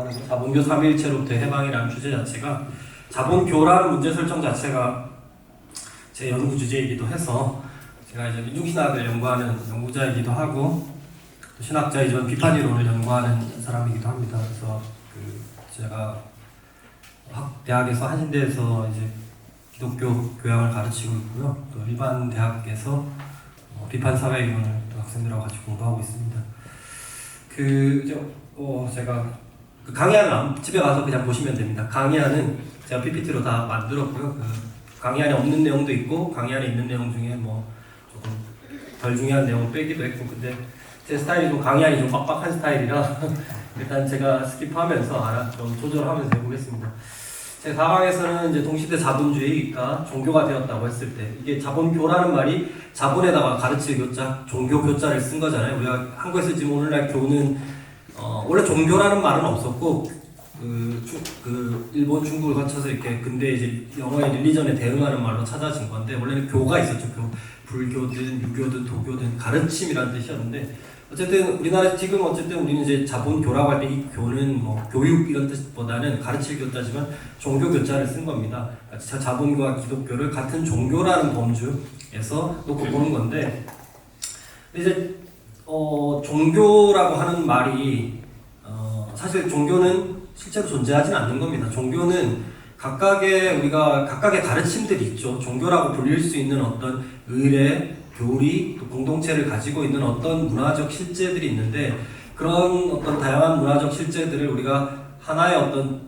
연구하는 자본교 3일체로부터 해방이라는 주제 자체가 자본교라는 문제 설정 자체가 제 연구 주제이기도 해서 제가 이제 민중신학을 연구하는 연구자이기도 하고 또 신학자이지만 비판 이론을 연구하는 사람이기도 합니다. 그래서 제가 대학에서 한신대에서 이제 기독교 교양을 가르치고 있고요. 또 일반 대학에서 비판 사회 이론을 또 학생들하고 같이 공부하고 있습니다. 제가 강의안은 집에 가서 그냥 보시면 됩니다. 강의안은 제가 PPT로 다 만들었고요. 강의안에 없는 내용도 있고 강의안에 있는 내용 중에 뭐 조금 덜 중요한 내용을 빼기도 했고, 근데 제 스타일이 좀 강의안이 좀 빡빡한 스타일이라 일단 제가 스킵하면서 좀 조절하면서 해보겠습니다. 제 4강에서는 이제 동시대 자본주의가 종교가 되었다고 했을 때, 이게 자본교라는 말이 자본에다가 가르칠 교자, 종교 교자를 쓴 거잖아요. 우리가 한국에서 지금 오늘날 교는 원래 종교라는 말은 없었고 일본, 중국을 거쳐서 이렇게 근데 이제 영어의 릴리전에 대응하는 말로 찾아진 건데, 원래는 교가 있었죠. 불교든 유교든 도교든 가르침이라는 뜻이었는데, 어쨌든 우리나라 지금 우리는 이제 자본교라고 할 때 이 교는 뭐 교육 이런 뜻보다는 가르칠 교자지만 종교 교자를 쓴 겁니다. 자본교와 기독교를 같은 종교라는 범주에서 놓고 보는 건데, 이제 종교라고 하는 말이 사실 종교는 실제로 존재하지는 않는 겁니다. 종교는 각각의 가르침들이 있죠. 종교라고 불릴 수 있는 어떤 의례, 교리, 또 공동체를 가지고 있는 어떤 문화적 실제들이 있는데, 그런 어떤 다양한 문화적 실제들을 우리가 하나의 어떤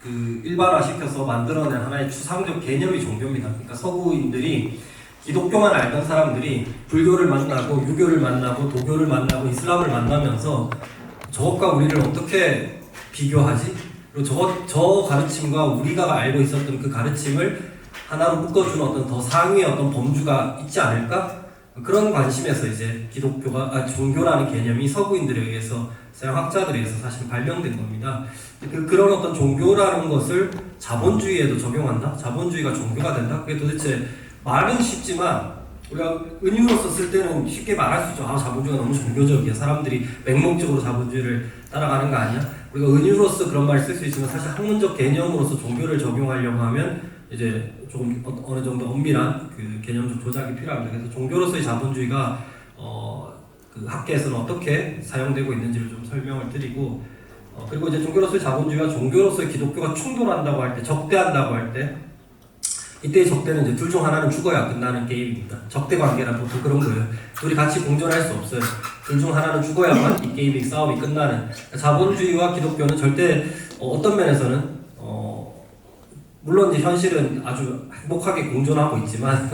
일반화시켜서 만들어낸 하나의 추상적 개념이 종교입니다. 그러니까 서구인들이 기독교만 알던 사람들이 불교를 만나고 유교를 만나고 도교를 만나고 이슬람을 만나면서 저것과 우리를 어떻게 비교하지? 그리고 저 가르침과 우리가 알고 있었던 그 가르침을 하나로 묶어주는 어떤 더 상위의 어떤 범주가 있지 않을까? 그런 관심에서 이제 종교라는 개념이 서구인들에 의해서, 서양 학자들에 의해서 사실 발명된 겁니다. 그런 어떤 종교라는 것을 자본주의에도 적용한다? 자본주의가 종교가 된다? 그게 도대체 말은 쉽지만 우리가 은유로서 쓸 때는 쉽게 말할 수 있죠. 자본주의가 너무 종교적이야. 사람들이 맹목적으로 자본주의를 따라가는 거 아니야? 우리가 은유로서 그런 말을 쓸 수 있지만, 사실 학문적 개념으로서 종교를 적용하려고 하면 이제 조금 어느 정도 엄밀한 개념적 조작이 필요합니다. 그래서 종교로서의 자본주의가 학계에서는 어떻게 사용되고 있는지를 좀 설명을 드리고, 그리고 이제 종교로서의 자본주의와 종교로서의 기독교가 충돌한다고 할 때, 적대한다고 할 때, 이때의 적대는 이제 둘 중 하나는 죽어야 끝나는 게임입니다. 적대 관계란 보통 그런 거예요. 둘이 같이 공존할 수 없어요. 둘 중 하나는 죽어야만 이 게임이, 싸움이 끝나는. 자본주의와 기독교는 절대 어떤 면에서는 물론 이제 현실은 아주 행복하게 공존하고 있지만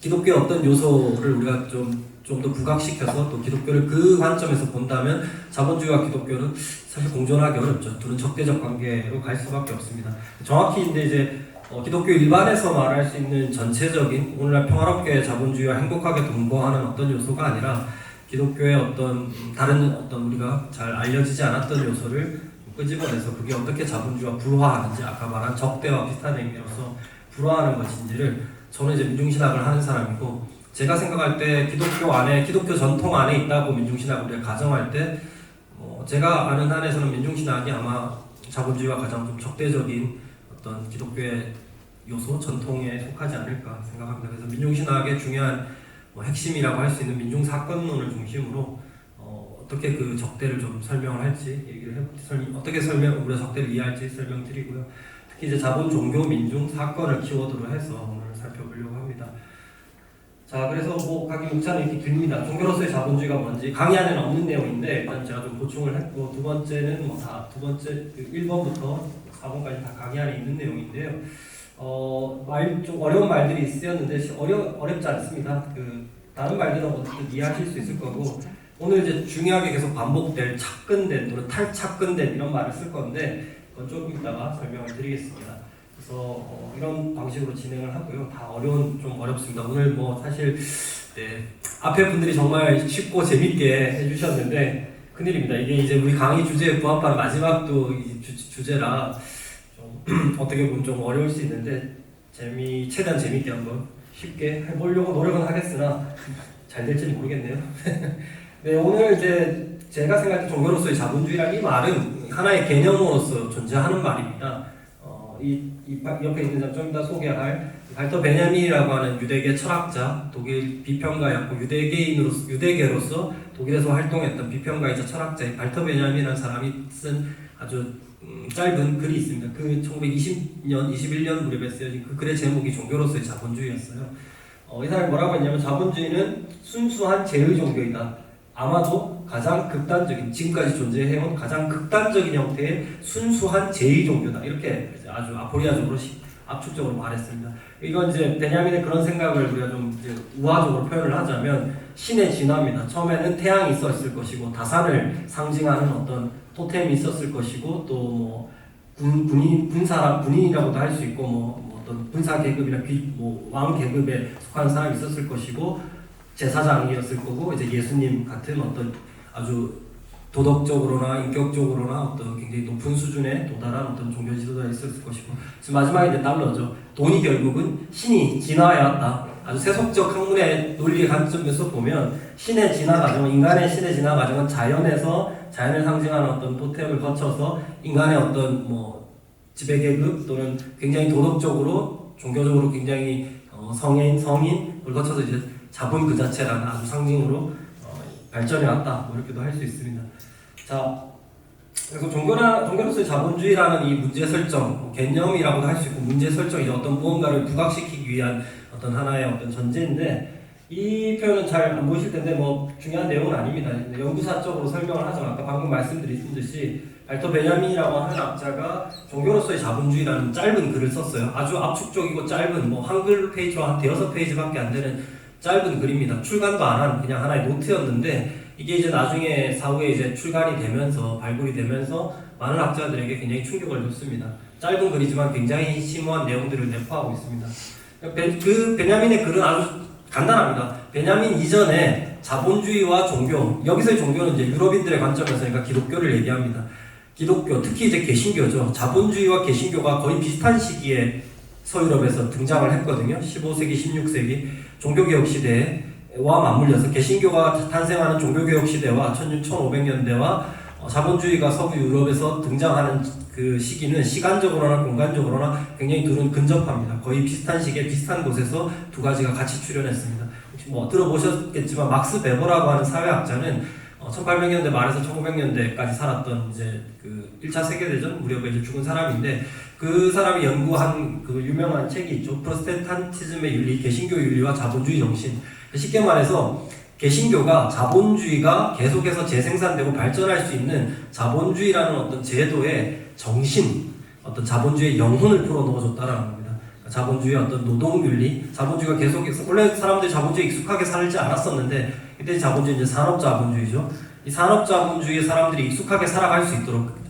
기독교의 어떤 요소를 우리가 좀 더 부각시켜서 또 기독교를 그 관점에서 본다면 자본주의와 기독교는 사실 공존하기 어렵죠. 둘은 적대적 관계로 갈 수밖에 없습니다. 정확히 이제 기독교 일반에서 말할 수 있는 전체적인 오늘날 평화롭게 자본주의와 행복하게 동거하는 어떤 요소가 아니라, 기독교의 어떤 다른 어떤 우리가 잘 알려지지 않았던 요소를 끄집어내서 그게 어떻게 자본주의와 불화하는지, 아까 말한 적대와 비슷한 의미로서 불화하는 것인지를, 저는 이제 민중신학을 하는 사람이고, 제가 생각할 때 기독교 전통 안에 있다고 민중신학을 우리가 가정할 때, 제가 아는 한에서는 민중신학이 아마 자본주의와 가장 좀 적대적인 어떤 기독교의 요소, 전통에 속하지 않을까 생각합니다. 그래서 민중신학의 중요한 핵심이라고 할 수 있는 민중사건론을 중심으로 어떻게 그 적대를 좀 설명을 할지 어떻게 우리가 적대를 이해할지 설명드리고요. 특히 이제 자본, 종교, 민중, 사건을 키워드로 해서 오늘 살펴보려고 합니다. 자, 그래서 각기 목차는 이렇게 깁니다. 종교로서의 자본주의가 뭔지 강의 안에는 없는 내용인데 일단 제가 좀 보충을 했고, 두 번째는 1번부터 4번까지 다 강의 안에 있는 내용인데요. 좀 어려운 말들이 쓰였는데 어렵지 않습니다. 다른 말들은 어떻게 이해하실 수 있을 거고, 오늘 이제 중요하게 계속 반복될 착근된 또는 탈착근된 이런 말을 쓸 건데, 그건 조금 이따가 설명을 드리겠습니다. 그래서 이런 방식으로 진행을 하고요. 다 좀 어렵습니다. 오늘 사실 앞에 분들이 정말 쉽고 재밌게 해주셨는데 큰일입니다. 이게 이제 우리 강의 주제에 부합하는 마지막도 주제라 좀 어떻게 보면 좀 어려울 수 있는데, 최대한 재밌게 한번 쉽게 해보려고 노력은 하겠으나 잘 될지는 모르겠네요. 네, 오늘 이제 제가 생각할 때 종교로서의 자본주의라는 이 말은 하나의 개념으로서 존재하는 말입니다. 옆에 있는 사람 좀 이따 소개할 발터 베냐민이라고 하는 유대계 철학자, 독일 비평가였고 유대계로서 독일에서 활동했던 비평가이자 철학자의 발터 베냐민이라는 사람이 쓴 아주 짧은 글이 있습니다. 그 1920년, 21년 무렵에 쓰여진 그 글의 제목이 종교로서의 자본주의였어요. 이 사람이 뭐라고 했냐면 자본주의는 순수한 제의 종교이다. 아마도 가장 극단적인, 지금까지 존재해온 가장 극단적인 형태의 순수한 제의 종교다. 이렇게 아주 아포리아적으로 압축적으로 말했습니다. 이건 이제 베냐민의 그런 생각을 우리가 좀 이제 우화적으로 표현을 하자면 신의 진화입니다. 처음에는 태양이 있었을 것이고 다산을 상징하는 어떤 토템이 있었을 것이고 또 뭐 군인이라고도 할 수 있고 뭐 어떤 군사 계급이나 왕 계급에 속한 사람이 있었을 것이고 제사장이었을 거고 이제 예수님 같은 어떤 아주 도덕적으로나 인격적으로나 어떤 굉장히 높은 수준에 도달한 어떤 종교 지도자가 있었을 것이고 지금 마지막에 이제 달러죠. 돈이 결국은 신이 진화해 왔다. 아주 세속적 학문의 논리의 관점에서 보면 신의 진화 과정, 인간의 신의 진화 과정은 자연을 상징하는 어떤 토템을 거쳐서 인간의 어떤 뭐 지배계급 또는 굉장히 도덕적으로 종교적으로 굉장히 성인을 거쳐서 이제 자본 그 자체라는 아주 상징으로 발전해 왔다. 뭐 이렇게도 할 수 있습니다. 자, 그래서 종교로서의 자본주의라는 이 문제 설정, 개념이라고도 할 수 있고 문제 설정이 어떤 무언가를 부각시키기 위한 어떤 하나의 어떤 전제인데 이 표현은 잘 안 보이실 텐데 뭐 중요한 내용은 아닙니다. 연구사적으로 설명을 하자면 아까 방금 말씀드렸듯이 발터 베냐민이라고 하는 학자가 종교로서의 자본주의라는 짧은 글을 썼어요. 아주 압축적이고 짧은 뭐 한글 페이지로 한 대여섯 페이지밖에 안 되는 짧은 글입니다. 출간도 안 한 그냥 하나의 노트였는데 이게 이제 나중에 사후에 이제 출간이 되면서 발굴이 되면서 많은 학자들에게 굉장히 충격을 줬습니다. 짧은 글이지만 굉장히 심오한 내용들을 내포하고 있습니다. 그 베냐민의 글은 아주 간단합니다. 베냐민 이전에 자본주의와 종교, 여기서의 종교는 이제 유럽인들의 관점에서니까 기독교를 얘기합니다. 기독교, 특히 이제 개신교죠. 자본주의와 개신교가 거의 비슷한 시기에 서유럽에서 등장을 했거든요. 15세기, 16세기 종교개혁 시대와 맞물려서 개신교가 탄생하는 종교개혁 시대와 1500년대와 자본주의가 서구 유럽에서 등장하는 그 시기는 시간적으로나 공간적으로나 굉장히 둘은 근접합니다. 거의 비슷한 시기에 비슷한 곳에서 두 가지가 같이 출현했습니다. 혹시 뭐 들어보셨겠지만 막스 베버라고 하는 사회학자는 1800년대 말에서 1900년대까지 살았던 이제 그 1차 세계대전 무렵에 이제 죽은 사람인데 그 사람이 연구한 그 유명한 책이 있죠. 프로테스탄티즘의 윤리, 개신교 윤리와 자본주의 정신. 쉽게 말해서 개신교가 자본주의가 계속해서 재생산되고 발전할 수 있는 자본주의라는 어떤 제도의 정신, 어떤 자본주의의 영혼을 풀어 넣어줬다라는 겁니다. 자본주의의 어떤 노동윤리, 자본주의가 계속해서 원래 사람들이 자본주의에 익숙하게 살지 않았었는데 이때 자본주의 이제 산업자본주의죠. 이 산업자본주의에 사람들이 익숙하게 살아갈 수 있도록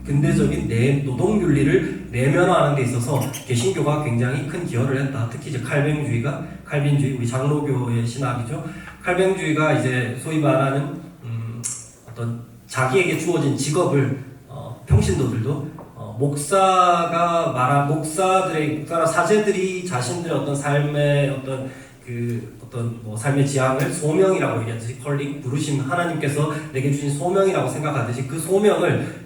근대적인 노동윤리를 내면화하는 데 있어서 개신교가 굉장히 큰 기여를 했다. 특히 이제 칼빈주의, 우리 장로교의 신학이죠. 칼빈주의가 이제 소위 말하는 어떤 자기에게 주어진 직업을 평신도들도 목사나 사제들이 자신들의 어떤 삶의 어떤 삶의 지향을 소명이라고 얘기하듯이 컬링, 부르심, 하나님께서 내게 주신 소명이라고 생각하듯이 그 소명을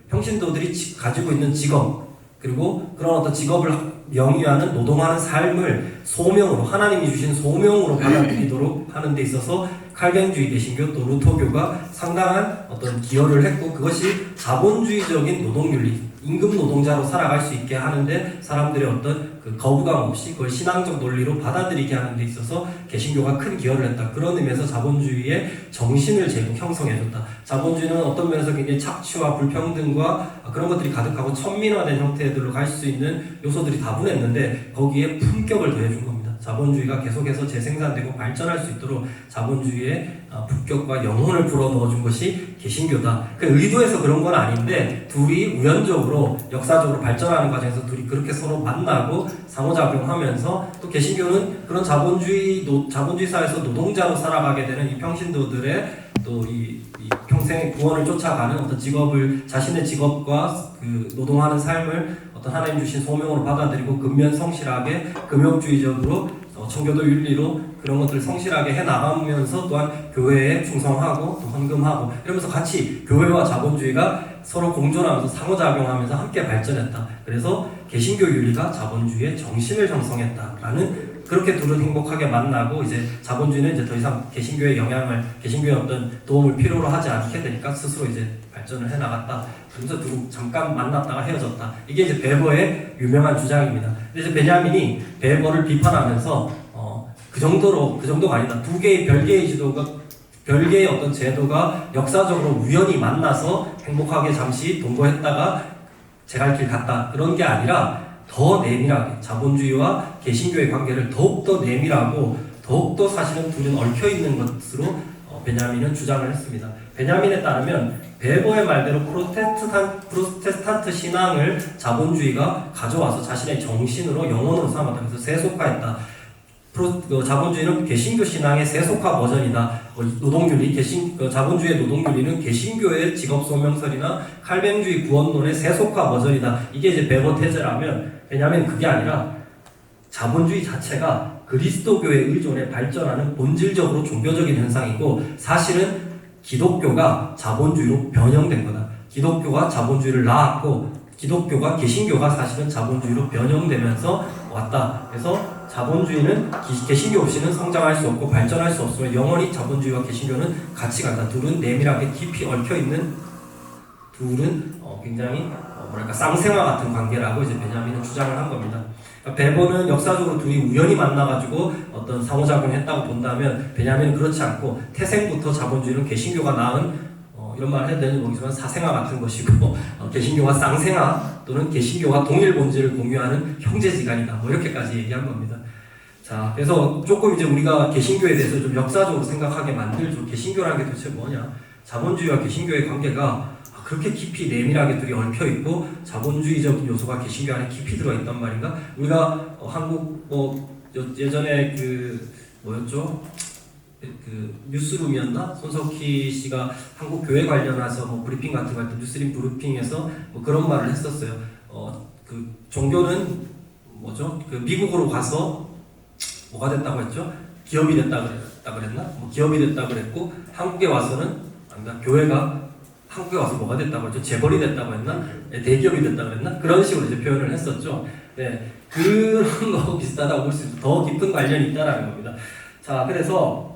평신도들이 가지고 있는 직업 그리고 그런 어떤 직업을 명의하는 노동하는 삶을 소명으로 하나님이 주신 소명으로 받아들이도록 하는 데 있어서 칼뱅주의 개신교 또 루터교가 상당한 어떤 기여를 했고 그것이 자본주의적인 노동윤리 임금 노동자로 살아갈 수 있게 하는데 사람들의 어떤 그 거부감 없이 그걸 신앙적 논리로 받아들이게 하는 데 있어서 개신교가 큰 기여를 했다. 그런 의미에서 자본주의의 정신을 형성해줬다. 자본주의는 어떤 면에서 굉장히 착취와 불평등과 그런 것들이 가득하고 천민화된 형태들로 갈 수 있는 요소들이 다분했는데 거기에 품격을 더해준 겁니다. 자본주의가 계속해서 재생산되고 발전할 수 있도록 자본주의의 품격과 영혼을 불어 넣어준 것이 개신교다. 그 의도해서 그런 건 아닌데 둘이 우연적으로 역사적으로 발전하는 과정에서 둘이 그렇게 서로 만나고 상호작용하면서 또 개신교는 그런 자본주의 사회에서 노동자로 살아가게 되는 이 평신도들의 또 이 평생의 구원을 쫓아가는 어떤 자신의 직업과 그 노동하는 삶을 어떤 하나님 주신 소명으로 받아들이고 근면 성실하게 금욕주의적으로 청교도 윤리로 그런 것들을 성실하게 해 나가면서 또한 교회에 충성하고 또 헌금하고 이러면서 같이 교회와 자본주의가 서로 공존하면서 상호작용하면서 함께 발전했다. 그래서 개신교 윤리가 자본주의의 정신을 형성했다라는, 그렇게 둘은 행복하게 만나고 이제 자본주의는 이제 더 이상 개신교의 영향을, 개신교의 어떤 도움을 필요로 하지 않게 되니까 스스로 이제 발전을 해 나갔다. 그래서 둘은 잠깐 만났다가 헤어졌다. 이게 이제 베버의 유명한 주장입니다. 근데 이제 베냐민이 베버를 비판하면서 그 정도가 아니다. 두 개의 별개의 지도가, 별개의 어떤 제도가 역사적으로 우연히 만나서 행복하게 잠시 동거했다가 제갈 길 갔다. 그런 게 아니라 더 내밀하게 자본주의와 개신교의 관계를 더욱더 내밀하고 더욱더 사실은 둘은 얽혀있는 것으로 베냐민은 주장을 했습니다. 베냐민에 따르면 베버의 말대로 프로테스탄트 신앙을 자본주의가 가져와서 자신의 정신으로 영혼으로 삼았다. 그래서 세속화했다. 자본주의는 개신교 신앙의 세속화 버전이다. 노동윤리, 자본주의의 노동윤리는 개신교의 직업소명설이나 칼뱅주의 구원론의 세속화 버전이다. 이게 이제 베버 테즈라면, 왜냐하면 그게 아니라 자본주의 자체가 그리스도교의 의존에 발전하는 본질적으로 종교적인 현상이고, 사실은 기독교가 자본주의로 변형된 거다. 기독교가 자본주의를 낳았고 기독교가, 개신교가 사실은 자본주의로 변형되면서 왔다. 그래서 자본주의는 개신교 없이는 성장할 수 없고 발전할 수 없으며 영원히 자본주의와 개신교는 같이 간다. 둘은 내밀하게 깊이 얽혀있는, 둘은 굉장히 쌍생아 같은 관계라고 이제 베냐민은 주장을 한 겁니다. 그러니까 베버는 역사적으로 둘이 우연히 만나가지고 어떤 상호작용했다고 본다면, 베냐민은 그렇지 않고 태생부터 자본주의는 개신교가 낳은 이런 말을 해도 되는지 모르겠지만 사생아 같은 것이고 개신교와 쌍생아 또는 개신교와 동일 본질을 공유하는 형제지간이다. 뭐 이렇게까지 얘기한 겁니다. 자, 그래서 조금 이제 우리가 개신교에 대해서 좀 역사적으로 생각하게 만들죠. 개신교라는 게 도대체 뭐냐? 자본주의와 개신교의 관계가 그렇게 깊이 내밀하게 둘이 얽혀있고 자본주의적인 요소가 개신교 안에 깊이 들어있단 말인가? 우리가 한국 예전에 뭐였죠? 뉴스룸이었나? 손석희 씨가 한국 교회 관련해서 브리핑 같은 거 할 때 뉴스룸 브리핑에서 그런 말을 했었어요. 종교는 뭐죠? 미국으로 가서 뭐가 됐다고 했죠? 기업이 됐다 그랬나? 기업이 됐다 그랬고, 한국에 와서는 교회가 한국에 와서 뭐가 됐다고 했죠? 재벌이 됐다고 했나? 대기업이 됐다고 했나? 그런 식으로 이제 표현을 했었죠. 네, 그런 거 비슷하다고 볼 수 있고 더 깊은 관련이 있다는 겁니다. 자, 그래서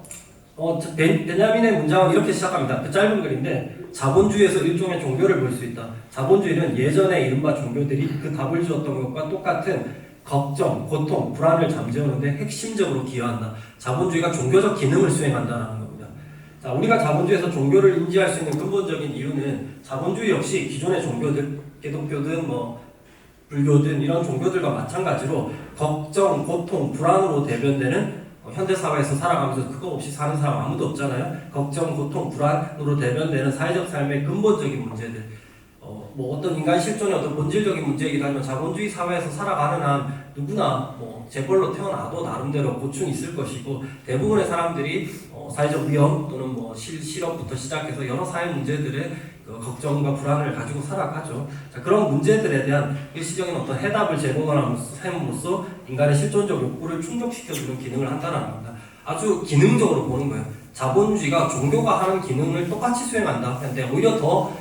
베냐민의 문장은 이렇게 시작합니다. 그 짧은 글인데, 자본주의에서 일종의 종교를 볼 수 있다. 자본주의는 예전의 이른바 종교들이 그 답을 주었던 것과 똑같은 걱정, 고통, 불안을 잠재우는데 핵심적으로 기여한다. 자본주의가 종교적 기능을 수행한다는 겁니다. 자, 우리가 자본주의에서 종교를 인지할 수 있는 근본적인 이유는, 자본주의 역시 기존의 종교들, 기독교든 불교든 이런 종교들과 마찬가지로 걱정, 고통, 불안으로 대변되는, 현대사회에서 살아가면서 그거 없이 사는 사람 아무도 없잖아요. 걱정, 고통, 불안으로 대변되는 사회적 삶의 근본적인 문제들, 어떤 인간 실존의 어떤 본질적인 문제이기도 하지만, 자본주의 사회에서 살아가는 한 누구나 재벌로 태어나도 나름대로 고충이 있을 것이고, 대부분의 사람들이 사회적 위험 또는 실업부터 시작해서 여러 사회 문제들의 걱정과 불안을 가지고 살아가죠. 자, 그런 문제들에 대한 일시적인 어떤 해답을 제공함으로써 인간의 실존적 욕구를 충족시켜주는 기능을 한다는 겁니다. 아주 기능적으로 보는 거예요. 자본주의가 종교가 하는 기능을 똑같이 수행한다. 근데 오히려 더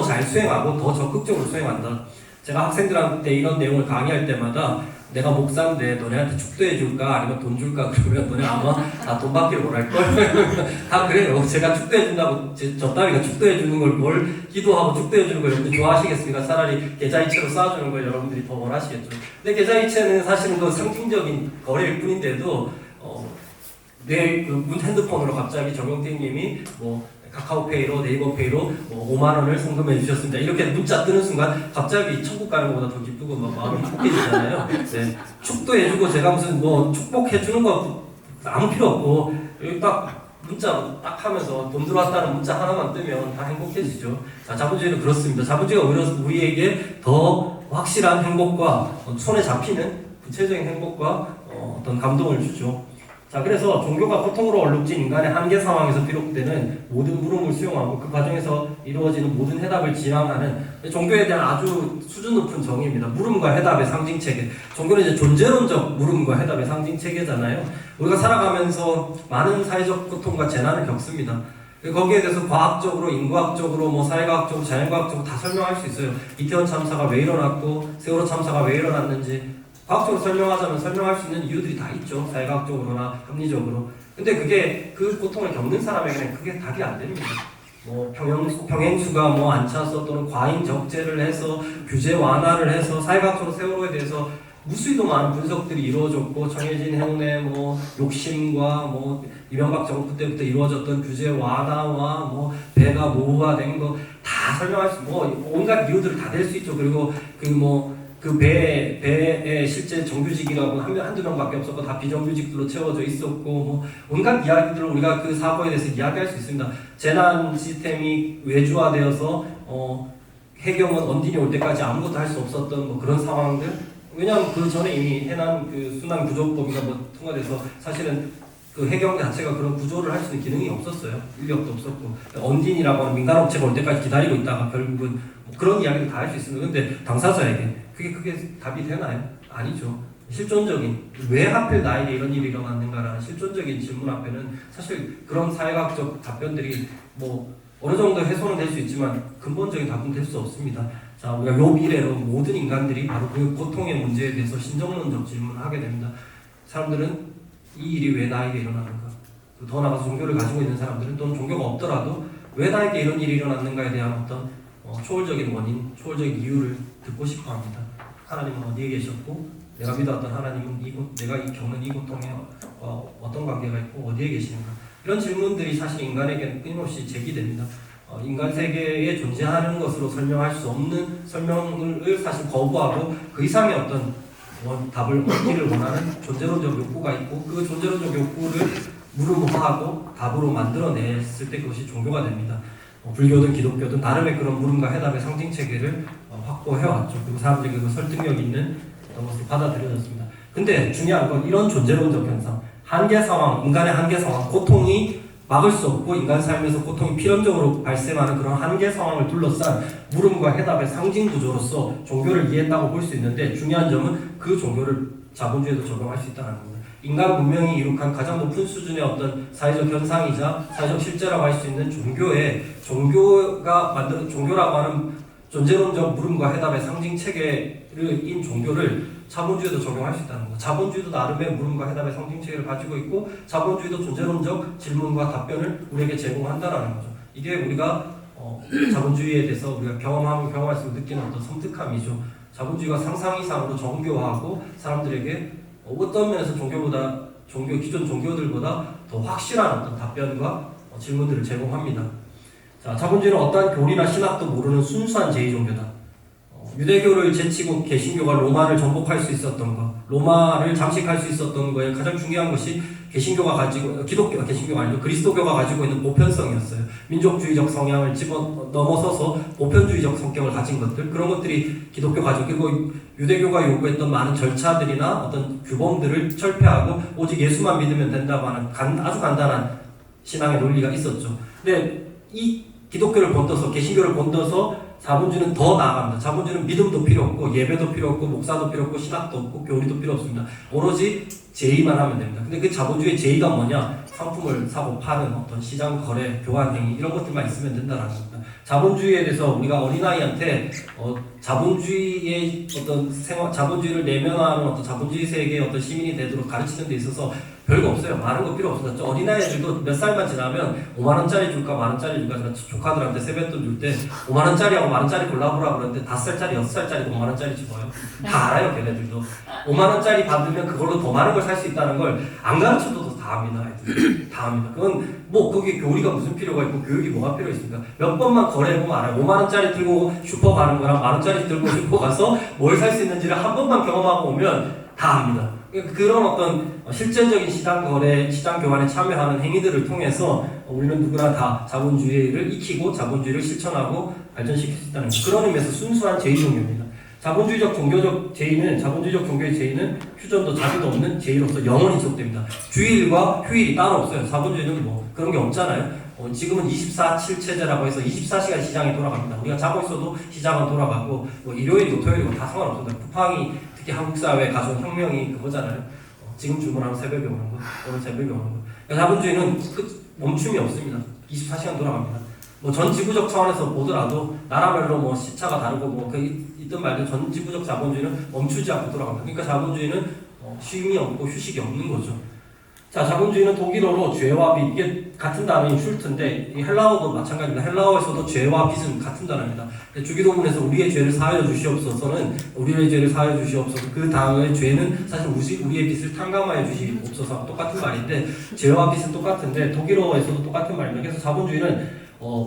잘 수행하고 더 적극적으로 수행한다. 제가 학생들한테 이런 내용을 강의할 때마다, 내가 목사인데 너네한테 축도해 줄까 아니면 돈 줄까 그러면 너네 아마 다 돈 받기를 원할걸. 다 그래요. 제가 축도해 준다고 저 따위가 축도해 주는 걸 뭘 기도하고 축도해 주는 걸 여러분들 좋아하시겠습니까? 차라리 계좌이체로 쏴주는 걸 여러분들이 더 원하시겠죠. 근데 계좌이체는 사실은 그 상징적인 거래일 뿐인데도 내 핸드폰으로 갑자기 정영택님이 카카오페이로, 네이버페이로 5만 원을 송금해 주셨습니다. 이렇게 문자 뜨는 순간 갑자기 천국 가는 것보다 더 기쁘고 마음이 축해지잖아요. 네. 축도해주고 제가 무슨 축복해주는 거 아무 필요 없고, 여기 딱 문자 딱 하면서 돈 들어왔다는 문자 하나만 뜨면 다 행복해지죠. 자, 자본주의는 그렇습니다. 자본주의가 오히려 우리에게 더 확실한 행복과 손에 잡히는 구체적인 행복과 어떤 감동을 주죠. 자, 그래서 종교가 고통으로 얼룩진 인간의 한계 상황에서 비롯되는 모든 물음을 수용하고 그 과정에서 이루어지는 모든 해답을 지향하는 종교에 대한 아주 수준 높은 정의입니다. 물음과 해답의 상징 체계. 종교는 이제 존재론적 물음과 해답의 상징 체계잖아요. 우리가 살아가면서 많은 사회적 고통과 재난을 겪습니다. 거기에 대해서 과학적으로, 인과학적으로, 사회과학적으로, 자연과학적으로 다 설명할 수 있어요. 이태원 참사가 왜 일어났고, 세월호 참사가 왜 일어났는지. 과학적으로 설명하자면 설명할 수 있는 이유들이 다 있죠. 사회과학적으로나 합리적으로. 근데 그게 그 고통을 겪는 사람에게는 그게 답이 안 됩니다. 평행수가 안 차서 또는 과잉 적재를 해서 규제 완화를 해서 사회과학적으로 세월호에 대해서 무수히도 많은 분석들이 이루어졌고 정해진 행운의 욕심과 이명박 정부 때부터 이루어졌던 규제 완화와 배가 노후화된 거 다 설명할 수 온갖 이유들을 다 댈 수 있죠. 그리고 그 배에 실제 정규직이라고 한두 명밖에 없었고 다 비정규직들로 채워져 있었고 온갖 이야기들을 우리가 그 사고에 대해서 이야기할 수 있습니다. 재난 시스템이 외주화되어서 해경은 언딘이 올 때까지 아무것도 할 수 없었던 그런 상황들. 왜냐하면 그 전에 이미 해난 그 순환 구조법이가 통과돼서 사실은 그 해경 자체가 그런 구조를 할 수 있는 기능이 없었어요. 인력도 없었고 언딘이라고 하는 민간업체가 올 때까지 기다리고 있다가 결국은 그런 이야기를 다 할 수 있습니다. 근데 당사자에게 그게 답이 되나요? 아니죠. 실존적인 왜 하필 나에게 이런 일이 일어났는가라는 실존적인 질문 앞에는 사실 그런 사회학적 답변들이 어느 정도 해소는 될 수 있지만 근본적인 답은 될 수 없습니다. 자, 우리가 요 미래로 모든 인간들이 바로 그 고통의 문제에 대해서 신정론적 질문을 하게 됩니다. 사람들은 이 일이 왜 나에게 일어나는가? 더 나아가서 종교를 가지고 있는 사람들은 또는 종교가 없더라도 왜 나에게 이런 일이 일어났는가에 대한 어떤 초월적인 원인, 초월적인 이유를 듣고 싶어 합니다. 하나님은 어디에 계셨고 내가 믿었던 하나님은 내가 겪는 이 고통에 어떤 관계가 있고 어디에 계시는가? 이런 질문들이 사실 인간에게는 끊임없이 제기됩니다. 인간 세계에 존재하는 것으로 설명할 수 없는 설명을 사실 거부하고 그 이상의 어떤 답을 얻기를 원하는 존재론적 욕구가 있고 그 존재론적 욕구를 물음화하고 답으로 만들어냈을 때 그것이 종교가 됩니다. 불교든 기독교든 나름의 그런 물음과 해답의 상징 체계를 확보해왔죠. 그리고 사람들이 그 설득력 있는 것으로 받아들여졌습니다. 근데 중요한 건 이런 존재론적 현상, 한계 상황, 인간의 한계 상황, 고통이 막을 수 없고 인간 삶에서 고통이 필연적으로 발생하는 그런 한계 상황을 둘러싼 물음과 해답의 상징 구조로서 종교를 이해했다고 볼 수 있는데 중요한 점은 그 종교를 자본주의에도 적용할 수 있다는 겁니다. 인간 문명이 이룩한 가장 높은 수준의 어떤 사회적 현상이자 사회적 실제라고 할 수 있는 종교라고 하는 존재론적 물음과 해답의 상징 체계인 종교를 자본주의도 적용할 수 있다는 거. 자본주의도 나름의 물음과 해답의 상징 체계를 가지고 있고 자본주의도 존재론적 질문과 답변을 우리에게 제공한다라는 거죠. 이게 우리가 자본주의에 대해서 우리가 경험할수록 느끼는 어떤 섬뜩함이죠. 자본주의가 상상 이상으로 정교하고 사람들에게 어떤 면에서 기존 종교들보다 더 확실한 어떤 답변과 질문들을 제공합니다. 자, 자본주의는 어떠한 교리나 신학도 모르는 순수한 제2종교다. 유대교를 제치고 개신교가 로마를 정복할 수 있었던 것, 로마를 장식할 수 있었던 거에 가장 중요한 것이 개신교가 그리스도교가 가지고 있는 보편성이었어요. 민족주의적 성향을 넘어서서 보편주의적 성격을 가진 것들, 그런 것들이 기독교 가지고, 그리고 유대교가 요구했던 많은 절차들이나 어떤 규범들을 철폐하고 오직 예수만 믿으면 된다고 하는 아주 간단한 신앙의 논리가 있었죠. 근데 이 기독교를 본떠서, 개신교를 본떠서 자본주의는 더 나아갑니다. 자본주의는 믿음도 필요 없고 예배도 필요 없고 목사도 필요 없고 신학도 없고 교리도 필요 없습니다. 오로지 제의만 하면 됩니다. 근데 그 자본주의의 제의가 뭐냐? 상품을 사고 파는 어떤 시장 거래, 교환 행위 이런 것들만 있으면 된다는 겁니다. 자본주의에 대해서 우리가 어린아이한테 자본주의의 자본주의를 내면화하는 어떤 자본주의 세계의 어떤 시민이 되도록 가르치는 데 있어서 별거 없어요. 많은 거 필요 없습니다. 어린아이들도 몇 살만 지나면 5만원짜리 줄까 만원짜리 줄까 조카들한테 세뱃돈 줄 때 5만원짜리하고 만원짜리 골라보라 그러는데 5살짜리 6살짜리 5만원짜리 집어요. 다 알아요. 걔네들도 5만원짜리 받으면 그걸로 더 많은 걸 살 수 있다는 걸 안 가르쳐도 다 합니다. 애들. 다 합니다. 그건 거기에 교리가 무슨 필요가 있고 교육이 뭐가 필요 있습니까? 몇 번만 거래해보면 알아요. 5만원짜리 들고 슈퍼 가는 거랑 만원짜리 들고 슈퍼 가서 뭘 살 수 있는지를 한 번만 경험하고 오면 다 합니다. 그런 어떤 실제적인 시장 거래, 시장 교환에 참여하는 행위들을 통해서 우리는 누구나 다 자본주의를 익히고 자본주의를 실천하고 발전시킬 수 있다는 거죠. 그런 의미에서 순수한 제2종교입니다. 자본주의적 종교적 제의는 자본주의적 종교의 제의는 휴전도 자비도 없는 제의로서 영원히 지속됩니다. 주일과 휴일이 따로 없어요. 자본주의는 뭐 그런 게 없잖아요. 지금은 24/7 체제라고 해서 24시간 시장이 돌아갑니다. 우리가 자고 있어도 시장은 돌아가고 뭐 일요일이고 토요일이고 다 상관없습니다. 쿠팡이 특히 한국 사회에 가져온 혁명이 그거잖아요. 지금 주문하면 새벽에 오는 거, 오늘 새벽에 오는 거. 그러니까 자본주의는 멈춤이 없습니다. 24시간 돌아갑니다. 뭐 전 지구적 차원에서 보더라도 나라별로 뭐 시차가 다르고 뭐 있든 말든 전 지구적 자본주의는 멈추지 않고 돌아갑니다. 그러니까 자본주의는 쉼이 없고 휴식이 없는 거죠. 자, 자본주의는 독일어로 죄와 빚, 이게 같은 단어인 슐트인데 헬라어도 마찬가지입니다. 헬라어에서도 죄와 빚은 같은 단어입니다. 주기도문에서 우리의 죄를 사하여 주시옵소서는 우리의 죄를 사하여 주시옵소서, 그 다음에 죄는 사실 우리의 빚을 탕감하여 주시옵소서, 똑같은 말인데 죄와 빚은 똑같은데 독일어에서도 똑같은 말입니다. 그래서 자본주의는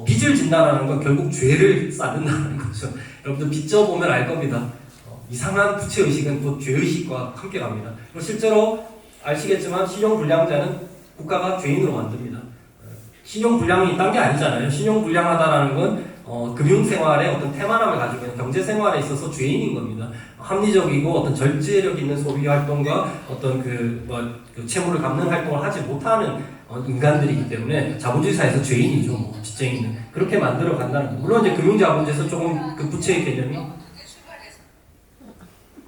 빚을 진다라는 건 결국 죄를 쌓는다는 거죠. 여러분들 빚 져보면 알 겁니다. 이상한 부채의식은 곧 죄의식과 함께 갑니다. 그리고 실제로 아시겠지만 신용불량자는 국가가 죄인으로 만듭니다. 신용불량이 딴 게 아니잖아요. 신용불량하다라는 건 금융생활에 어떤 태만함을 가지고 있는 경제생활에 있어서 죄인인 겁니다. 합리적이고 어떤 절제력 있는 소비활동과 어떤 그 채무를 갚는 활동을 하지 못하는 인간들이기 때문에 자본주의 사회에서 죄인이죠. 뭐 빚쟁이는 그렇게 만들어 간다는 거. 물론 이제 금융자본주의에서 조금 그 부채의 개념이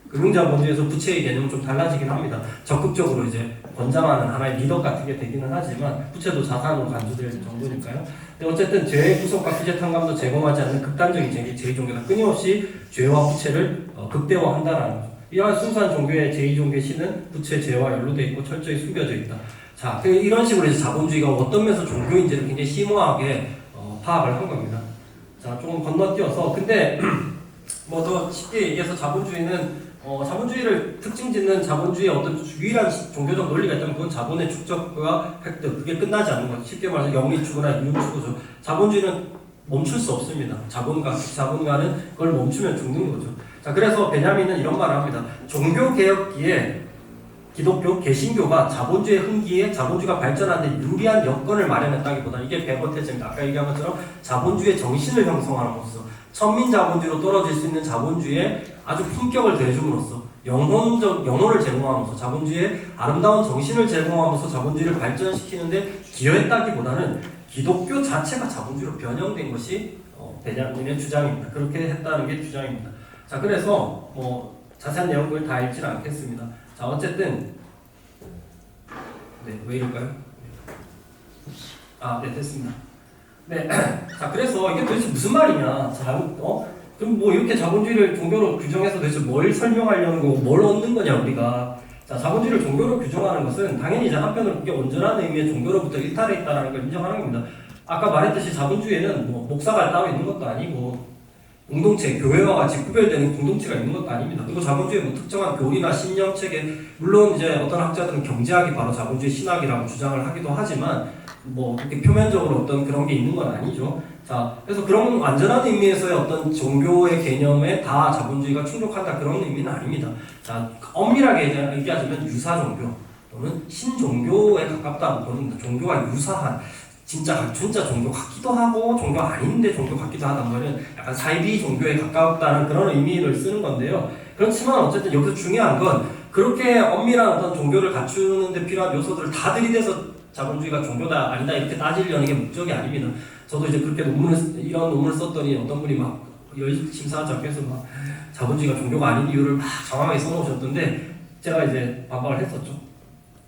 금융자본주의에서 부채의 개념은 좀 달라지긴 합니다. 적극적으로 이제 권장하는 하나의 리더 같은 게 되기는 하지만 부채도 자산으로 간주될 정도니까요. 근데 어쨌든 죄의 구속과 피제 탕감도 제공하지 않는 극단적인 제의 종교가 끊임없이 죄와 부채를 극대화한다라는 거죠. 이러한 순수한 종교의 제의 종교의 신은 부채, 죄와 연루되어 있고 철저히 숨겨져 있다. 자, 이런 식으로 이제 자본주의가 어떤 면에서 종교인지를 굉장히 심오하게 파악을 한 겁니다. 자, 조금 건너뛰어서 근데 뭐 더 쉽게 얘기해서 자본주의를 특징 짓는 자본주의의 어떤 유일한 종교적 논리가 있다면 그건 자본의 축적과 획득, 그게 끝나지 않는 거죠. 쉽게 말해서 영리추구나 이윤추구죠. 자본주의는 멈출 수 없습니다. 자본가는 그걸 멈추면 죽는 거죠. 자, 그래서 베냐민은 이런 말을 합니다. 종교개혁기에 기독교, 개신교가 자본주의 흥기에 자본주의가 발전하는 데 유리한 여건을 마련했다기보다 이게 베버테즈입니다. 아까 얘기한 것처럼 자본주의의 정신을 형성함으로써 천민자본주의로 떨어질 수 있는 자본주의의 아주 품격을 대줌으로써 영혼을 제공함으로써 자본주의의 아름다운 정신을 제공함으로써 자본주의를 발전시키는데 기여했다기보다는 기독교 자체가 자본주의로 변형된 것이 베냐민의 주장입니다. 그렇게 했다는 게 주장입니다. 자, 그래서 뭐 자세한 내용을 다 읽지는 않겠습니다. 자, 어쨌든 네, 왜 이럴까요? 네, 됐습니다. 네, 자, 그래서 이게 도대체 무슨 말이냐? 그럼 뭐 이렇게 자본주의를 종교로 규정해서 도대체 뭘 설명하려는 거고 뭘 얻는 거냐 우리가? 자, 자본주의를 종교로 규정하는 것은 당연히 이제 한편으로 그게 온전한 의미의 종교로부터 일탈해 있다는 걸 인정하는 겁니다. 아까 말했듯이 자본주의에는 뭐 목사가 따로 있는 것도 아니고 공동체, 교회와 같이 구별되는 공동체가 있는 것도 아닙니다. 그리고 자본주의의 뭐 특정한 교리나 신념 체계, 물론 이제 어떤 학자들은 경제학이 바로 자본주의 신학이라고 주장을 하기도 하지만 뭐 그렇게 표면적으로 어떤 그런 게 있는 건 아니죠. 자, 그래서 그런 완전한 의미에서의 어떤 종교의 개념에 다 자본주의가 충족한다 그런 의미는 아닙니다. 자, 엄밀하게 얘기하자면 유사 종교 또는 신종교에 가깝다고 보는 종교가 유사한 진짜 종교 같기도 하고 종교 아닌데 종교 같기도 하다는 거는 약간 사이비 종교에 가깝다는 그런 의미를 쓰는 건데요. 그렇지만 어쨌든 여기서 중요한 건 그렇게 엄밀한 어떤 종교를 갖추는 데 필요한 요소들을 다 들이대서 자본주의가 종교다 아니다 이렇게 따지려는 게 목적이 아닙니다. 저도 이제 그렇게 이런 논문을 썼더니 어떤 분이 막 심사자께서 막 자본주의가 종교가 아닌 이유를 막 장황하게 써놓으셨던데 제가 이제 반박을 했었죠.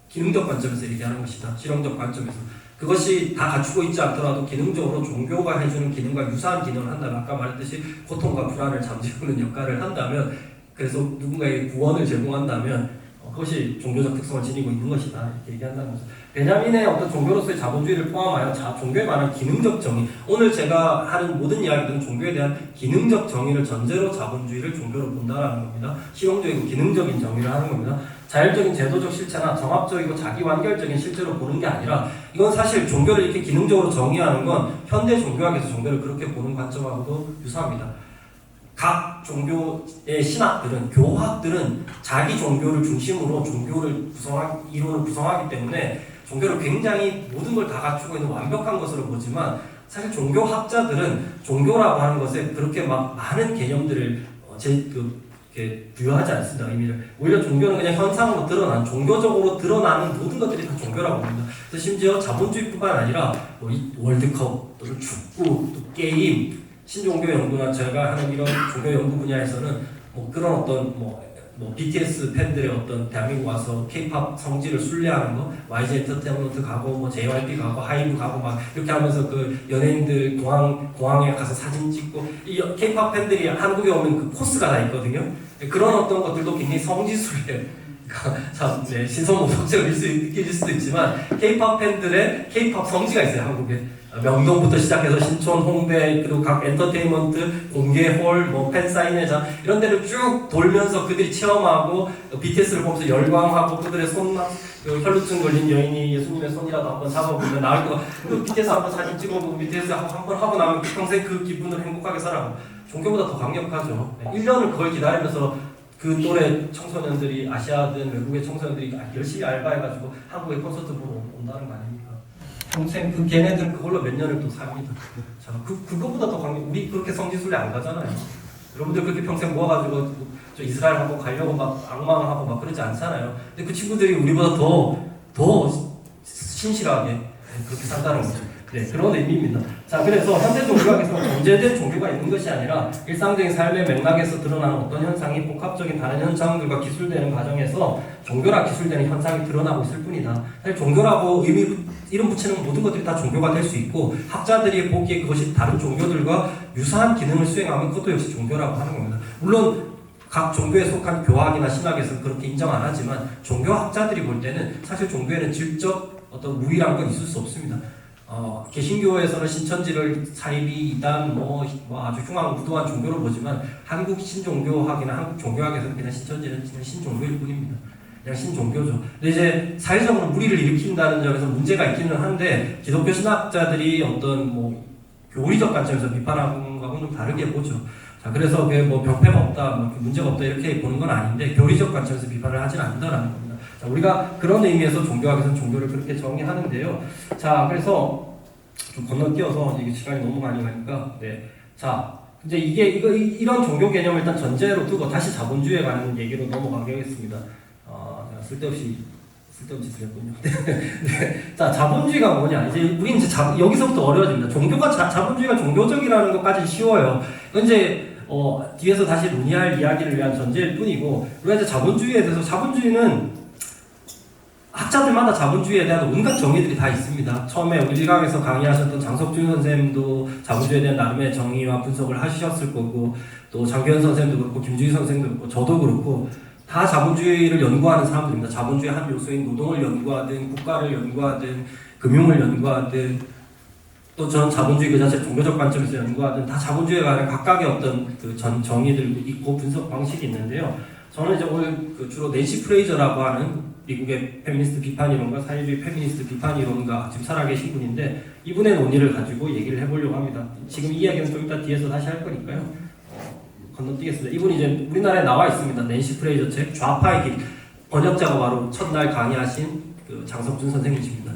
기능적 관점에서 얘기하는 것이다. 실용적 관점에서. 그것이 다 갖추고 있지 않더라도 기능적으로 종교가 해주는 기능과 유사한 기능을 한다면 아까 말했듯이 고통과 불안을 잠재우는 역할을 한다면 그래서 누군가에게 구원을 제공한다면 그것이 종교적 특성을 지니고 있는 것이다 이렇게 얘기한다는 거죠. 베냐민의 어떤 종교로서의 자본주의를 포함하여 종교에 관한 기능적 정의, 오늘 제가 하는 모든 이야기들은 종교에 대한 기능적 정의를 전제로 자본주의를 종교로 본다라는 겁니다. 실용적이고 기능적인 정의를 하는 겁니다. 자율적인 제도적 실체나 정합적이고 자기완결적인 실체로 보는 게 아니라 이건 사실 종교를 이렇게 기능적으로 정의하는 건 현대 종교학에서 종교를 그렇게 보는 관점하고도 유사합니다. 각 종교의 신학들은, 교학들은 자기 종교를 중심으로 이론을 구성하기 때문에 종교를 굉장히 모든 걸 다 갖추고 있는 완벽한 것으로 보지만 사실 종교학자들은 종교라고 하는 것에 그렇게 막 많은 개념들을 이렇게 부여하지 않습니다. 의미를. 오히려 종교는 그냥 현상으로 드러난, 종교적으로 드러나는 모든 것들이 다 종교라고 봅니다. 그래서 심지어 자본주의뿐만 아니라 뭐 이 월드컵, 또는 축구, 또 게임, 신종교 연구나 제가 하는 이런 종교 연구 분야에서는 뭐 그런 어떤 뭐 BTS 팬들의 어떤 대한민국 와서 K-팝 성지를 순례하는 거, YG 엔터테인먼트 가고 뭐 JYP 가고 하이브 가고 막 이렇게 하면서 그 연예인들 공항에 가서 사진 찍고 이 K-팝 팬들이 한국에 오면 그 코스가 다 있거든요. 그런 어떤 것들도 굉장히 성지 순례. 참, 네, 신선모독적일 수 느낄 수도 있지만 K-팝 팬들의 K-팝 성지가 있어요, 한국에. 명동부터 시작해서 신촌, 홍대, 그리고 각 엔터테인먼트, 공개홀, 뭐 팬사인회장 이런 데를 쭉 돌면서 그들이 체험하고 BTS를 보면서 열광하고 그들의 그 혈루증 걸린 여인이 예수님의 손이라도 한번 잡아보면 나을 거. 그 BTS 한번 사진 찍어보고 BTS 한번 하고 나면 평생 그 기분을 행복하게 살아가고 종교보다 더 강력하죠. 1년을 그걸 기다리면서 그 또래 청소년들이 아시아든 외국의 청소년들이 열심히 알바해가지고 한국에 콘서트 보러 온다는 거 아닙니까? 평생 그 걔네들 그걸로 몇 년을 또 삽니다. 자, 그거보다 더 강력. 우리 그렇게 성지순례 안 가잖아요. 여러분들 그렇게 평생 모아가지고 저 이스라엘 한번 가려고 막 악망을 하고 막 그러지 않잖아요. 근데 그 친구들이 우리보다 더 신실하게 그렇게 산다는 거죠. 네, 그런 의미입니다. 자, 그래서 현대 종교학에서는 정제된 종교가 있는 것이 아니라 일상적인 삶의 맥락에서 드러나는 어떤 현상이 복합적인 다른 현상들과 기술되는 과정에서 종교라 기술되는 현상이 드러나고 있을 뿐이다. 사실 종교라고 이름 붙이는 모든 것들이 다 종교가 될 수 있고 학자들이 보기에 그것이 다른 종교들과 유사한 기능을 수행하면 그것도 역시 종교라고 하는 겁니다. 물론 각 종교에 속한 교학이나 신학에서는 그렇게 인정 안 하지만 종교학자들이 볼 때는 사실 종교에는 질적 어떤 무의란 건 있을 수 없습니다. 개신교에서는 신천지를 사이비 이단 뭐 아주 흉악무도한 종교로 보지만 한국 신종교학이나 한국 종교학에서는 그냥 신천지는 그냥 신종교일 뿐입니다. 그냥 신종교죠. 근데 이제 사회적으로 무리를 일으킨다는 점에서 문제가 있기는 한데 기독교 신학자들이 어떤 뭐 교리적 관점에서 비판하는 거하고는 좀 다르게 보죠. 자, 그래서 그게 뭐 병폐가 없다, 뭐 문제가 없다 이렇게 보는 건 아닌데 교리적 관점에서 비판을 하진 않는다라는 겁니다. 자, 우리가 그런 의미에서 종교학에서는 종교를 그렇게 정의하는데요. 자, 그래서 좀 건너뛰어서 이게 시간이 너무 많이 가니까, 네. 자, 이제 이런 종교 개념을 일단 전제로 두고 다시 자본주의에 관한 얘기로 넘어가겠습니다. 쓸데없이 드렸군요. 네. 자, 자본주의가 뭐냐? 이제 우리 이제 여기서부터 어려워집니다. 자본주의가 종교적이라는 것까지 쉬워요. 이제 뒤에서 다시 논의할 이야기를 위한 전제일 뿐이고, 우리가 이제 자본주의에 대해서 자본주의는 학자들마다 자본주의에 대한 온갖 정의들이 다 있습니다. 처음에 우리 일강에서 강의하셨던 장석준 선생님도 자본주의에 대한 나름의 정의와 분석을 하셨을 거고, 또 장규현 선생님도 그렇고, 김주희 선생님도 그렇고, 저도 그렇고, 다 자본주의를 연구하는 사람들입니다. 자본주의 한 요소인 노동을 연구하든, 국가를 연구하든, 금융을 연구하든, 또 전 자본주의 그 자체 종교적 관점에서 연구하든, 다 자본주의에 관한 각각의 어떤 그 정의들도 있고 분석 방식이 있는데요. 저는 이제 오늘 주로 낸시 프레이저라고 하는 미국의 페미니스트 비판이론가 사회주의 페미니스트 비판이론가 지금 살아계신 분인데 이분의 논의를 가지고 얘기를 해보려고 합니다. 지금 이 이야기는 좀 이따 뒤에서 다시 할 거니까요. 건너뛰겠습니다. 이분이 이제 우리나라에 나와 있습니다. 낸시 프레이저 책 좌파의 길 번역자가 바로 첫날 강의하신 그 장석준 선생님이십니다.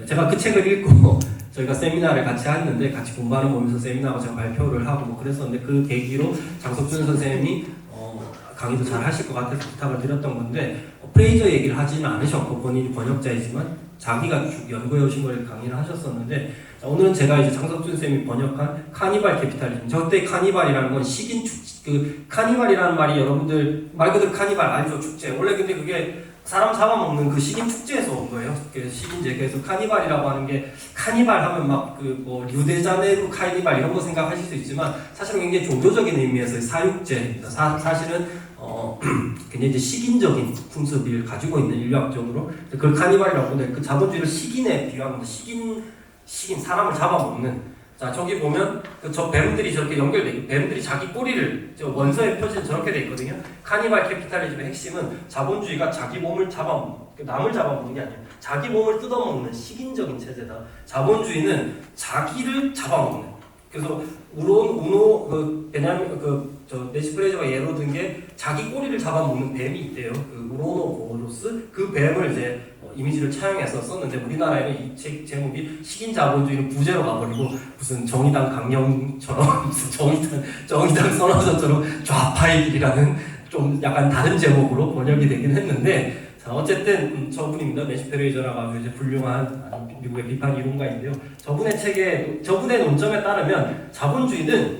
제가 그 책을 읽고 저희가 세미나를 같이 했는데 같이 공부하는 보면서 세미나하고 제가 발표를 하고 뭐 그랬었는데 그 계기로 장석준 선생님이 강의도 잘 하실 것 같아서 부탁을 드렸던 건데 프레이저 얘기를 하지는 않으셨고 본인이 번역자이지만 자기가 연구해 오신 걸 강의를 하셨었는데 오늘은 제가 이제 장석준 쌤이 번역한 카니발 캐피탈리즘. 저때 카니발이라는 건 카니발이라는 말이 여러분들 말 그대로 카니발 알죠? 축제. 원래 근데 그게 사람 잡아먹는 그 식인 축제에서 온 거예요. 식인제. 그래서 카니발이라고 하는 게 카니발 하면 막 리우데자네이루 카니발 이런 거 생각하실 수 있지만 사실은 굉장히 종교적인 의미에서의 사육제입니다. 사실은 굉장히 이제 식인적인 풍습을 가지고 있는 인류학적으로 그걸 카니발이라고 하는데 그 자본주의를 식인에 비유합니다. 식인 사람을 잡아먹는. 자, 저기 보면 저 뱀들이 저렇게 연결돼 있고 뱀들이 자기 꼬리를 저 원서에 표시는 저렇게 돼 있거든요. 카니발 캐피탈리즘의 핵심은 자본주의가 자기 몸을 잡아먹는, 남을 잡아먹는 게 아니에요. 자기 몸을 뜯어먹는 식인적인 체제다. 자본주의는 자기를 잡아먹는. 그래서 낸시 프레이저가 예로 든 게 자기 꼬리를 잡아먹는 뱀이 있대요. 그 우로노보로스 그 뱀을 이제 이미지를 차용해서 썼는데 우리나라에는 이 책 제목이 식인 자본주의는 부재로 가버리고 무슨 정의당 강령처럼 무슨 정의당 선언서처럼 좌파의 길이라는 좀 약간 다른 제목으로 번역이 되긴 했는데, 자 어쨌든 저분입니다. 내시 페레이저라고 아주 이제 훌륭한 미국의 비판 이론가인데요. 저분의 책에 저분의 논점에 따르면 자본주의는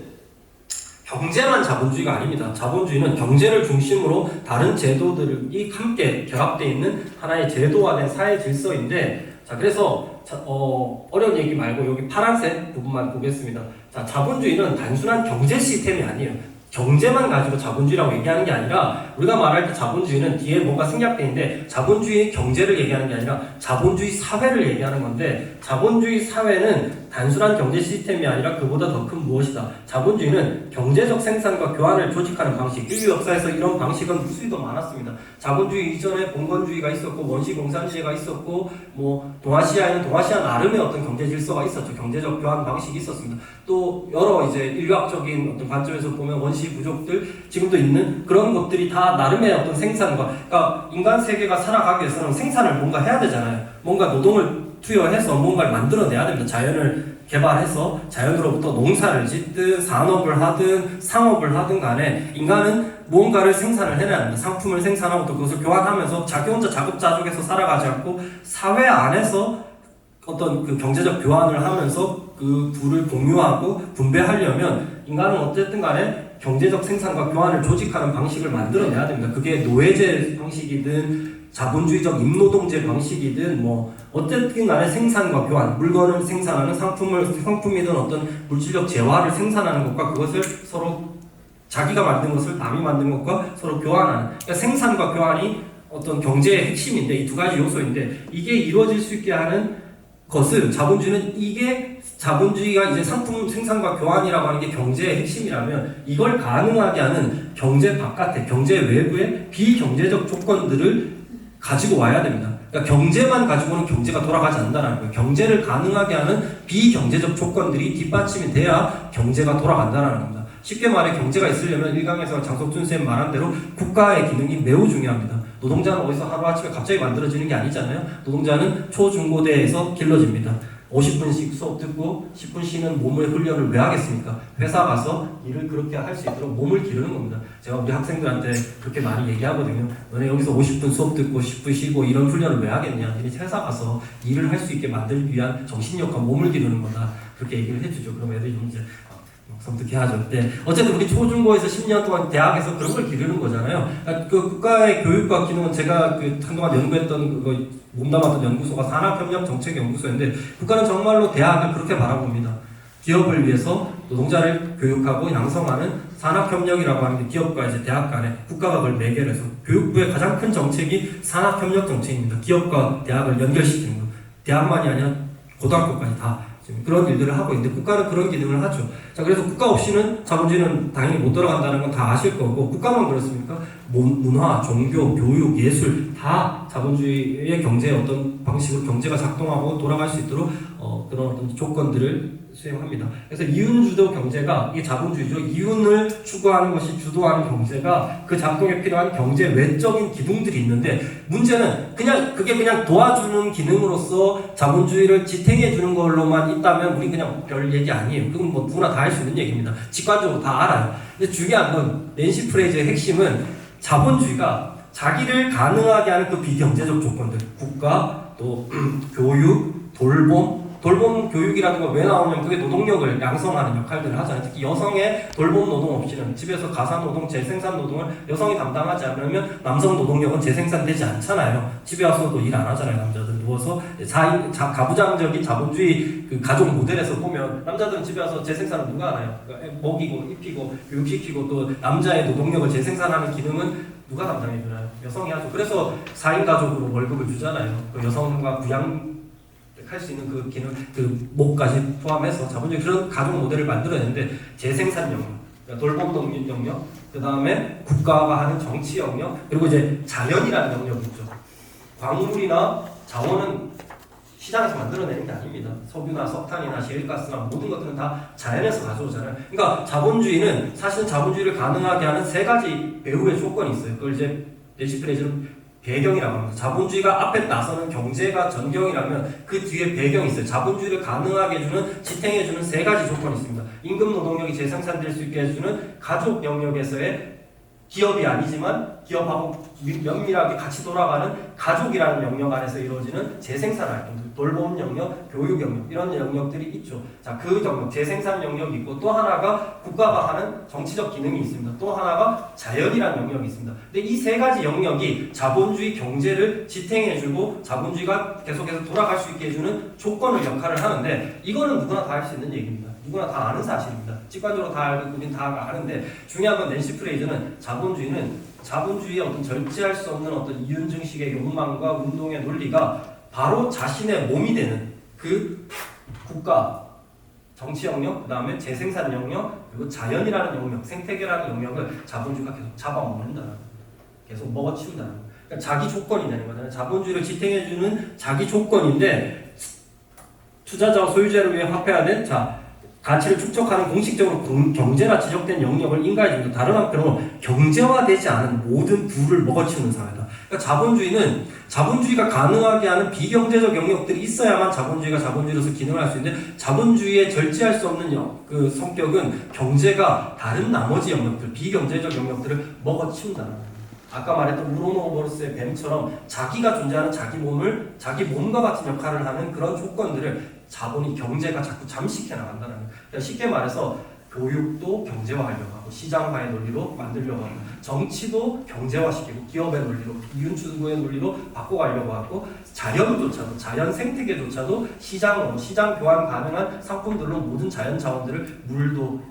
경제만 자본주의가 아닙니다. 자본주의는 경제를 중심으로 다른 제도들이 함께 결합되어 있는 하나의 제도화된 사회 질서인데, 자 그래서 어려운 얘기 말고 여기 파란색 부분만 보겠습니다. 자 자본주의는 단순한 경제 시스템이 아니에요. 경제만 가지고 자본주의라고 얘기하는 게 아니라, 우리가 말할 때 자본주의는 뒤에 뭔가 생략되어 있는데, 자본주의 경제를 얘기하는 게 아니라 자본주의 사회를 얘기하는 건데, 자본주의 사회는 단순한 경제 시스템이 아니라 그보다 더 큰 무엇이다. 자본주의는 경제적 생산과 교환을 조직하는 방식. 인류 역사에서 이런 방식은 무수히도 많았습니다. 자본주의 이전에 봉건주의가 있었고, 원시공산주의가 있었고, 뭐 동아시아에는 동아시아 나름의 어떤 경제 질서가 있었죠. 경제적 교환 방식이 있었습니다. 또 여러 이제 인류학적인 어떤 관점에서 보면 원시 부족들 지금도 있는 그런 것들이 다 나름의 어떤 생산과, 그러니까 인간 세계가 살아가기 위해서는 생산을 뭔가 해야 되잖아요. 뭔가 노동을 투여해서 뭔가를 만들어내야 됩니다. 자연을 개발해서 자연으로부터 농사를 짓든 산업을 하든 상업을 하든 간에 인간은 무언가를 생산을 해내야 합니다. 상품을 생산하고 또 그것을 교환하면서 자기 혼자 자급자족해서 살아가지 않고 사회 안에서 어떤 그 경제적 교환을 하면서 그 부를 공유하고 분배하려면 인간은 어쨌든 간에 경제적 생산과 교환을 조직하는 방식을 만들어내야 됩니다. 그게 노예제 방식이든 자본주의적 임노동제 방식이든 뭐 어쨌든 간에 생산과 교환, 물건을 생산하는 상품이든 어떤 물질적 재화를 생산하는 것과 그것을 서로 자기가 만든 것을 남이 만든 것과 서로 교환하는, 그러니까 생산과 교환이 어떤 경제의 핵심인데, 이 두 가지 요소인데, 이게 이루어질 수 있게 하는 것은 자본주의는, 이게 자본주의가 이제 상품 생산과 교환이라고 하는 게 경제의 핵심이라면, 이걸 가능하게 하는 경제 바깥에, 경제 외부의 비경제적 조건들을 가지고 와야 됩니다. 그러니까 경제만 가지고는 경제가 돌아가지 않는다는 거예요. 경제를 가능하게 하는 비경제적 조건들이 뒷받침이 돼야 경제가 돌아간다는 겁니다. 쉽게 말해 경제가 있으려면 일강에서 장석준 쌤 말한 대로 국가의 기능이 매우 중요합니다. 노동자는 어디서 하루아침에 갑자기 만들어지는 게 아니잖아요. 노동자는 초중고대에서 길러집니다. 50분씩 수업 듣고 10분 쉬는 몸의 훈련을 왜 하겠습니까? 회사 가서 일을 그렇게 할 수 있도록 몸을 기르는 겁니다. 제가 우리 학생들한테 그렇게 많이 얘기하거든요. 너네 여기서 50분 수업 듣고 10분 쉬고 이런 훈련을 왜 하겠냐? 너네 회사 가서 일을 할 수 있게 만들기 위한 정신력과 몸을 기르는 거다. 그렇게 얘기를 해주죠. 그럼 애들이 이제 섬뜩해하죠. 네. 어쨌든 우리 초중고에서 10년 동안 대학에서 그런 걸 기르는 거잖아요. 그 국가의 교육과 기능은 제가 한동안 연구했던 그거 몸담았던 연구소가 산학협력정책연구소인데, 국가는 정말로 대학을 그렇게 바라봅니다. 기업을 위해서 노동자를 교육하고 양성하는 산학협력이라고 하는 게 기업과 이제 대학 간에 국가가 그걸 매개를 해서, 교육부의 가장 큰 정책이 산학협력 정책입니다. 기업과 대학을 연결시키는 거. 대학만이 아니라 고등학교까지 다 그런 일들을 하고 있는데, 국가는 그런 기능을 하죠. 자, 그래서 국가 없이는 자본주의는 당연히 못 돌아간다는 건 다 아실 거고, 국가만 그렇습니까? 문화, 종교, 교육, 예술 다 자본주의의 경제의 어떤 방식으로 경제가 작동하고 돌아갈 수 있도록 그런 어떤 조건들을 수행합니다. 그래서 이윤주도 경제가, 이게 자본주의죠. 이윤을 추구하는 것이 주도하는 경제가 그 작동에 필요한 경제 외적인 기둥들이 있는데, 문제는 그게 그냥 도와주는 기능으로서 자본주의를 지탱해 주는 걸로만 있다면 우리 그냥 별 얘기 아니에요. 그건 뭐 누구나 다 할 수 있는 얘기입니다. 직관적으로 다 알아요. 근데 중요한 건 낸시 프레이저의 핵심은 자본주의가 자기를 가능하게 하는 그 비경제적 조건들, 국가, 또 교육, 돌봄 교육이라든가 왜 나오냐면 그게 노동력을 양성하는 역할들을 하잖아요. 특히 여성의 돌봄 노동 없이는, 집에서 가사노동, 재생산 노동을 여성이 담당하지 않으면 남성 노동력은 재생산되지 않잖아요. 집에 와서도 일 안 하잖아요. 남자들 누워서. 가부장적인 자본주의 그 가족 모델에서 보면 남자들은 집에 와서 재생산을 누가 하나요? 먹이고 입히고 교육시키고, 또 남자의 노동력을 재생산하는 기능은 누가 담당해주나요? 여성이 하죠. 그래서 4인 가족으로 월급을 주잖아요. 그 여성과 부양 할 수 있는 그 기능, 그 목까지 포함해서 자본주의 그런 가족 모델을 만들어냈는데, 재생산 영역, 그러니까 돌봄 영역, 그 다음에 국가가 하는 정치 영역, 그리고 이제 자연이라는 영역이 있죠. 광물이나 자원은 시장에서 만들어내는 게 아닙니다. 석유나 석탄이나 셰일가스나 모든 것들은 다 자연에서 가져오잖아요. 그러니까 자본주의는 사실은 자본주의를 가능하게 하는 세 가지 배후의 조건이 있어요. 그걸 이제 낸시 프레이저는 배경이라고 합니다. 자본주의가 앞에 나서는 경제가 전경이라면 그 뒤에 배경이 있어요. 자본주의를 가능하게 해주는, 지탱해주는 세 가지 조건이 있습니다. 임금 노동력이 재생산될 수 있게 해주는 가족 영역에서의 기업이 아니지만 기업하고 면밀하게 같이 돌아가는 가족이라는 영역 안에서 이루어지는 재생산 활동들, 돌봄 영역, 교육 영역 이런 영역들이 있죠. 자, 그 영역, 재생산 영역이 있고 또 하나가 국가가 하는 정치적 기능이 있습니다. 또 하나가 자연이라는 영역이 있습니다. 근데 이 세 가지 영역이 자본주의 경제를 지탱해주고 자본주의가 계속해서 돌아갈 수 있게 해주는 조건을 역할을 하는데 이거는 누구나 다 할 수 있는 얘기입니다. 누구나 다 아는 사실입니다. 직관적으로 다 알고 우린 다 아는데 중요한 건 낸시 프레이저는 자본주의의 어떤 절제할 수 없는 어떤 이윤증식의 욕망과 운동의 논리가 바로 자신의 몸이 되는 그 국가, 정치 영역, 그 다음에 재생산 영역, 그리고 자연이라는 영역, 생태계라는 영역을 자본주의가 계속 잡아먹는다는 거예요. 계속 먹어치운다는 거예요. 그러니까 자기 조건이라는 거잖아요. 자본주의를 지탱해주는 자기 조건인데 투자자와 소유자를 위해 화폐화된 가치를 축적하는 공식적으로 경제나 지적된 영역을 인가해 줍니다. 다른 한편으로 경제화되지 않은 모든 부를 먹어치우는 사회다. 그러니까 자본주의가 가능하게 하는 비경제적 영역들이 있어야만 자본주의로서 기능을 할 수 있는데 자본주의에 절제할 수 없는 그 성격은 경제가 다른 나머지 영역들, 비경제적 영역들을 먹어치운다는 거예요. 아까 말했던 우로노보로스의 뱀처럼 자기가 존재하는 자기 몸과 같은 역할을 하는 그런 조건들을 경제가 자꾸 잠식해 나간다는 거예요. 그러니까 쉽게 말해서 교육도 경제화하려고 하고 시장화의 논리로 만들려고 하고 정치도 경제화시키고 기업의 논리로 이윤 추구의 논리로 바꿔가려고 하고 자연 생태계조차도 시장 교환 가능한 상품들로 모든 자연 자원들을 물도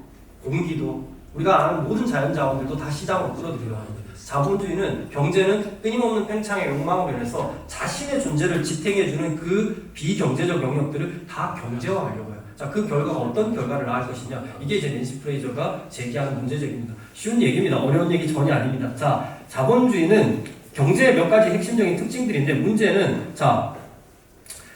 공기도 우리가 아는 모든 자연 자원들도 다 시장으로 끌어들이려고 하는 거예요. 자본주의는 경제는 끊임없는 팽창의 욕망으로 인해서 자신의 존재를 지탱해주는 그 비경제적 영역들을 다 경제화하려고 해요. 자, 그 결과가 어떤 결과를 낳을 것이냐. 이게 이제 낸시 프레이저가 제기하는 문제제기입니다. 쉬운 얘기입니다. 어려운 얘기 전혀 아닙니다. 자, 자본주의는 경제의 몇 가지 핵심적인 특징들인데 문제는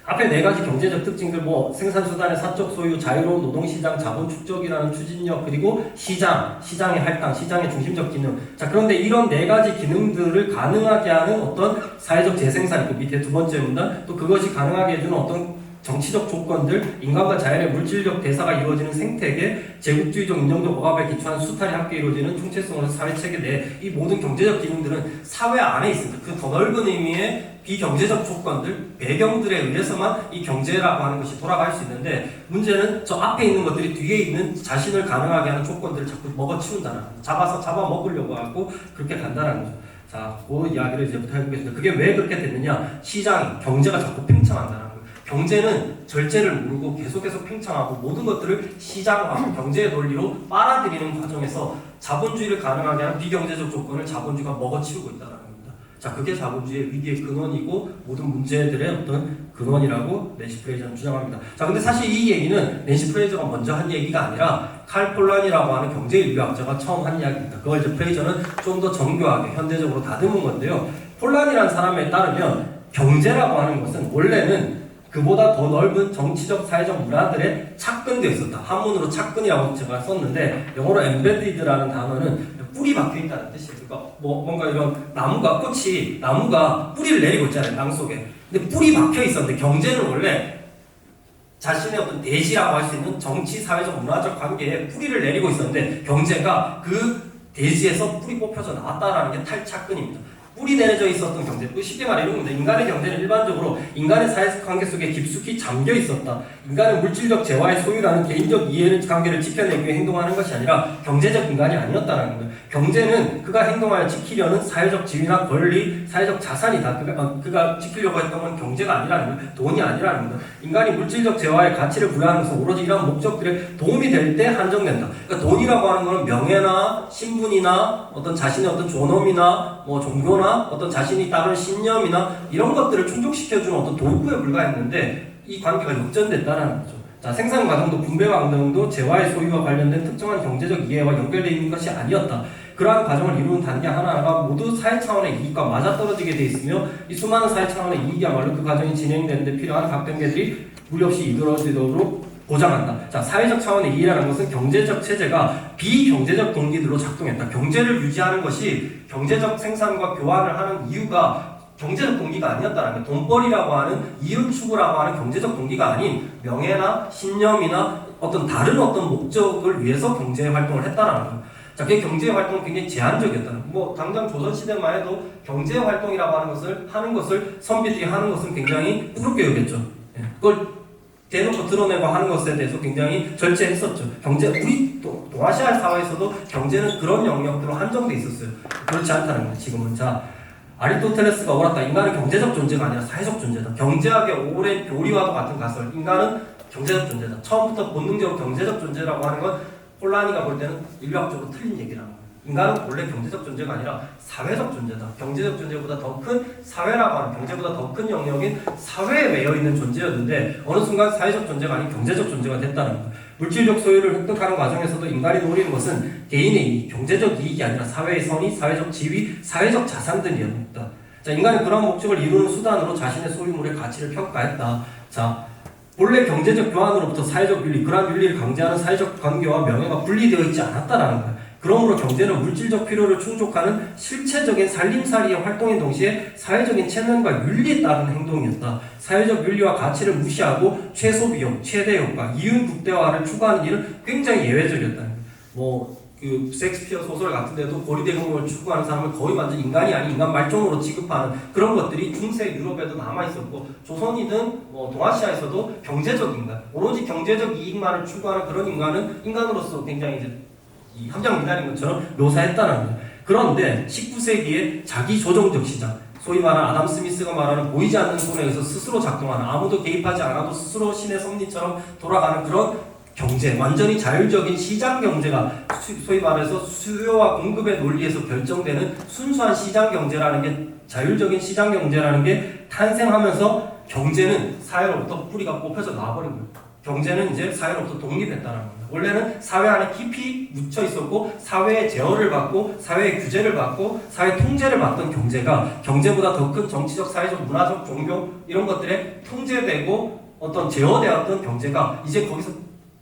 앞에 네 가지 경제적 특징들 생산수단의 사적 소유, 자유로운 노동시장, 자본 축적이라는 추진력, 그리고 시장의 할당, 시장의 중심적 기능. 자, 그런데 이런 네 가지 기능들을 가능하게 하는 어떤 사회적 재생산, 그 밑에 두 번째 문단, 또 그것이 가능하게 해주는 어떤 정치적 조건들, 인간과 자연의 물질적 대사가 이루어지는 생태계, 제국주의적 인정적 억압에 기초한 수탈이 함께 이루어지는 총체성으로 사회체계 내 이 모든 경제적 기능들은 사회 안에 있습니다. 그 더 넓은 의미의 비경제적 조건들, 배경들에 의해서만 이 경제라고 하는 것이 돌아갈 수 있는데 문제는 저 앞에 있는 것들이 뒤에 있는 자신을 가능하게 하는 조건들을 자꾸 먹어치운다는 거죠. 잡아먹으려고 하고 그렇게 간다는 거죠. 자, 그 이야기를 이제부터 해보겠습니다. 그게 왜 그렇게 됐느냐? 경제가 자꾸 팽창한다는 거예요. 경제는 절제를 모르고 계속해서 팽창하고 모든 것들을 시장화, 경제의 논리로 빨아들이는 과정에서 자본주의를 가능하게 하는 비경제적 조건을 자본주의가 먹어치우고 있다는 겁니다. 자, 그게 자본주의의 위기의 근원이고 모든 문제들의 어떤 근원이라고 낸시 프레이저는 주장합니다. 자, 근데 사실 이 얘기는 낸시 프레이저가 먼저 한 얘기가 아니라 칼 폴란이라고 하는 경제인류학자가 처음 한 이야기입니다. 그걸 이제 프레이저는 좀 더 정교하게 현대적으로 다듬은 건데요. 폴란이라는 사람에 따르면 경제라고 하는 것은 원래는 그보다 더 넓은 정치적, 사회적 문화들에 착근되어 있었다. 한문으로 착근이라고 제가 썼는데 영어로 embedded라는 단어는 뿌리 박혀 있다는 뜻이에요. 그러니까 뭔가 이런 나무가 뿌리를 내리고 있잖아요. 땅 속에. 근데 뿌리 박혀 있었는데 경제는 원래 자신의 어떤 대지라고 할 수 있는 정치, 사회적, 문화적 관계에 뿌리를 내리고 있었는데 경제가 그 대지에서 뿌리 뽑혀서 나왔다라는 게 탈착근입니다. 뿌리 내려져 있었던 경제, 쉽게 말해 이런 겁니다. 인간의 경제는 일반적으로 인간의 사회적 관계 속에 깊숙이 잠겨 있었다. 인간의 물질적 재화의 소유라는 개인적 이해관계를 지켜내기 위해 행동하는 것이 아니라 경제적 인간이 아니었다는 거예요. 경제는 그가 행동하여 지키려는 사회적 지위나 권리, 사회적 자산이다. 그가 지키려고 했던 건 경제가 아니라는 거예요. 돈이 아니라는 거예요. 인간이 물질적 재화의 가치를 부여하면서 오로지 이러한 목적들에 도움이 될 때 한정된다. 그러니까 돈이라고 하는 것은 명예나 신분이나 어떤 자신의 어떤 존엄이나 종교나 어떤 자신이 따른 신념이나 이런 것들을 충족시켜주는 어떤 도구에 불과했는데 이 관계가 역전됐다는 거죠. 자, 생산 과정도 분배 과정도 재화의 소유와 관련된 특정한 경제적 이해와 연결되어 있는 것이 아니었다. 그러한 과정을 이루는 단계 하나하나가 모두 사회 차원의 이익과 맞아떨어지게 돼 있으며 이 수많은 사회 차원의 이익이야말로 그 과정이 진행되는 데 필요한 각 단계들이 무리 없이 이루어지도록 보장한다. 자, 사회적 차원의 이익이라는 것은 경제적 체제가 비경제적 동기들로 작동했다. 경제를 유지하는 것이 경제적 생산과 교환을 하는 이유가 경제적 동기가 아니었다는 거예요. 돈벌이라고 하는 이윤 추구라고 하는 경제적 동기가 아닌 명예나 신념이나 다른 어떤 목적을 위해서 경제 활동을 했다라는 거예요. 자, 그게 경제 활동은 굉장히 제한적이었다는 거예요. 뭐 당장 조선시대만 해도 경제 활동이라고 하는 것을 선비들이 하는 것은 굉장히 부럽게 여겼죠. 예. 그걸 대놓고 드러내고 하는 것에 대해서 굉장히 절제했었죠. 우리 동아시아 사회에서도 경제는 그런 영역으로 한정돼 있었어요. 그렇지 않다는 거예요. 지금은. 자, 아리스토텔레스가 옳았다. 인간은 경제적 존재가 아니라 사회적 존재다. 경제학의 오랜 교리와도 같은 가설. 인간은 경제적 존재다. 처음부터 본능적으로 경제적 존재라고 하는 건 폴라니가 볼 때는 인류학적으로 틀린 얘기라는 거예요. 인간은 원래 경제적 존재가 아니라 사회적 존재다. 경제적 존재보다 더 큰 사회라고 하는, 경제보다 더 큰 영역인 사회에 매여 있는 존재였는데 어느 순간 사회적 존재가 아닌 경제적 존재가 됐다는 거예요. 물질적 소유를 획득하는 과정에서도 인간이 노리는 것은 개인의 이익, 경제적 이익이 아니라 사회의 선의, 사회적 지위, 사회적 자산들이었다. 자, 인간은 그런 목적을 이루는 수단으로 자신의 소유물의 가치를 평가했다. 자, 본래 경제적 교환으로부터 사회적 윤리, 그러한 윤리를 강제하는 사회적 관계와 명예가 분리되어 있지 않았다라는 거예요. 그러므로 경제는 물질적 필요를 충족하는 실체적인 살림살이의 활동인 동시에 사회적인 체면과 윤리에 따른 행동이었다. 사회적 윤리와 가치를 무시하고 최소비용, 최대효과, 이윤극대화를 추구하는 일은 굉장히 예외적이었다. 그 셰익스피어 소설 같은 데도 고리대공을 추구하는 사람을 거의 완전 인간이 아닌 인간 말종으로 취급하는 그런 것들이 중세 유럽에도 남아있었고, 조선이든 동아시아에서도 경제적 인간, 오로지 경제적 이익만을 추구하는 그런 인간은 인간으로서 굉장히 이제 이 함정 미달인 것처럼 묘사했다는 거예요. 그런데 19세기에 자기 조정적 시장, 소위 말하는 아담 스미스가 말하는 보이지 않는 손에 의해서 스스로 작동하는, 아무도 개입하지 않아도 스스로 신의 섭리처럼 돌아가는 그런 경제, 완전히 자율적인 시장 경제가 소위 말해서 수요와 공급의 논리에서 결정되는 순수한 시장 경제라는 게, 자율적인 시장 경제라는 게 탄생하면서 경제는 사회로부터 뿌리가 뽑혀서 나와버린 거예요. 경제는 이제 사회로부터 독립했다는 겁니다. 원래는 사회 안에 깊이 묻혀 있었고 사회의 제어를 받고 사회의 규제를 받고 사회 통제를 받던 경제가 경제보다 더 큰 정치적, 사회적, 문화적, 종교 이런 것들에 통제되고 어떤 제어되었던 경제가 이제 거기서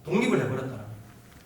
독립을 해버렸다는 거예요.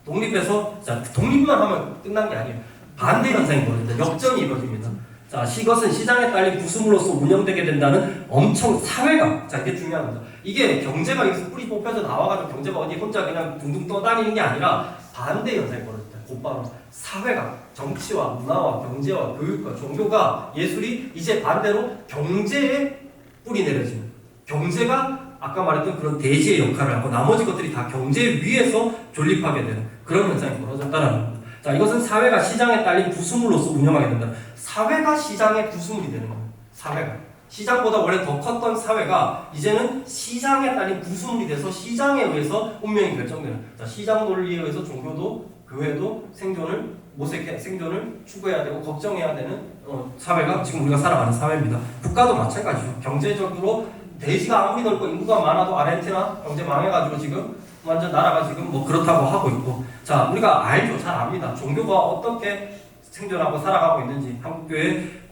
독립해서, 자, 독립만 하면 끝난 게 아니에요. 반대 현상이 벌어집니다. 역전이 이루어집니다. 자, 이것은 시장에 딸린 부수물로서 운영되게 된다는 엄청 사회가, 자, 이게 중요한 겁니다. 이게 경제가 여기서 뿌리 뽑혀서 나와가지고 경제가 어디 혼자 그냥 둥둥 떠다니는 게 아니라 반대 현상이 벌어집니다. 곧바로 사회가, 정치와 문화와 경제와 교육과 종교가, 예술이 이제 반대로 경제에 뿌리 내려지는, 경제가 아까 말했던 그런 대지의 역할을 하고 나머지 것들이 다 경제 위에서 존립하게 되는 그런 현상이 벌어졌다는 겁니다. 자, 이것은 사회가 시장에 딸린 부수물로서 운영하게 된다. 사회가 시장의 부수물이 되는 거예요. 사회가. 시장보다 원래 더 컸던 사회가 이제는 시장에 딸린 부수물이 돼서 시장에 의해서 운명이 결정되는. 자, 시장 논리에 의해서 종교도 교회도 생존을 추구해야 되고 걱정해야 되는 사회가 지금 우리가 살아가는 사회입니다. 국가도 마찬가지죠. 경제적으로 대지가 아무리 넓고 인구가 많아도 아르헨티나 경제 망해가지고 지금 완전 나라가 지금 그렇다고 하고 있고, 자, 우리가 알죠. 잘 압니다. 종교가 어떻게 생존하고 살아가고 있는지. 한국교회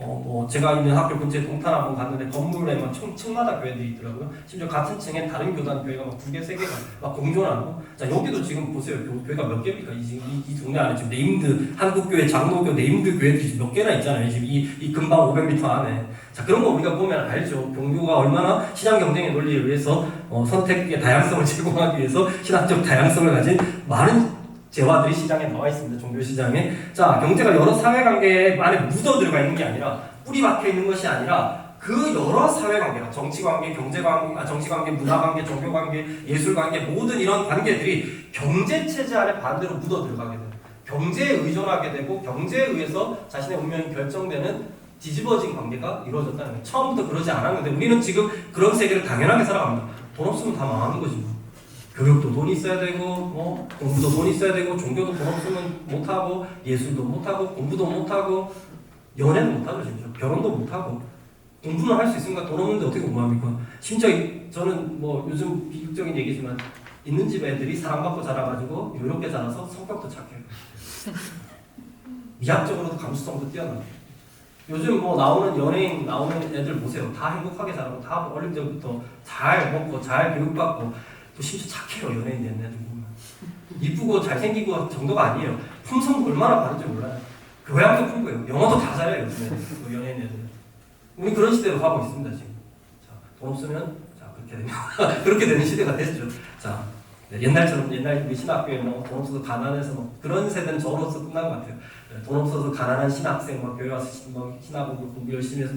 제가 있는 학교 근처에 동탄 한번 갔는데 건물에 막 층마다 교회들이 있더라고요. 심지어 같은 층에 다른 교단 교회가 막 2개, 3개가 막 공존하고. 자, 여기도 지금 보세요. 교회가 몇 개입니까? 이 동네 안에 지금 네임드 한국교회 장로교 네임드 교회들이 지금 몇 개나 있잖아요. 지금 이 근방 500m 안에. 자, 그런 거 우리가 보면 알죠. 종교가 얼마나 시장 경쟁의 논리에 의해서 선택의 다양성을 제공하기 위해서 신학적 다양성을 가진 많은 재화들이 시장에 나와 있습니다. 종교 시장에. 자, 경제가 여러 사회관계 안에 묻어 들어가 있는 게 아니라, 뿌리 박혀 있는 것이 아니라 그 여러 사회관계가, 정치관계, 경제관계, 정치관계, 문화관계, 종교관계, 예술관계, 모든 이런 관계들이 경제체제 안에 반대로 묻어 들어가게 돼요. 경제에 의존하게 되고 경제에 의해서 자신의 운명이 결정되는 뒤집어진 관계가 이루어졌다는 거예요. 처음부터 그러지 않았는데 우리는 지금 그런 세계를 당연하게 살아갑니다. 돈 없으면 다 망하는 거지. 교육도 돈 있어야 되고, 공부도 돈 있어야 되고, 종교도 돈 없으면 못하고, 예술도 못하고, 공부도 못하고, 연애도 못하고, 심지어 결혼도 못하고, 공부는 할 수 있으니까 돈 없는데 어떻게 공부합니까? 심지어 저는 요즘 비극적인 얘기지만 있는 집 애들이 사랑받고 자라가지고 이렇게 자라서 성격도 착해요. 미학적으로도 감수성도 뛰어나요. 요즘 나오는 연예인 나오는 애들 보세요. 다 행복하게 자라고, 다 어릴 때부터 잘 먹고 잘 교육받고. 또 심지어 착해요. 연예인 된 애들 보면 이쁘고 잘생기고 정도가 아니에요. 품성도 얼마나 바른지 몰라요. 교양도 풍부해요. 영어도 다 잘해요. 요즘에 연예인 애들. 우리 그런 시대로 가고 있습니다. 지금. 자, 돈 없으면 자, 그렇게 되는 그렇게 되는 시대가 됐죠. 자, 옛날처럼 옛날 우리 신학교에 돈 없어서 가난해서 그런 세대는 저로서 끝난 것 같아요. 돈 없어서 가난한 신학생 교회 와서 신학을 공부 열심히 해서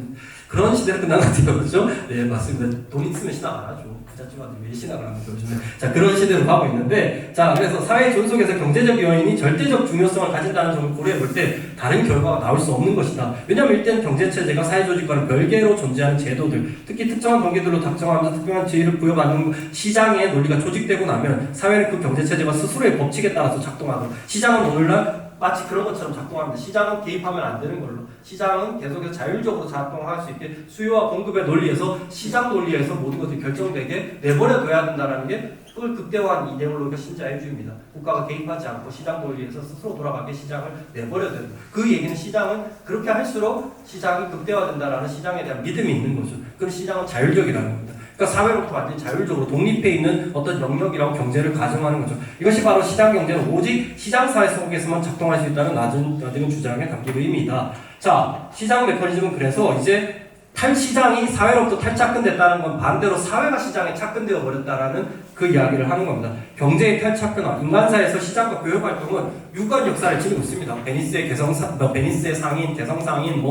그런 시대는 끝난 것 같아요. 그렇죠? 네, 맞습니다. 돈 있으면 신학 안 하죠. 부잣집한테 왜 신학을 합니까? 요즘에. 자, 그런 시대로 가고 있는데, 자, 그래서 사회 존속에서 경제적 요인이 절대적 중요성을 가진다는 점을 고려해 볼 때 다른 결과가 나올 수 없는 것이다. 왜냐하면 일단 경제체제가 사회조직과는 별개로 존재하는 제도들, 특히 특정한 동기들로 작정하면서 특별한 지위를 부여받는 시장의 논리가 조직되고 나면 사회는 그 경제체제가 스스로의 법칙에 따라서 작동하도록, 시장은 오늘날 마치 그런 것처럼 작동합니다. 시장은 개입하면 안 되는 걸로. 시장은 계속해서 자율적으로 작동할 수 있게 수요와 공급의 논리에서 시장 논리에서 모든 것들이 결정되게 내버려둬야 된다는 게 그걸 극대화한 이데올로기가 신자유주의입니다. 국가가 개입하지 않고 시장 논리에서 스스로 돌아가게 시장을 내버려야 된다. 그 얘기는 시장은 그렇게 할수록 시장이 극대화된다라는 시장에 대한 믿음이 있는 거죠. 그럼 시장은 자율적이라는 겁니다. 그러니까 사회로부터 완전히 자율적으로 독립해 있는 어떤 영역이라고 경제를 가정하는 거죠. 이것이 바로 시장 경제는 오직 시장 사회 속에서만 작동할 수 있다는 낮은 주장에 담긴 의미이다. 자, 시장 메커니즘은 그래서 이제 탈시장이 사회로부터 탈착근됐다는 건 반대로 사회가 시장에 착근되어 버렸다라는 그 이야기를 하는 겁니다. 경제의 탈착근화, 인간사에서 시장과 교육 활동은 유관 역사를 지니고 있습니다. 베니스의 상인, 개성상인,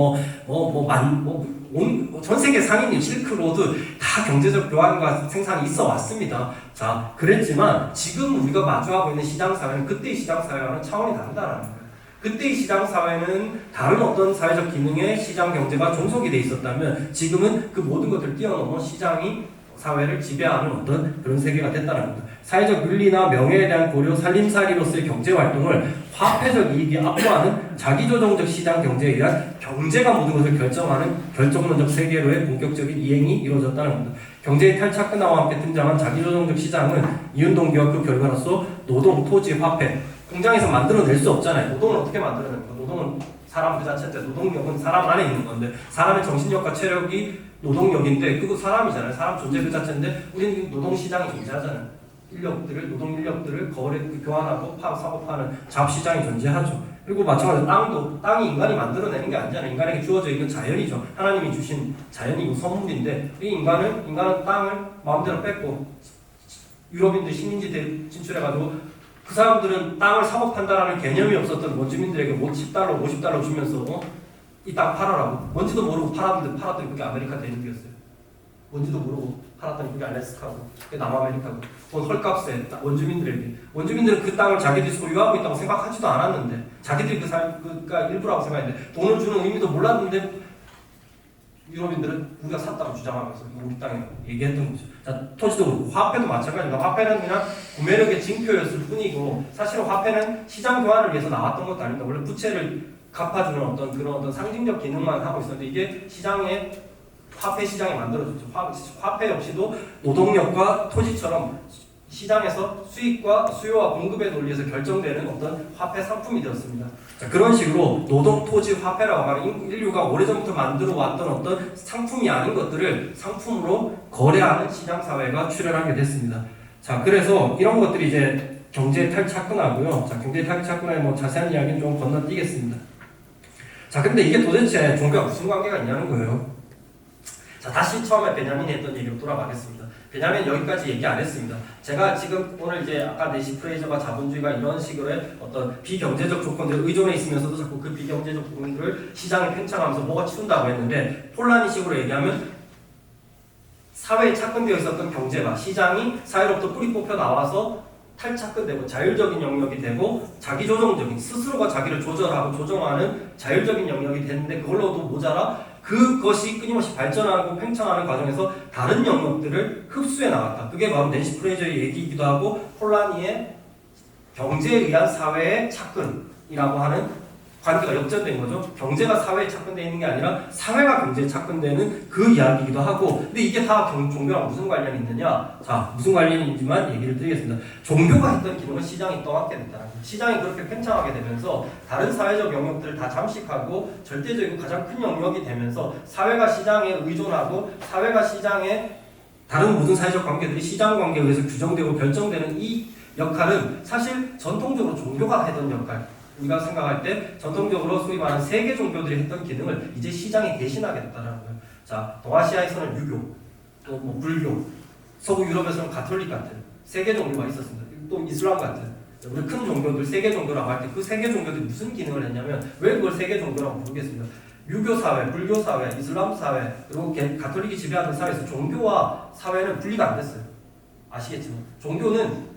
전 세계 상인이 실크로드 다 경제적 교환과 생산이 있어 왔습니다. 자, 그랬지만 지금 우리가 마주하고 있는 시장사회는 그때의 시장사회와는 차원이 다르다는 거예요. 그때의 시장사회는 다른 어떤 사회적 기능에 시장 경제가 종속이 돼 있었다면 지금은 그 모든 것들을 뛰어넘어 시장이 사회를 지배하는 어떤 그런 세계가 됐다는 겁니다. 사회적 윤리나 명예에 대한 고려, 살림살이로서의 경제활동을 화폐적 이익이 압도하는 자기조정적 시장 경제에 의한 경제가 모든 것을 결정하는 결정론적 세계로의 본격적인 이행이 이루어졌다는 겁니다. 경제의 탈착근화와 함께 등장한 자기조정적 시장은 이윤동기와 그 결과로서 노동, 토지, 화폐, 공장에서 만들어낼 수 없잖아요. 노동을 어떻게 만들어냅니까? 노동은 사람 그 자체인데 노동력은 사람 안에 있는 건데 사람의 정신력과 체력이 노동력인데 그거 사람이잖아요. 사람 존재 그 자체인데 우리는 노동시장이 존재하잖아요. 노동 인력들을 거래 교환하고 사고 파는 잡시장이 존재하죠. 그리고 마찬가지로 땅이 인간이 만들어내는 게 아니잖아요. 인간에게 주어져 있는 자연이죠. 하나님이 주신 자연이고 선물인데 이 인간은 땅을 마음대로 뺏고 유럽인들 식민지 진출해가지고 그 사람들은 땅을 사고 판다라는 개념이 없었던 원주민들에게 10달러, 50달러 주면서 이 땅 팔아라고. 뭔지도 모르고 팔았더니 그게 아메리카 대륙이었어요. 뭔지도 모르고 팔았더니 그게 알래스카고, 그게 남아메리카고. 돈 헐값에 원주민들은 그 땅을 자기들이 소유하고 있다고 생각하지도 않았는데, 자기들이 그가 일부라고 생각했는데, 돈을 주는 의미도 몰랐는데, 유럽인들은 우리가 샀다고 주장하면서 우리 땅에 얘기했던 거죠. 자, 토지도 그렇고 화폐도 마찬가지입니다. 화폐는 그냥 구매력의 징표였을 뿐이고 사실은 화폐는 시장 교환을 위해서 나왔던 것도 아닙니다. 원래 부채를 갚아주는 어떤 상징적 기능만 하고 있었는데 이게 화폐 시장이 만들어졌죠. 화폐 역시도 노동력과 토지처럼 시장에서 수익과 수요와 공급의 논리에서 결정되는 어떤 화폐 상품이 되었습니다. 자, 그런 식으로 노동, 토지, 화폐라고 하는 인류가 오래전부터 만들어 왔던 어떤 상품이 아닌 것들을 상품으로 거래하는 시장사회가 출현하게 됐습니다. 자, 그래서 이런 것들이 이제 경제 탈착근화고요. 자, 경제 탈착근화의 자세한 이야기는 좀 건너뛰겠습니다. 자, 근데 이게 도대체 종교와 무슨 관계가 있냐는 거예요. 자, 다시 처음에 베냐민이 했던 얘기로 돌아가겠습니다. 베냐민 여기까지 얘기 안 했습니다. 제가 지금 오늘 이제 아까 네시 프레이저가 자본주의가 이런 식으로의 어떤 비경제적 조건들에 의존해 있으면서도 자꾸 그 비경제적 조건들을 시장에 팽창하면서 뭐가 치운다고 했는데 폴란이식으로 얘기하면 사회에 착근되어 있었던 경제가 시장이 사회로부터 뿌리 뽑혀 나와서 탈착근되고 자율적인 영역이 되고 자기조정적인 스스로가 자기를 조절하고 조정하는 자율적인 영역이 됐는데 그걸로도 모자라 그것이 끊임없이 발전하고 팽창하는 과정에서 다른 영역들을 흡수해 나갔다. 그게 바로 낸시 프레이저의 얘기이기도 하고 폴라니의 경제에 의한 사회의 착근이라고 하는 관계가 역전된 거죠. 경제가 사회에 착근되어 있는 게 아니라 사회가 경제에 착근되는 그 이야기이기도 하고 근데 이게 다 종교랑 무슨 관련이 있느냐? 자, 무슨 관련인지만 얘기를 드리겠습니다. 종교가 했던 기능을 시장이 떠안게 됐다는 거예요. 시장이 그렇게 팽창하게 되면서 다른 사회적 영역들을 다 잠식하고 절대적이고 가장 큰 영역이 되면서 사회가 시장에 의존하고 사회가 시장에 다른 모든 사회적 관계들이 시장 관계에 의해서 규정되고 결정되는 이 역할은 사실 전통적으로 종교가 하던 역할 우리가 생각할 때 전통적으로 소위 말하는 세계 종교들이 했던 기능을 이제 시장이 대신하게 됐다는 거예요. 자, 동아시아에서는 유교, 또 불교, 서구 유럽에서는 가톨릭 같은 세계 종교가 있었습니다. 또 이슬람 같은 우리 큰 종교들 세계 종교라고 할 때 그 세계 종교들이 무슨 기능을 했냐면 왜 그걸 세계 종교라고 부르겠습니까? 유교 사회, 불교 사회, 이슬람 사회 그리고 가톨릭이 지배하는 사회에서 종교와 사회는 분리가 안 됐어요. 아시겠지만 종교는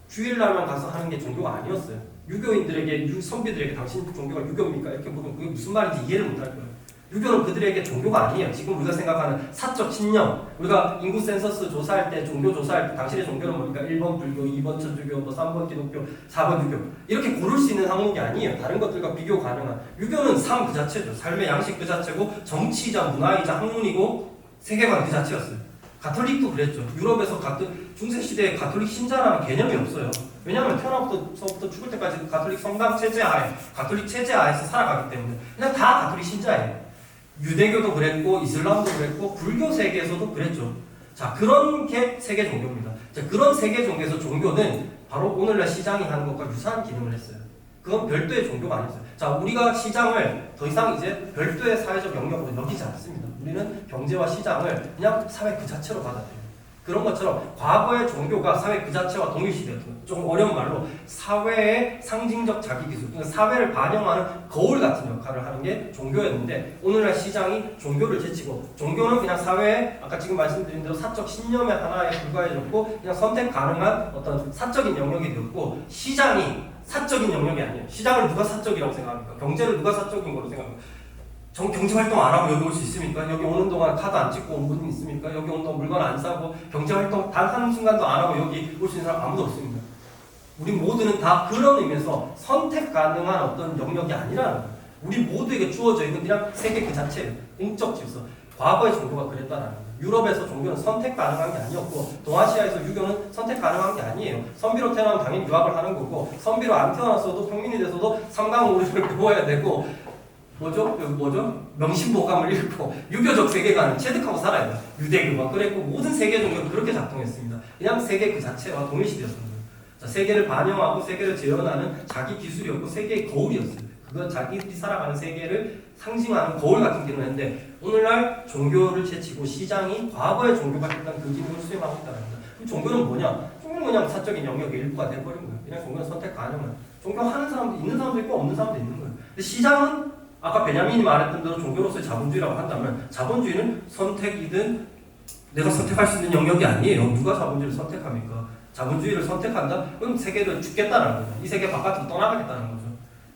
주일날만 가서 하는 게 종교가 아니었어요. 유교인들에게 선비들에게 당신 종교가 유교입니까? 이렇게 물으면 그게 무슨 말인지 이해를 못할 거예요. 유교는 그들에게 종교가 아니에요. 지금 우리가 생각하는 사적 신념, 우리가 인구 센서스 조사할 때 종교 조사할 때 당신의 종교는 뭡니까? 1번 불교, 2번 천주교, 뭐 3번 기독교, 4번 유교 이렇게 고를 수 있는 항목이 아니에요. 다른 것들과 비교 가능한. 유교는 삶 그 자체죠. 삶의 양식 그 자체고 정치이자 문화이자 학문이고 세계관 그 자체였어요. 가톨릭도 그랬죠. 유럽에서 중세시대에 가톨릭 신자라는 개념이 없어요. 왜냐하면 태어나부터 죽을 때까지 가톨릭 성당 체제 하에, 가톨릭 체제 하에서 살아가기 때문에 그냥 다 가톨릭 신자예요. 유대교도 그랬고, 이슬람도 그랬고, 불교 세계에서도 그랬죠. 자, 그런 게 세계 종교입니다. 자, 그런 세계 종교에서 종교는 바로 오늘날 시장이 하는 것과 유사한 기능을 했어요. 그건 별도의 종교가 아니었어요. 자, 우리가 시장을 더 이상 이제 별도의 사회적 영역으로 여기지 않습니다. 우리는 경제와 시장을 그냥 사회 그 자체로 받아들여요. 그런 것처럼 과거의 종교가 사회 그 자체와 동일시되었던 거예요. 좀 어려운 말로 사회의 상징적 자기기술, 그러니까 사회를 반영하는 거울 같은 역할을 하는 게 종교였는데 오늘날 시장이 종교를 제치고 종교는 그냥 사회에 아까 지금 말씀드린 대로 사적 신념의 하나에 불과해졌고 그냥 선택 가능한 어떤 사적인 영역이 되었고 시장이 사적인 영역이 아니에요. 시장을 누가 사적이라고 생각합니까? 경제를 누가 사적인 걸로 생각합니까? 경제활동 안 하고 여기 올 수 있습니까? 여기 오는 동안 카드 안 찍고 온 분 있습니까? 여기 오는 동안 물건 안 사고 경제활동 단 한 순간도 안 하고 여기 올 수 있는 사람 아무도 없습니다. 우리 모두는 다 그런 의미에서 선택 가능한 어떤 영역이 아니라는 거예요. 우리 모두에게 주어져 있는 그냥 세계 그 자체예요. 공적 질서. 과거의 종교가 그랬다는 거예요. 유럽에서 종교는 선택 가능한 게 아니었고 동아시아에서 유교는 선택 가능한 게 아니에요. 선비로 태어나면 당연히 유학을 하는 거고 선비로 안 태어났어도 평민이 돼서도 삼강오류를 배워야 되고 명심보감을 읽고 유교적 세계관을 체득하고 살아야 돼요. 유대교가 그랬고 모든 세계 종교는 그렇게 작동했습니다. 그냥 세계 그 자체와 동일시되었던 거예요. 자, 세계를 반영하고 세계를 재현하는 자기 기술이었고 세계의 거울이었어요. 그건 자기들이 살아가는 세계를 상징하는 거울 같은 기능을 했는데 오늘날 종교를 제치고 시장이 과거의 종교가 했던 그 기능을 수행하고 있다는 겁니다. 그럼 종교는 뭐냐? 종교는 그냥 사적인 영역의 일부가 돼버린 거예요. 그냥 종교는 선택 가능한 종교하는 사람도 있는 사람도 있고 없는 사람도 있는 거예요. 근데 시장은 아까 베냐민이 말했던 대로 종교로서의 자본주의라고 한다면 자본주의는 선택이든 내가 선택할 수 있는 영역이 아니에요. 누가 자본주의를 선택합니까? 자본주의를 선택한다? 그럼 세계를 죽겠다는 거죠. 이 세계 바깥으로 떠나가겠다는 거죠.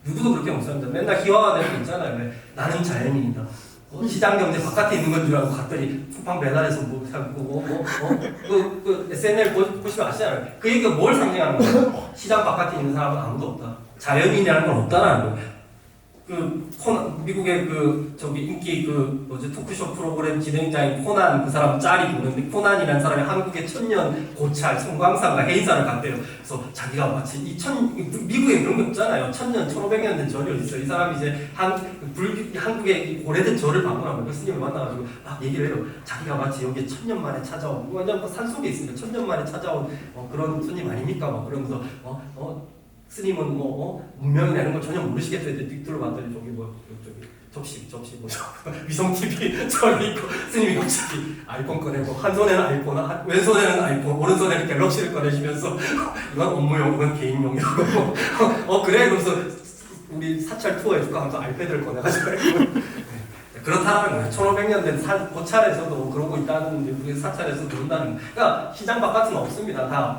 누구도 그렇게 못 삽니다. 맨날 희화화되는 거 있잖아요. 왜? 나는 자연인이다. 시장 경제 바깥에 있는 건 줄 알고 갔더니 쿠팡 배달해서 뭐 사고 SNL 보시면 아시잖아요. 그 얘기가 뭘 상징하는 거예요? 시장 바깥에 있는 사람은 아무도 없다. 자연인이라는 건 없다라는 거예요. 미국의 인기 토크쇼 프로그램 진행자인 코난 그 사람 짤이 보는데 코난이라는 사람이 한국의 천년 고찰 성광산과 해인사를 갔대요. 그래서 자기가 마치 미국에 그런 게 없잖아요. 1000년, 1500년 된 절이 어디 있어요. 이 사람이 이제 한국의 오래된 절을 방문하고 그 스님을 만나가지고 막 얘기를 해요. 자기가 마치 여기 1000년 만에 찾아온 완전 산속에 있으니까 1000년 만에 찾아온 그런 손님 아닙니까? 막 그러면서 스님은 문명이라는 걸 전혀 모르시겠죠. 뒤돌아 봤더니 접시 위성 TV 저리 있고 스님이 갑자기 아이폰 꺼내고 한 손에는 아이폰, 왼손에는 아이폰, 오른손에는 갤럭시를 꺼내시면서 이건 업무용, 이건 개인용이라고 그래 그래서 우리 사찰 투어 해줄까 하면서 아이패드를 꺼내가지고 그렇다는 거예요. 1500년 된 고찰에서도 그러고 있다는 우리 사찰에서 그런다는 거예요. 그러니까 시장 바깥은 없습니다. 다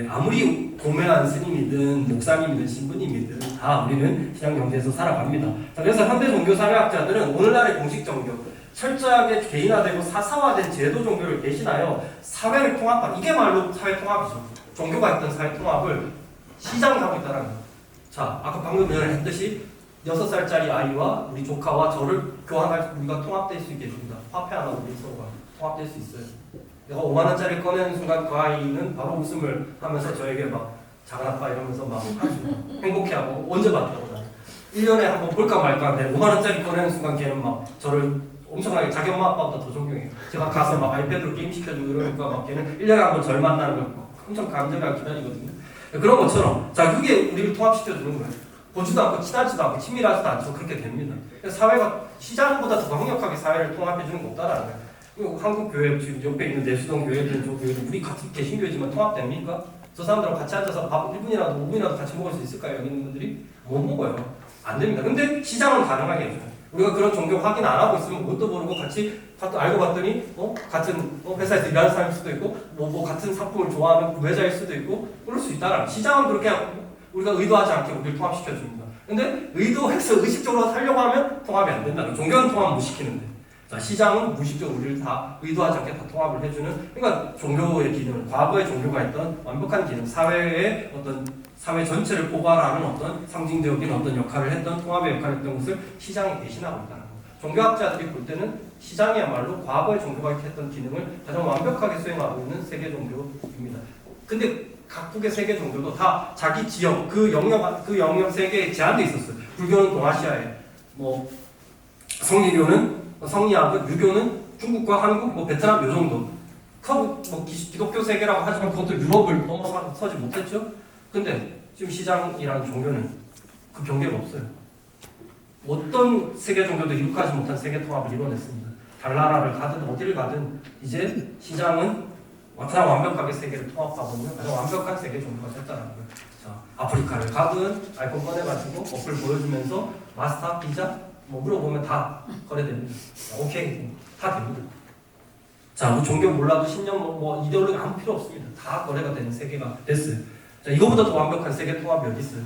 아무리 고매한 스님이든 목사님이든 신부님이든 다 우리는 시장 경제에서 살아갑니다. 자, 그래서 현대 종교 사회학자들은 오늘날의 공식 종교, 철저하게 개인화되고 사사화된 제도 종교를 대신하여 사회를 통합한 이게 말로 사회 통합이죠. 종교가 있던 사회 통합을 시장이 하고 있다는 거예요. 자, 아까 방금 했듯이 6살짜리 아이와 우리 조카와 저를 교환할 우리가 통합될 수 있게 됩니다. 화폐 하나 우리 서로가 통합될 수 있어요. 내가 5만원짜리 꺼내는 순간 그 아이는 바로 웃음을 하면서 저에게 막 작은아빠 이러면서 막 행복해하고 언제 봤다고 1년에 한번 볼까 말까 하는데 5만원짜리 꺼내는 순간 걔는 막 저를 엄청나게 자기 엄마 아빠보다 더 존경해요. 제가 가서 막 아이패드로 게임 시켜주고 이러니까 막 걔는 1년에 한 번 절 만나는 걸 엄청 감정하게 기다리거든요. 그런 것처럼 자 그게 우리를 통합시켜주는 거예요. 보지도 않고 친하지도 않고 친밀하지도 않고 그렇게 됩니다. 사회가 시장보다 더 강력하게 사회를 통합해주는 거 없다라는 거예요. 한국 교회 지금 옆에 있는 내수동 교회들은 저 교회는 우리 같은 개신교회지만 통합됩니까? 저 사람들하고 같이 앉아서 밥 1분이라도 5분이라도 같이 먹을 수 있을까요? 여기 있는 분들이? 못 먹어요. 안 됩니다. 근데 시장은 가능하게 해줘요. 우리가 그런 종교 확인 안 하고 있으면 뭣도 모르고 같이 알고 봤더니 같은 회사에서 일하는 사람일 수도 있고 뭐 같은 상품을 좋아하는 구매자일 수도 있고 그럴 수 있다. 시장은 그렇게 우리가 의도하지 않게 우리를 통합시켜 줍니다. 근데 의도해서 의식적으로 살려고 하면 통합이 안 된다는. 종교는 통합 못 시키는데. 자, 시장은 무의식적으로 우리를 다 의도하지 않게 다 통합을 해주는. 그러니까 종교의 기능, 과거의 종교가 했던 완벽한 기능, 사회의 어떤 사회 전체를 포괄하는 어떤 상징적인 어떤 역할을 했던 통합의 역할을 했던 것을 시장이 대신하고 있다는 거예요. 종교학자들이 볼 때는 시장이야말로 과거의 종교가 했던 기능을 가장 완벽하게 수행하고 있는 세계 종교입니다. 근데 각국의 세계 종교도 다 자기 지역, 그 영역 세계에 제한돼 있었어요. 불교는 동아시아에, 성리학은, 유교는 중국과 한국, 베트남 요 정도. 기독교 세계라고 하지만 그것도 유럽을 넘어서지 못했죠. 근데 지금 시장이라는 종교는 그 경계가 없어요. 어떤 세계 종교도 이룩하지 못한 세계 통합을 이뤄냈습니다. 달나라를 가든 어디를 가든 이제 시장은 가장 완벽하게 세계를 통합하고 있는 가장 완벽한 세계 종교가 됐다는 거예요. 자, 아프리카를 가든 아이폰 꺼내가지고 어플 보여주면서 마스터, 비자 물어보면 다 거래됩니다. 오케이, 다 됩니다. 자, 종교 몰라도 신념 이데올로기 아무 필요 없습니다. 다 거래가 되는 세계가 됐어요. 자, 이거보다 더 완벽한 세계 통합이 어디 있어요?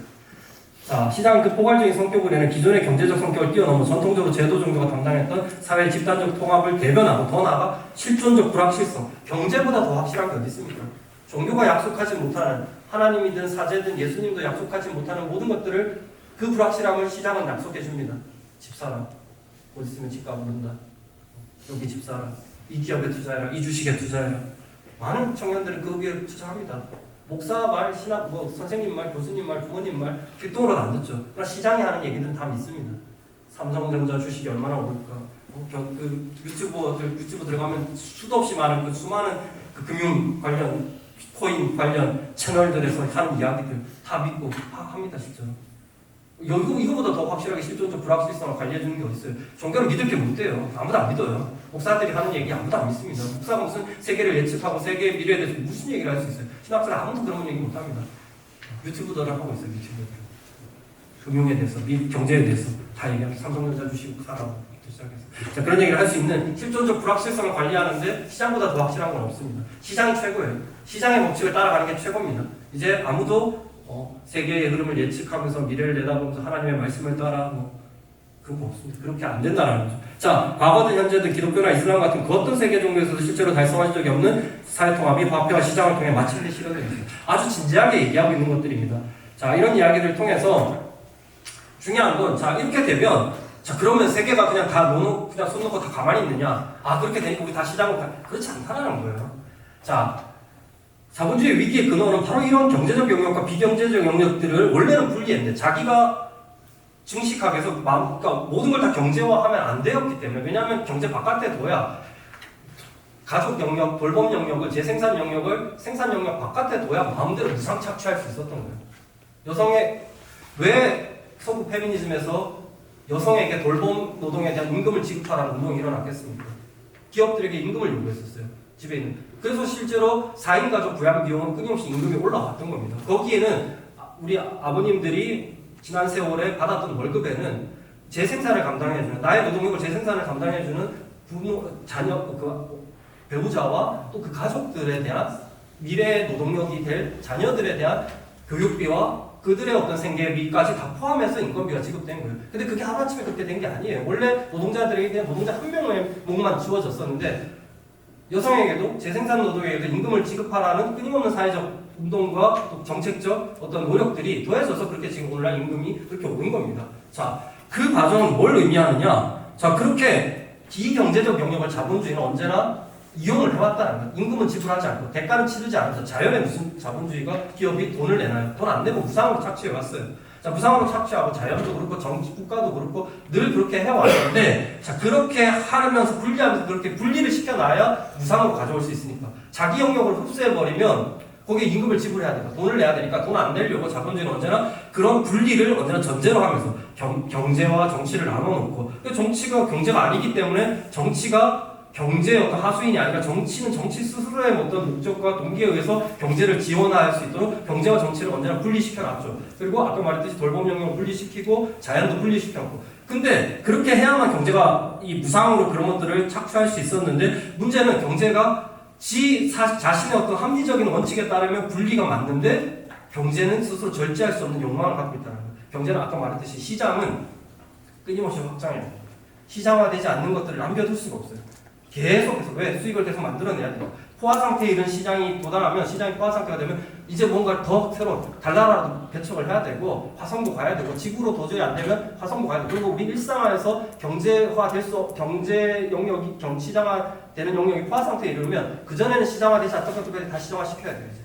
자, 시장은 그 포괄적인 성격으로는 기존의 경제적 성격을 뛰어넘어 전통적으로 제도 종교가 담당했던 사회 집단적 통합을 대변하고 더 나아가 실존적 불확실성, 경제보다 더 확실한 게 어디 있습니까? 종교가 약속하지 못하는 하나님이든 사제든 예수님도 약속하지 못하는 모든 것들을 그 불확실함을 시장은 약속해 줍니다. 집사람, 곧 있으면 집값 오른다. 여기 집사람, 이 기업에 투자해라, 이 주식에 투자해라. 많은 청년들은 그 위에 투자합니다. 목사 말, 신학, 선생님 말, 교수님 말, 부모님 말, 귓등으로는 안 듣죠. 그러나 시장이 하는 얘기들은 다 믿습니다. 삼성전자 주식이 얼마나 오를까. 유튜브 들어가면 수도 없이 많은 수많은 금융 관련, 코인 관련 채널들에서 하는 이야기들 다 믿고 합니다, 실제로. 이거보다 더 확실하게 실존적 불확실성을 관리해주는 게 어딨어요? 종교는 믿을 게 못 돼요. 아무도 안 믿어요. 목사들이 하는 얘기 아무도 안 믿습니다. 목사가 무슨 세계를 예측하고 세계의 미래에 대해서 무슨 얘기를 할 수 있어요? 신학자는 아무도 그런 얘기 못 합니다. 유튜브들을 하고 있어요, 유튜브들. 금융에 대해서, 경제에 대해서 다 얘기합니다. 삼성전자 주식 사라고 시작해서. 자, 그런 얘기를 할 수 있는 실존적 불확실성을 관리하는데 시장보다 더 확실한 건 없습니다. 시장이 최고예요. 시장의 법칙을 따라가는 게 최고입니다. 이제 아무도 세계의 흐름을 예측하면서 미래를 내다보면서 하나님의 말씀을 따라 그런 거 없습니다. 그렇게 안 된다는 거죠. 자, 과거든 현재든 기독교나 이슬람 같은 그 어떤 세계 종교에서도 실제로 달성한 적이 없는 사회통합이 화폐와 시장을 통해 마침내 실현되었습니다. 아주 진지하게 얘기하고 있는 것들입니다. 자, 이런 이야기를 통해서 중요한 건, 자, 이렇게 되면, 자, 그러면 세계가 그냥 그냥 손 놓고 다 가만히 있느냐? 그렇게 되니까 우리 다 시장을 그렇지 않다는 거예요. 자, 자본주의 위기의 근원은 바로 이런 경제적 영역과 비경제적 영역들을 원래는 분리했는데 자기가 증식하게 해서 그러니까 모든 걸 다 경제화하면 안 되었기 때문에. 왜냐하면 경제 바깥에 둬야 가족 영역, 돌봄 영역을, 재생산 영역을 생산 영역 바깥에 둬야 마음대로 무상 착취할 수 있었던 거예요. 왜 서구 페미니즘에서 여성에게 돌봄 노동에 대한 임금을 지급하라는 운동이 일어났겠습니까? 기업들에게 임금을 요구했었어요. 집에 있는. 그래서 실제로 4인 가족 부양 비용은 끊임없이 임금이 올라왔던 겁니다. 거기에는 우리 아버님들이 지난 세월에 받았던 월급에는 재생산을 감당해주는, 나의 노동력을 재생산을 감당해주는 부모, 자녀, 배우자와 또 그 가족들에 대한 미래의 노동력이 될 자녀들에 대한 교육비와 그들의 어떤 생계비까지 다 포함해서 인건비가 지급된 거예요. 근데 그게 하루아침에 그렇게 된 게 아니에요. 원래 노동자들에게 그냥 노동자 한 명의 목만 주어졌었는데 여성에게도 재생산 노동에게도 임금을 지급하라는 끊임없는 사회적 운동과 또 정책적 어떤 노력들이 더해져서 그렇게 지금 오늘날 임금이 그렇게 오는 겁니다. 자, 그 과정은 뭘 의미하느냐? 자, 그렇게 비경제적 영역을 자본주의는 언제나 이용을 해왔다는 거예요. 임금은 지불하지 않고 대가는 치르지 않아서 자연의 무슨 자본주의가 기업이 돈을 내나요? 돈 안 내고 무상으로 착취해왔어요. 자, 무상으로 착취하고 자연도 그렇고 정치 국가도 그렇고 늘 그렇게 해왔는데, 자, 그렇게 하면서 분리하면서 그렇게 분리를 시켜놔야 무상으로 가져올 수 있으니까. 자기 영역을 흡수해버리면 거기에 임금을 지불해야 되니까 돈을 내야 되니까 돈 안 내려고 자본주의는 언제나 그런 분리를 언제나 전제로 하면서 경제와 정치를 나눠놓고, 정치가 경제가 아니기 때문에 정치가 경제의 어떤 하수인이 아니라 정치는 정치 스스로의 어떤 목적과 동기에 의해서 경제를 지원할 수 있도록 경제와 정치를 언제나 분리시켜놨죠. 그리고 아까 말했듯이 돌봄 영역을 분리시키고 자연도 분리시켰고. 근데 그렇게 해야만 경제가 이 무상으로 그런 것들을 착취할 수 있었는데 문제는 경제가 자신의 어떤 합리적인 원칙에 따르면 분리가 맞는데 경제는 스스로 절제할 수 없는 욕망을 갖고 있다는 거예요. 경제는 아까 말했듯이 시장은 끊임없이 확장해요. 시장화되지 않는 것들을 남겨둘 수가 없어요. 계속해서 왜 수익을 계속 만들어내야 돼요. 포화 상태에 이른 시장이 도달하면 시장이 포화 상태가 되면 이제 뭔가 더 새로운 달나라도 개척을 해야 되고 화성도 가야 되고 지구로 도저히 안 되면 화성도 가야 되고 그리고 우리 일상화에서 경제 영역이 시장화 되는 영역이 포화 상태에 이르면 그 전에는 시장화되지 않던 것들까지 다 시장화 시켜야 돼요. 이제.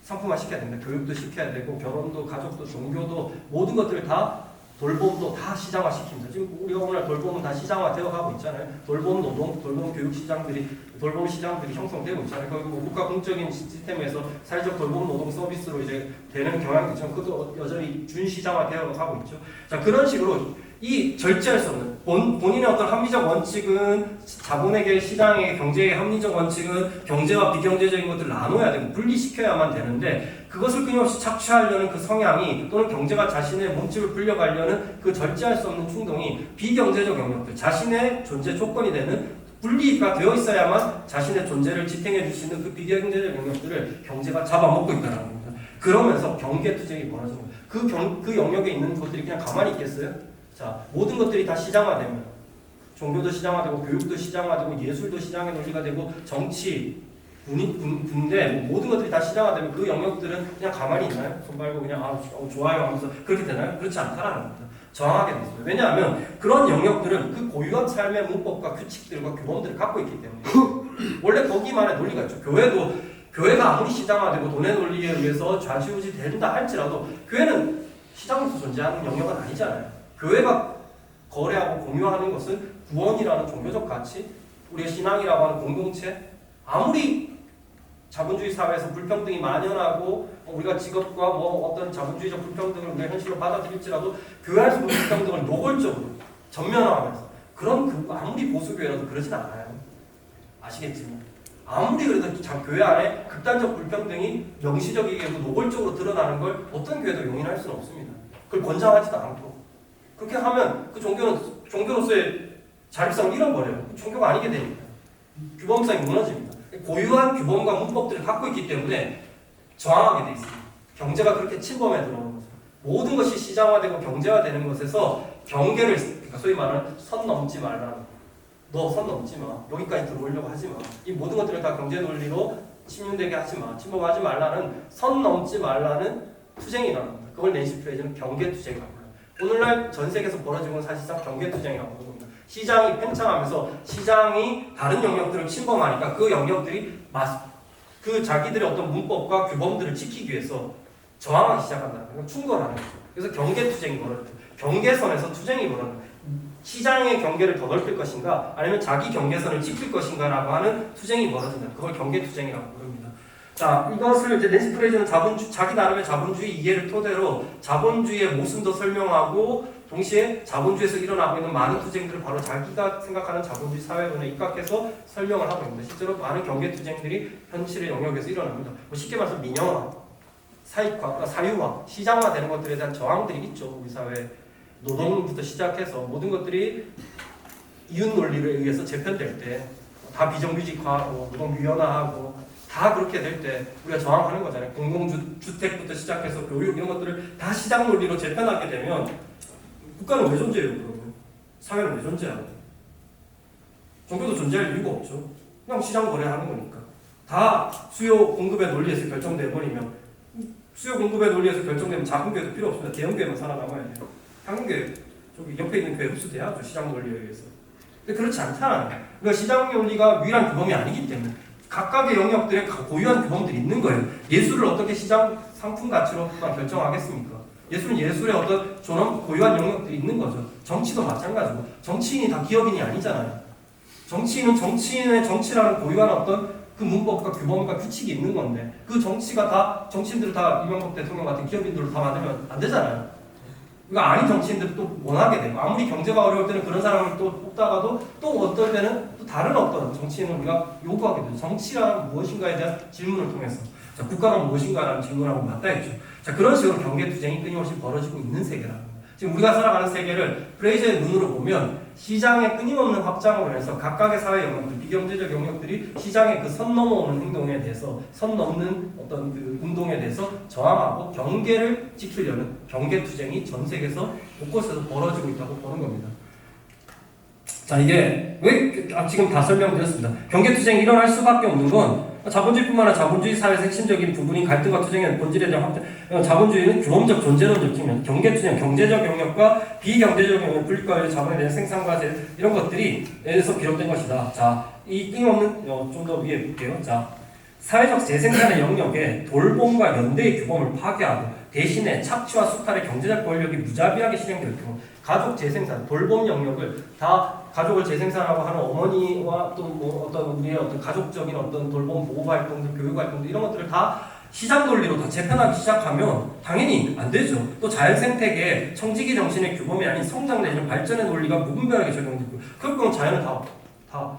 상품화 시켜야 됩니다. 교육도 시켜야 되고 결혼도 가족도 종교도 모든 것들을 다 돌봄도 다 시장화 시킵니다. 지금 우리가 오늘 돌봄은 다 시장화 되어 가고 있잖아요. 돌봄 노동, 돌봄 교육 시장들이 형성되고 있잖아요. 거기 뭐 국가 공적인 시스템에서 사회적 돌봄 노동 서비스로 이제 되는 경향도 있지만 그것도 여전히 준시장화 되어 가고 있죠. 자, 그런 식으로 이 절제할 수 없는 본인의 어떤 합리적 원칙은 자본에게 시장의 경제의 합리적 원칙은 경제와 비경제적인 것들을 나눠야 되고 분리시켜야만 되는데 그것을 끊임없이 착취하려는 그 성향이 또는 경제가 자신의 몸집을 불려가려는 그 절제할 수 없는 충동이 비경제적 영역들 자신의 존재 조건이 되는 분리가 되어 있어야만 자신의 존재를 지탱해 줄 수 있는 그 비경제적 영역들을 경제가 잡아먹고 있다는 겁니다. 그러면서 경계투쟁이 벌어지는 거예요. 그 영역에 있는 것들이 그냥 가만히 있겠어요? 자, 모든 것들이 다 시장화되면 종교도 시장화되고 교육도 시장화되고 예술도 시장의 논리가 되고 정치, 군대 모든 것들이 다 시장화되면 그 영역들은 그냥 가만히 있나요? 손 발고 그냥 좋아요 하면서 그렇게 되나요? 그렇지 않다라는 겁니다. 저항하게 되죠. 왜냐하면 그런 영역들은 그 고유한 삶의 문법과 규칙들과 규범들을 갖고 있기 때문에 원래 거기만의 논리가 있죠. 교회가 아무리 시장화되고 돈의 논리에 의해서 좌지우지 된다 할지라도 교회는 시장에서 존재하는 영역은 아니잖아요. 교회가 거래하고 공유하는 것은 구원이라는 종교적 가치, 우리의 신앙이라고 하는 공동체, 아무리 자본주의 사회에서 불평등이 만연하고 우리가 직업과 뭐 어떤 자본주의적 불평등을 우리가 현실로 받아들일지라도 교회에서 그 불평등을 노골적으로 전면화하면서 그런 아무리 보수교회라도 그러진 않아요. 아시겠지만 아무리 그래도 교회 안에 극단적 불평등이 명시적이게 노골적으로 드러나는 걸 어떤 교회도 용인할 수는 없습니다. 그걸 권장하지도 않고 그렇게 하면 그 종교로서의 자립성을 잃어버려요. 종교가 아니게 되니까. 규범성이 무너집니다. 고유한 규범과 문법들을 갖고 있기 때문에 저항하게 돼 있습니다. 경제가 그렇게 침범해 들어오는 거죠. 모든 것이 시장화되고 경제화되는 것에서 경계를, 그러니까 소위 말하는 선 넘지 말라는 거. 너 선 넘지 마. 여기까지 들어오려고 하지 마. 이 모든 것들을 다 경제 논리로 침윤되게 하지 마. 침범하지 말라는, 선 넘지 말라는 투쟁이라는 겁니다. 그걸 낸시 프레이즈는 경계투쟁이라고 합니다. 오늘날 전 세계에서 벌어지는 건 사실상 경계투쟁이라고 합니다. 시장이 팽창하면서 시장이 다른 영역들을 침범하니까 그 영역들이 그 자기들의 어떤 문법과 규범들을 지키기 위해서 저항하기 시작한다는 거예요. 충돌하는 거죠. 그래서 경계투쟁이 벌어져요. 경계선에서 투쟁이 벌어져요. 시장의 경계를 더 넓힐 것인가 아니면 자기 경계선을 지킬 것인가라고 하는 투쟁이 벌어진다. 그걸 경계투쟁이라고 부릅니다. 자, 이것을 이제 낸시 프레이즈는 자기 나름의 자본주의 이해를 토대로 자본주의의 모순도 설명하고 동시에 자본주의에서 일어나고 있는 많은 투쟁들을 바로 자기가 생각하는 자본주의 사회론에 입각해서 설명을 하고 있습니다. 실제로 많은 경계투쟁들이 현실의 영역에서 일어납니다. 뭐 쉽게 말해서 민영화, 사익화, 사유화, 시장화되는 것들에 대한 저항들이 있죠. 우리 사회에. 노동부터 시작해서 모든 것들이 이윤 논리에 의해서 재편될 때 다 비정규직화하고 노동 유연화하고 다 그렇게 될 때 우리가 저항하는 거잖아요. 공공주택부터 시작해서 교육 이런 것들을 다 시장 논리로 재편하게 되면 국가는 왜 존재해요? 그러면 사회는 왜 존재하고 종교도 존재할 이유가 없죠. 그냥 시장 거래하는 거니까 다 수요 공급의 논리에서 결정돼 버리면 수요 공급의 논리에서 결정되면 작은 교회도 필요 없습니다. 대형 교회만 살아남아야 돼요. 작은 교회 저기 옆에 있는 교회 흡수돼야죠. 시장 논리에 의해서. 근데 그렇지 않잖아요. 그러니까 시장 논리가 유일한 규범이 아니기 때문에 각각의 영역들에 고유한 규범들이 있는 거예요. 예술을 어떻게 시장 상품 가치로만 결정하겠습니까? 예술은 예술의 어떤 존엄 고유한 영역들이 있는 거죠. 정치도 마찬가지고 정치인이 다 기업인이 아니잖아요. 정치인은 정치인의 정치라는 고유한 어떤 그 문법과 규범과 규칙이 있는 건데 그 정치가 다 정치인들을 다 이명박 대통령 같은 기업인들로 다 만들면 안 되잖아요. 그러니까 아닌 정치인들을 또 원하게 되고 아무리 경제가 어려울 때는 그런 사람을 또 뽑다가도 또 어떨 때는 또 다른 어떤 정치는 우리가 요구하게 되죠. 정치란 무엇인가에 대한 질문을 통해서 자, 국가가 무엇인가라는 질문하고 맞닿았죠. 자, 그런 식으로 경계투쟁이 끊임없이 벌어지고 있는 세계라는 거예요. 지금 우리가 살아가는 세계를 프레이저의 눈으로 보면 시장의 끊임없는 확장으로 해서 각각의 사회 영역들, 비경제적 영역들이 시장의 그 선 넘어오는 행동에 대해서, 선 넘는 어떤 그 운동에 대해서 저항하고 경계를 지키려는 경계투쟁이 전 세계에서 곳곳에서 벌어지고 있다고 보는 겁니다. 자, 이게 왜 지금 다 설명드렸습니다. 경계투쟁이 일어날 수밖에 없는 건 자본주의뿐만 아니라 자본주의 사회에서 핵심적인 부분인 갈등과 투쟁의 본질에 대한 확장. 자본주의는 규범적 존재론적 측면, 경계투쟁, 경제적 영역과 비경제적 영역 분립과 자본에 대한 생산과 이런 것들이 에서 비롯된 것이다. 자, 이 끊임없는 좀 더 위에 볼게요. 자, 사회적 재생산의 영역에 돌봄과 연대의 규범을 파괴하고 대신에 착취와 수탈의 경제적 권력이 무자비하게 실행될 경우 가족 재생산, 돌봄 영역을 다 가족을 재생산하고 하는 어머니와 또 뭐 어떤 우리의 어떤 가족적인 어떤 돌봄 보호 활동들, 교육 활동들 이런 것들을 다 시장 논리로 다 재편하기 시작하면 당연히 안 되죠. 또 자연 생태계에 청지기 정신의 규범이 아닌 성장 내지는 발전의 논리가 무분별하게 적용되고 결국은 자연은 다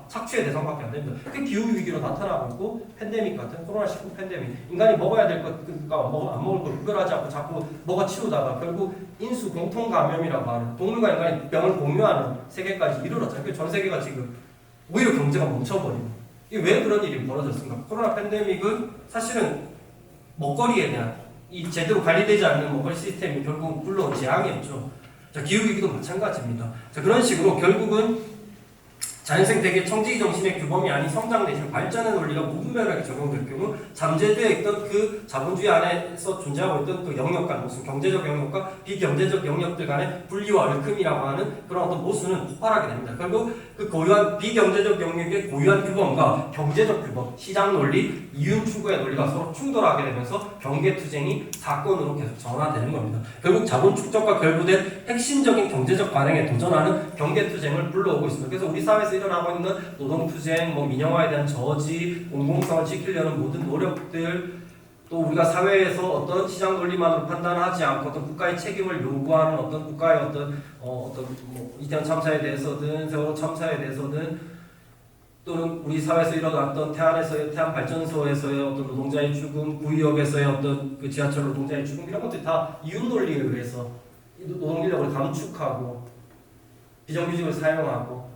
착취의 대상밖에 안 됩니다. 그 기후 위기로 나타나고 있고 팬데믹 같은 코로나19 팬데믹 인간이 먹어야 될 것과 안 먹을 걸 구별하지 않고 자꾸 먹어 치우다가 결국 인수 공통 감염이라고 하는 동물과 인간이 병을 공유하는 세계까지 이르렀잖아요. 전 세계가 지금 오히려 경제가 멈춰버리고 이게 왜 그런 일이 벌어졌습니까? 코로나 팬데믹은 사실은 먹거리에 대한 이 제대로 관리되지 않는 먹거리 시스템이 결국 불러온 재앙이었죠. 자, 기후 위기도 마찬가지입니다. 자, 그런 식으로 결국은 자연생태계 청지기 정신의 규범이 아닌 성장 내지는 발전의 논리가 무분별하게 적용될 경우 잠재되어 있던 그 자본주의 안에서 존재하고 있던 그 영역 간 무슨 경제적 영역과 비경제적 영역들 간의 분리와 얽힘이라고 하는 그런 어떤 모순은 폭발하게 됩니다. 결국 그 고유한 비경제적 영역의 고유한 규범과 경제적 규범, 시장 논리, 이윤 추구의 논리가 서로 충돌하게 되면서 경계투쟁이 사건으로 계속 전환되는 겁니다. 결국 자본 축적과 결부된 핵심적인 경제적 관행에 도전하는 경계투쟁을 불러오고 있습니다. 그래서 우리 사회에서 일어나고 있는 노동투쟁, 민영화에 대한 저지, 공공성을 지키려는 모든 노력들, 또 우리가 사회에서 어떤 시장 논리만으로 판단하지 않고 어떤 국가의 책임을 요구하는 어떤 국가의 어떤 이태원 참사에 대해서든 세월호 참사에 대해서든 또는 우리 사회에서 일어났던 태안 발전소에서의 어떤 노동자의 죽음, 구의역에서의 어떤 그 지하철 노동자의 죽음 이런 것들이 다 이윤 논리에 의해서 노동 인력을 감축하고 비정규직을 사용하고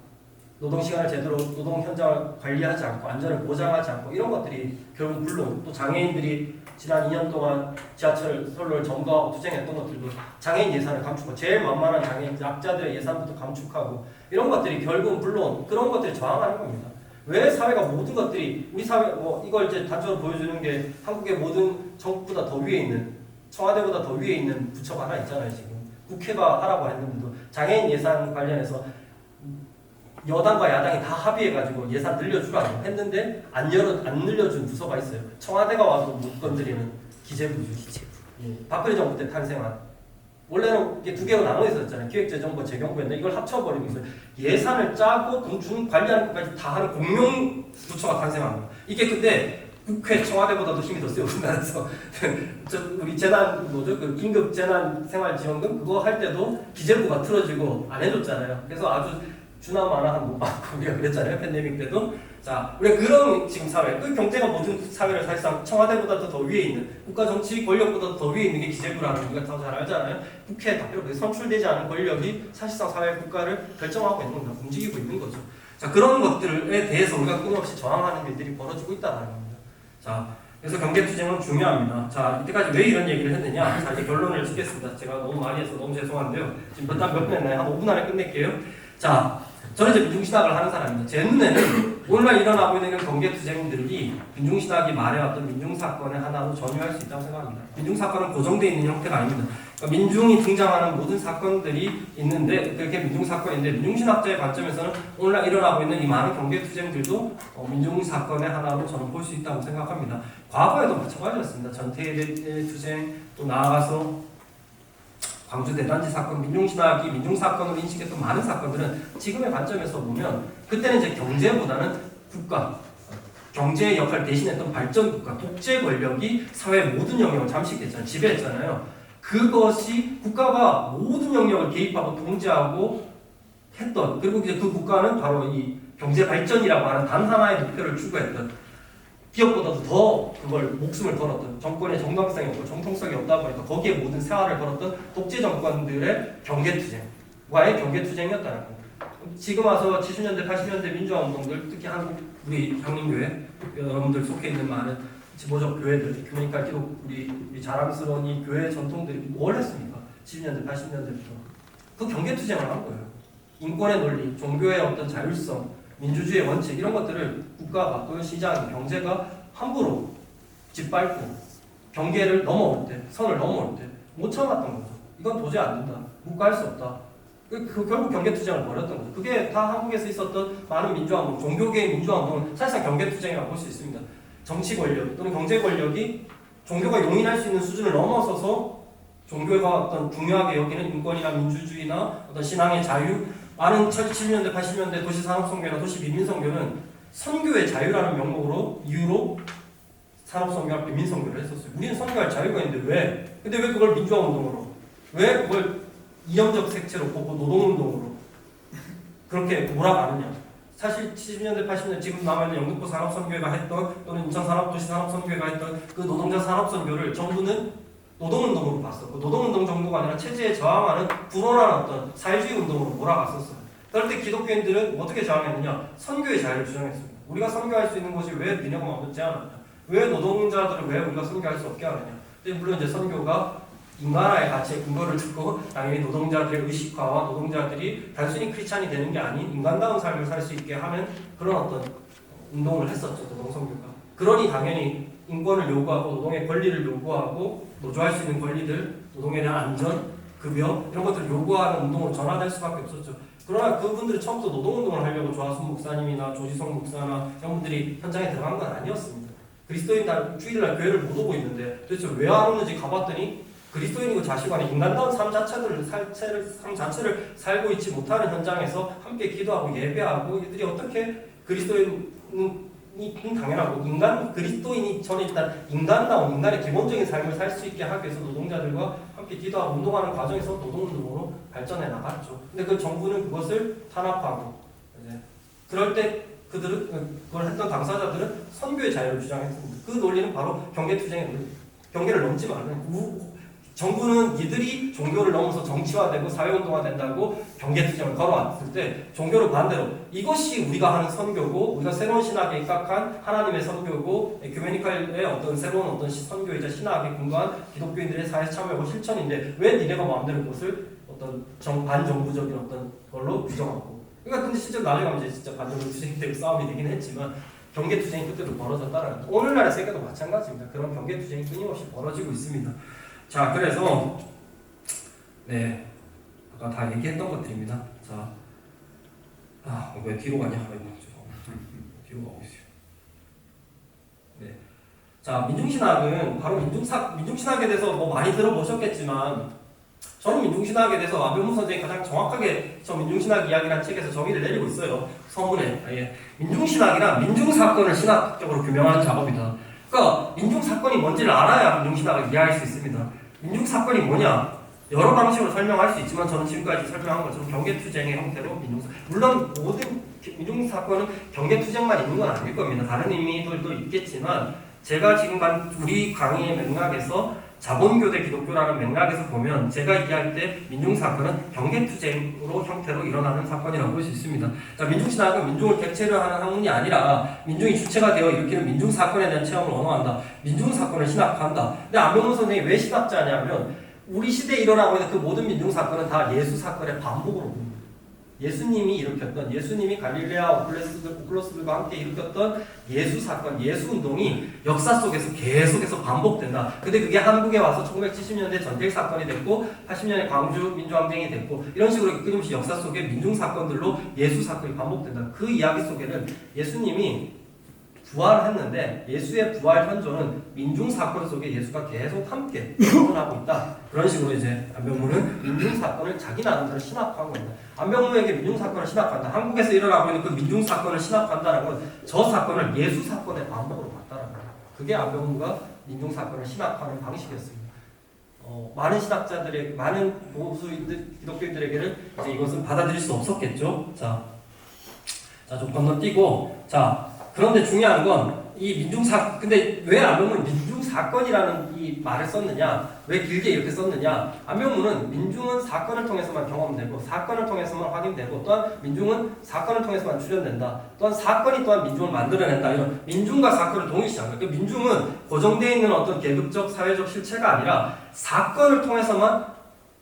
노동 시간을 제대로 노동 현장을 관리하지 않고 안전을 보장하지 않고 이런 것들이 결국 물론 또 장애인들이 지난 2년 동안 지하철 선로를 점거하고 투쟁했던 것들도 장애인 예산을 감축하고 제일 만만한 장애인 약자들의 예산부터 감축하고 이런 것들이 결국은 물론 그런 것들이 저항하는 겁니다. 왜 사회가 모든 것들이 우리 사회 이걸 이제 단적으로 보여주는 게 한국의 모든 정부보다 더 위에 있는 청와대보다 더 위에 있는 부처가 하나 있잖아요. 지금 국회가 하라고 했는데도 장애인 예산 관련해서 여당과 야당이 다 합의해가지고 예산 늘려주라고 했는데 안 늘려준 부서가 있어요. 청와대가 와서 못 건드리는 기재부죠. 예, 박근혜 정부 때 탄생한 원래는 이게 두 개로 나눠 있었잖아요. 기획재정부, 재경부였는데 이걸 합쳐버리고 있어요. 예산을 짜고 돈 관리하는 것까지 다 하는 공용 부처가 탄생한 거예요. 이게 근데 국회 청와대보다도 힘이 더 세요. 우리나라에서 우리 재난 그 긴급 재난 생활 지원금 그거 할 때도 기재부가 틀어지고 안 해줬잖아요. 그래서 아주 주나마나한 못 받고 우리가 그랬잖아요. 팬데믹 때도. 자, 우리가 그런 지금 사회, 그 경제가 모든 사회를 사실상 청와대보다도 더 위에 있는 국가 정치 권력보다도 더 위에 있는 게 기재부라는 우리가 다 잘 알잖아요. 국회에 다 이렇게 선출되지 않은 권력이 사실상 사회 국가를 결정하고 있는 겁니다. 움직이고 있는 거죠. 자, 그런 것들에 대해서 우리가 끊임없이 저항하는 일들이 벌어지고 있다는 겁니다. 자, 그래서 경계투쟁은 중요합니다. 자, 이때까지 왜 이런 얘기를 했느냐? 자, 이제 결론을 짓겠습니다. 제가 너무 많이 해서 너무 죄송한데요. 지금 몇 분 했나요? 한 5분 안에 끝낼게요. 자, 저는 이제 민중신학을 하는 사람입니다. 제 눈에는 오늘날 일어나고 있는 민중투쟁들이 민중신학이 말해왔던 민중사건의 하나로 전유할 수 있다고 생각합니다. 민중사건은 고정되어 있는 형태가 아닙니다. 그러니까 민중이 등장하는 모든 사건들이 있는데 그렇게 민중사건인데 민중신학자의 관점에서는 오늘날 일어나고 있는 이 많은 경계투쟁들도 민중사건의 하나로 저는 볼 수 있다고 생각합니다. 과거에도 마찬가지였습니다. 전태일의 투쟁 또 나아가서 광주 대단지 사건, 민중신학이 민중사건으로 인식했던 많은 사건들은 지금의 관점에서 보면 그때는 이제 경제보다는 국가, 경제의 역할을 대신했던 발전국가, 독재 권력이 사회의 모든 영역을 잠식했잖아요. 지배했잖아요. 그것이 국가가 모든 영역을 개입하고 통제하고 했던 그리고 이제 그 국가는 바로 이 경제 발전이라고 하는 단 하나의 목표를 추구했던 기업보다도 더 그걸 목숨을 걸었던 정권의 정당성이 없고 정통성이 없다 보니까 거기에 모든 세월을 걸었던 독재 정권들의 경계투쟁과의 경계투쟁이었다는 겁니다. 지금 와서 70년대, 80년대 민주화운동들, 특히 한국 우리 향림교회 여러분들 속해 있는 많은 지도적 교회들, 그러니까 우리 자랑스러운 이 교회 전통들이 뭘 했습니까? 70년대, 80년대부터 그 경계투쟁을 한 거예요. 인권의 논리, 종교의 어떤 자율성, 민주주의의 원칙 이런 것들을 국가가 또는 시장, 경제가 함부로 짓밟고 경계를 넘어올 때, 선을 넘어올 때 못 참았던 거죠. 이건 도저히 안 된다. 묵과할 수 없다. 결국 경계투쟁을 벌였던 거죠. 그게 다 한국에서 있었던 많은 민주화운동, 종교계의 민주화운동은 사실상 경계투쟁이라고 볼 수 있습니다. 정치 권력 또는 경제 권력이 종교가 용인할 수 있는 수준을 넘어서서 종교가 어떤 중요하게 여기는 인권이나 민주주의나 어떤 신앙의 자유, 많은 70년대, 80년대 도시산업선교나 도시민민선교는 선교의 자유라는 명목으로 이유로 산업선교와 민민선교를 했었어요. 우리는 선교할 자유가 있는데 왜? 근데 왜 그걸 민주화운동으로? 왜 그걸 이념적 색채로 뽑고 노동운동으로 그렇게 몰아가느냐? 사실 70년대, 80년대 지금 남아있는 영등포 산업선교회가 했던 또는 인천산업도시산업선교회가 했던 그 노동자 산업선교를 정부는 노동운동으로 봤었고 노동운동 정도가 아니라 체제에 저항하는 불온한 어떤 사회주의 운동으로 몰아갔었어요. 그럴 때 기독교인들은 어떻게 저항했느냐? 선교의 자유를 주장했습니다. 우리가 선교할 수 있는 곳이 왜 니네가 마음대로 제한하냐? 왜 노동자들을 왜 우리가 선교할 수 없게 하느냐? 물론 이제 선교가 인간화의 가치에 근거를 두고 당연히 노동자들의 의식화와 노동자들이 단순히 크리스찬이 되는 게 아닌 인간다운 삶을 살 수 있게 하는 그런 어떤 운동을 했었죠. 노동선교가. 그러니 당연히 인권을 요구하고 노동의 권리를 요구하고 노조할 수 있는 권리들, 노동에 대한 안전, 급여 이런 것들을 요구하는 운동으로 전환될 수밖에 없었죠. 그러나 그분들이 처음부터 노동운동을 하려고 조하순 목사님이나 조지성 목사나 이런 분들이 현장에 들어간 건 아니었습니다. 그리스도인 주일날 교회를 못 오고 있는데 도대체 왜 안 오는지 가봤더니 그리스도인이고 자식 안에 인간다운 삶 자체를 살고 있지 못하는 현장에서 함께 기도하고 예배하고 이들이 어떻게 그리스도인이 당연하고 그리스도인이 전에 일단 인간다운 인간의 기본적인 삶을 살 수 있게 하기 위해서 노동자들과 함께 기도하고 운동하는 과정에서 노동운동으로 발전해 나갔죠. 근데 그 정부는 그것을 탄압하고 그럴 때 그걸 했던 당사자들은 선교의 자유를 주장했습니다. 그 논리는 바로 경계투쟁의 논리. 경계를 넘지 말라는 정부는 이들이 종교를 넘어서 정치화되고 사회운동화된다고 경계투쟁을 걸어왔을 때 종교를 반대로 이것이 우리가 하는 선교고 우리가 새로운 신학에 입각한 하나님의 선교고 에큐메니칼의 어떤 새로운 어떤 선교이자 신학에 근거한 기독교인들의 사회 참여고 실천인데 왜 니네가 마음대로 그것을 어떤 반정부적인 어떤 걸로 규정하고 그러니까 근데 실제로 나중에 가면 이제 진짜 반정부 투쟁이 되고 싸움이 되긴 했지만 경계투쟁이 그때도 벌어졌다는 거죠. 오늘날의 세계도 마찬가지입니다. 그런 경계투쟁이 끊임없이 벌어지고 있습니다. 자, 그래서 아까 다 얘기했던 것들입니다. 자, 왜 뒤로 가냐? 뒤로 가고 있어요. 자, 민중신학은 바로 민중신학에 대해서 뭐 많이 들어보셨겠지만 저는 민중신학에 대해서 안병무 선생이 가장 정확하게 저 민중신학 이야기라는 책에서 정의를 내리고 있어요. 서문에. 민중신학이란 민중사건을 신학적으로 규명하는 작업이다. 그러니까 민중사건이 뭔지를 알아야 민중신학을 이해할 수 있습니다. 민중사건이 뭐냐? 여러 방식으로 설명할 수 있지만 저는 지금까지 설명한 것처럼 경계투쟁의 형태로 물론 모든 민중사건은 경계투쟁만 있는 건 아닐 겁니다. 다른 의미들도 있겠지만 제가 지금 우리 강의의 맥락에서 자본교대 기독교라는 맥락에서 보면 제가 얘기할 때 민중사건은 경계투쟁으로 형태로 일어나는 사건이라고 볼 수 있습니다. 자, 민중신학은 민중을 객체로 하는 학문이 아니라 민중이 주체가 되어 일으키는 민중사건에 대한 체험을 언어한다. 민중사건을 신학한다. 근데 안병무 선생이 왜 신학자냐면 우리 시대에 일어나고 있는 그 모든 민중사건은 다 예수사건의 반복으로 봅니다. 예수님이 갈릴레아 오클로스들과 함께 일으켰던 예수사건, 예수운동이 역사 속에서 계속해서 반복된다. 근데 그게 한국에 와서 1970년대 전쟁사건이 됐고 80년에 광주 민주항쟁이 됐고 이런 식으로 끊임없이 역사 속에 민중사건들로 예수사건이 반복된다. 그 이야기 속에는 예수님이 부활했는데 예수의 부활 현존은 민중사건 속에 예수가 계속 함께 현존하고 있다. 그런 식으로 이제 안병무는 민중사건을 자기 나름대로 신학한 겁니다. 안병무에게 민중사건을 신학한다. 한국에서 일어나고 있는 그 민중사건을 신학한다는 건 저 사건을 예수사건의 반복으로 봤다는 거예요. 그게 안병무가 민중사건을 신학하는 방식이었습니다. 많은 신학자들의 많은 보수 기독교인들에게는 이제 이것은 받아들일 수 없었겠죠. 자, 자, 좀 건너뛰고. 자, 그런데 중요한 건 이 근데 왜 안병문은 민중사건이라는 이 말을 썼느냐? 왜 길게 이렇게 썼느냐? 안병문은 민중은 사건을 통해서만 경험되고 사건을 통해서만 확인되고 또한 민중은 사건을 통해서만 출현된다. 또한 사건이 또한 민중을 만들어낸다. 이런 민중과 사건을 동일시합니다. 그 민중은 고정되어 있는 어떤 계급적, 사회적 실체가 아니라 사건을 통해서만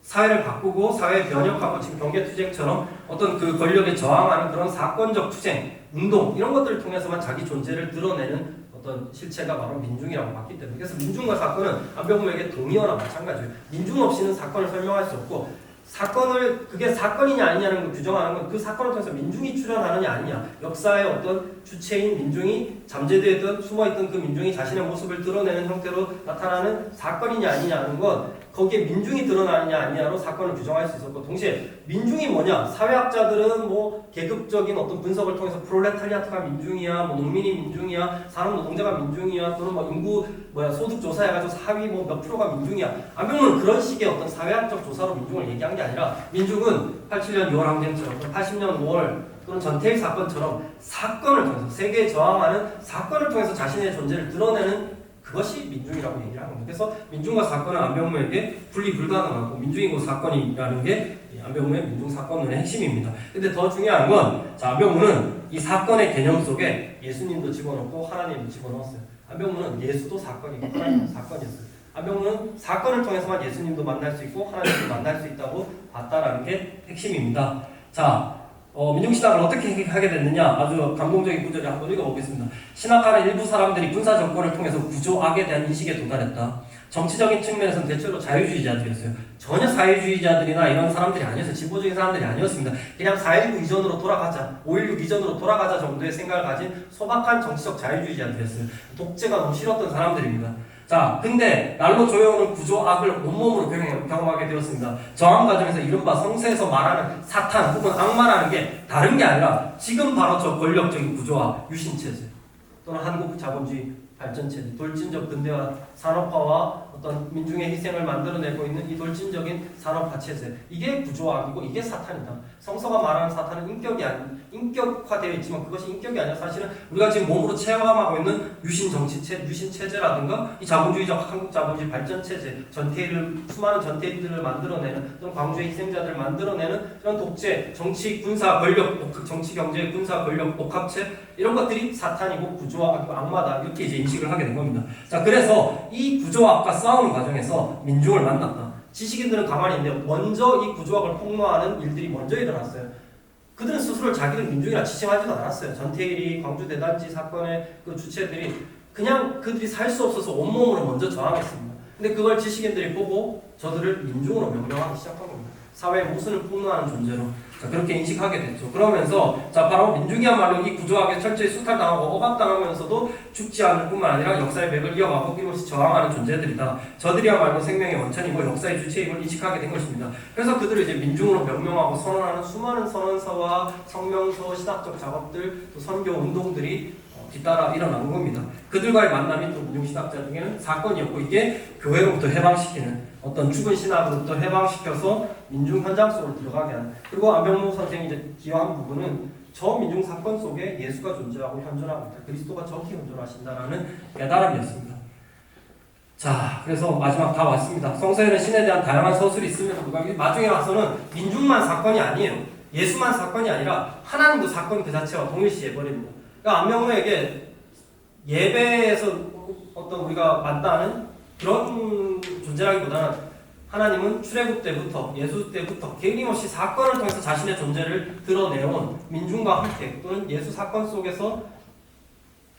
사회를 바꾸고 사회에 변혁하고 지금 경계투쟁처럼 어떤 그 권력에 저항하는 그런 사건적 투쟁, 운동 이런 것들을 통해서만 자기 존재를 드러내는 어떤 실체가 바로 민중이라고 봤기 때문에 그래서 민중과 사건은 안병무에게 동의어나 마찬가지예요. 민중 없이는 사건을 설명할 수 없고 그게 사건이냐 아니냐는 걸 규정하는 건 그 사건을 통해서 민중이 출현하느냐 아니냐 역사의 어떤 주체인 민중이 잠재되었던 숨어있던 그 민중이 자신의 모습을 드러내는 형태로 나타나는 사건이냐 아니냐는 건 거기에 민중이 드러나느냐 아니냐로 사건을 규정할 수 있었고 동시에 민중이 뭐냐 사회학자들은 뭐 계급적인 어떤 분석을 통해서 프롤레타리아트가 민중이야 뭐 농민이 민중이야 산업노동자가 민중이야 또는 뭐 인구 소득 조사해가지고 사위 뭐 몇 프로가 민중이야 안병문은 그런 식의 어떤 사회학적 조사로 민중을 얘기한 게 아니라 민중은 87년 6월 항쟁처럼 80년 5월 또는 전태일 사건처럼 사건을 통해서 세계에 저항하는 사건을 통해서 자신의 존재를 드러내는 그것이 민중이라고 얘기를 하는 겁니다. 그래서 민중과 사건은 안병무에게 분리 불가능하고 민중이고 사건이라는 게 안병무의 민중사건론의 핵심입니다. 근데 더 중요한 건 안병무는 이 사건의 개념 속에 예수님도 집어넣고 하나님도 집어넣었어요. 안병무는 예수도 사건이고 하나님도 사건이었어요. 안병무는 사건을 통해서만 예수님도 만날 수 있고 하나님도 만날 수 있다고 봤다라는 게 핵심입니다. 자, 민중신학을 어떻게 하게 됐느냐? 아주 감동적인 구절을 한번 읽어보겠습니다. 신학하는 일부 사람들이 군사 정권을 통해서 구조악에 대한 인식에 도달했다. 정치적인 측면에서는 대체로 자유주의자들이었어요. 전혀 사회주의자들이나 이런 사람들이 아니었어요. 진보적인 사람들이 아니었습니다. 그냥 4.19 이전으로 돌아가자, 5.16 이전으로 돌아가자 정도의 생각을 가진 소박한 정치적 자유주의자들이었어요. 독재가 너무 싫었던 사람들입니다. 자, 근데 날로 조여오는 구조악을 온몸으로 경험하게 되었습니다. 저항 과정에서 이른바 성서에서 말하는 사탄 혹은 악마라는 게 다른 게 아니라 지금 바로 저 권력적인 구조악, 유신체제 또는 한국 자본주의 발전체제, 돌진적 근대화 산업화와 어떤 민중의 희생을 만들어내고 있는 이 돌진적인 산업화 체제 이게 구조악이고 이게 사탄이다. 성서가 말하는 사탄은 인격화되어 있지만 그것이 인격이 아니라 사실은 우리가 지금 몸으로 체험하고 있는 유신 정치체, 유신 체제라든가 이 자본주의적 한국 자본주의 발전 체제, 수많은 전태일들을 만들어내는 또는 광주의 희생자들을 만들어내는 그런 독재, 정치, 군사, 권력, 정치, 경제, 군사, 권력, 복합체 이런 것들이 사탄이고 구조악이고 악마다 이렇게 이제 인식을 하게 된 겁니다. 자, 그래서 이 구조악과 싸우는 과정에서 민중을 만났다. 지식인들은 가만히 있는데 먼저 이 구조악을 폭로하는 일들이 먼저 일어났어요. 그들은 스스로 자기를 민중이라 지칭하지도 않았어요. 전태일이 광주 대단지 사건의 그 주체들이 그냥 그들이 살 수 없어서 온몸으로 먼저 저항했습니다. 근데 그걸 지식인들이 보고 저들을 민중으로 명명하기 시작한 겁니다. 사회의 모순을 폭로하는 존재로 그렇게 인식하게 됐죠. 그러면서 바로 민중이야말로 이 구조악에 철저히 수탈당하고 억압당하면서도 죽지 않을 뿐만 아니라 역사의 맥을 이어가고 끊임없이 저항하는 존재들이다. 저들이야말로 생명의 원천이고 역사의 주체임을 인식하게 된 것입니다. 그래서 그들을 이제 민중으로 명명하고 선언하는 수많은 선언서와 성명서, 신학적 작업들, 또 선교 운동들이 뒤따라 일어나는 겁니다. 그들과의 만남이 또 민중신학자 중에는 사건이었고 이게 교회로부터 해방시키는 어떤 죽은 신학으로부터 해방시켜서 민중 현장 속으로 들어가게 하는 그리고 안병무 선생이 이제 기여한 부분은 저 민중 사건 속에 예수가 존재하고 현존하고 있다. 그리스도가 정확히 현존하신다라는 깨달음이었습니다. 자, 그래서 마지막 다 왔습니다. 성서에는 신에 대한 다양한 서술이 있음에도 불구하고 나중에 와서는 민중만 사건이 아니에요. 예수만 사건이 아니라 하나님도 사건 그 자체와 동일시해버립니다. 그러니까 안병무에게 예배에서 어떤 우리가 만나는 그런 존재라기보다는 하나님은 출애굽 때부터 예수 때부터 끊임없이 사건을 통해서 자신의 존재를 드러내온 민중과 함께 또는 예수 사건 속에서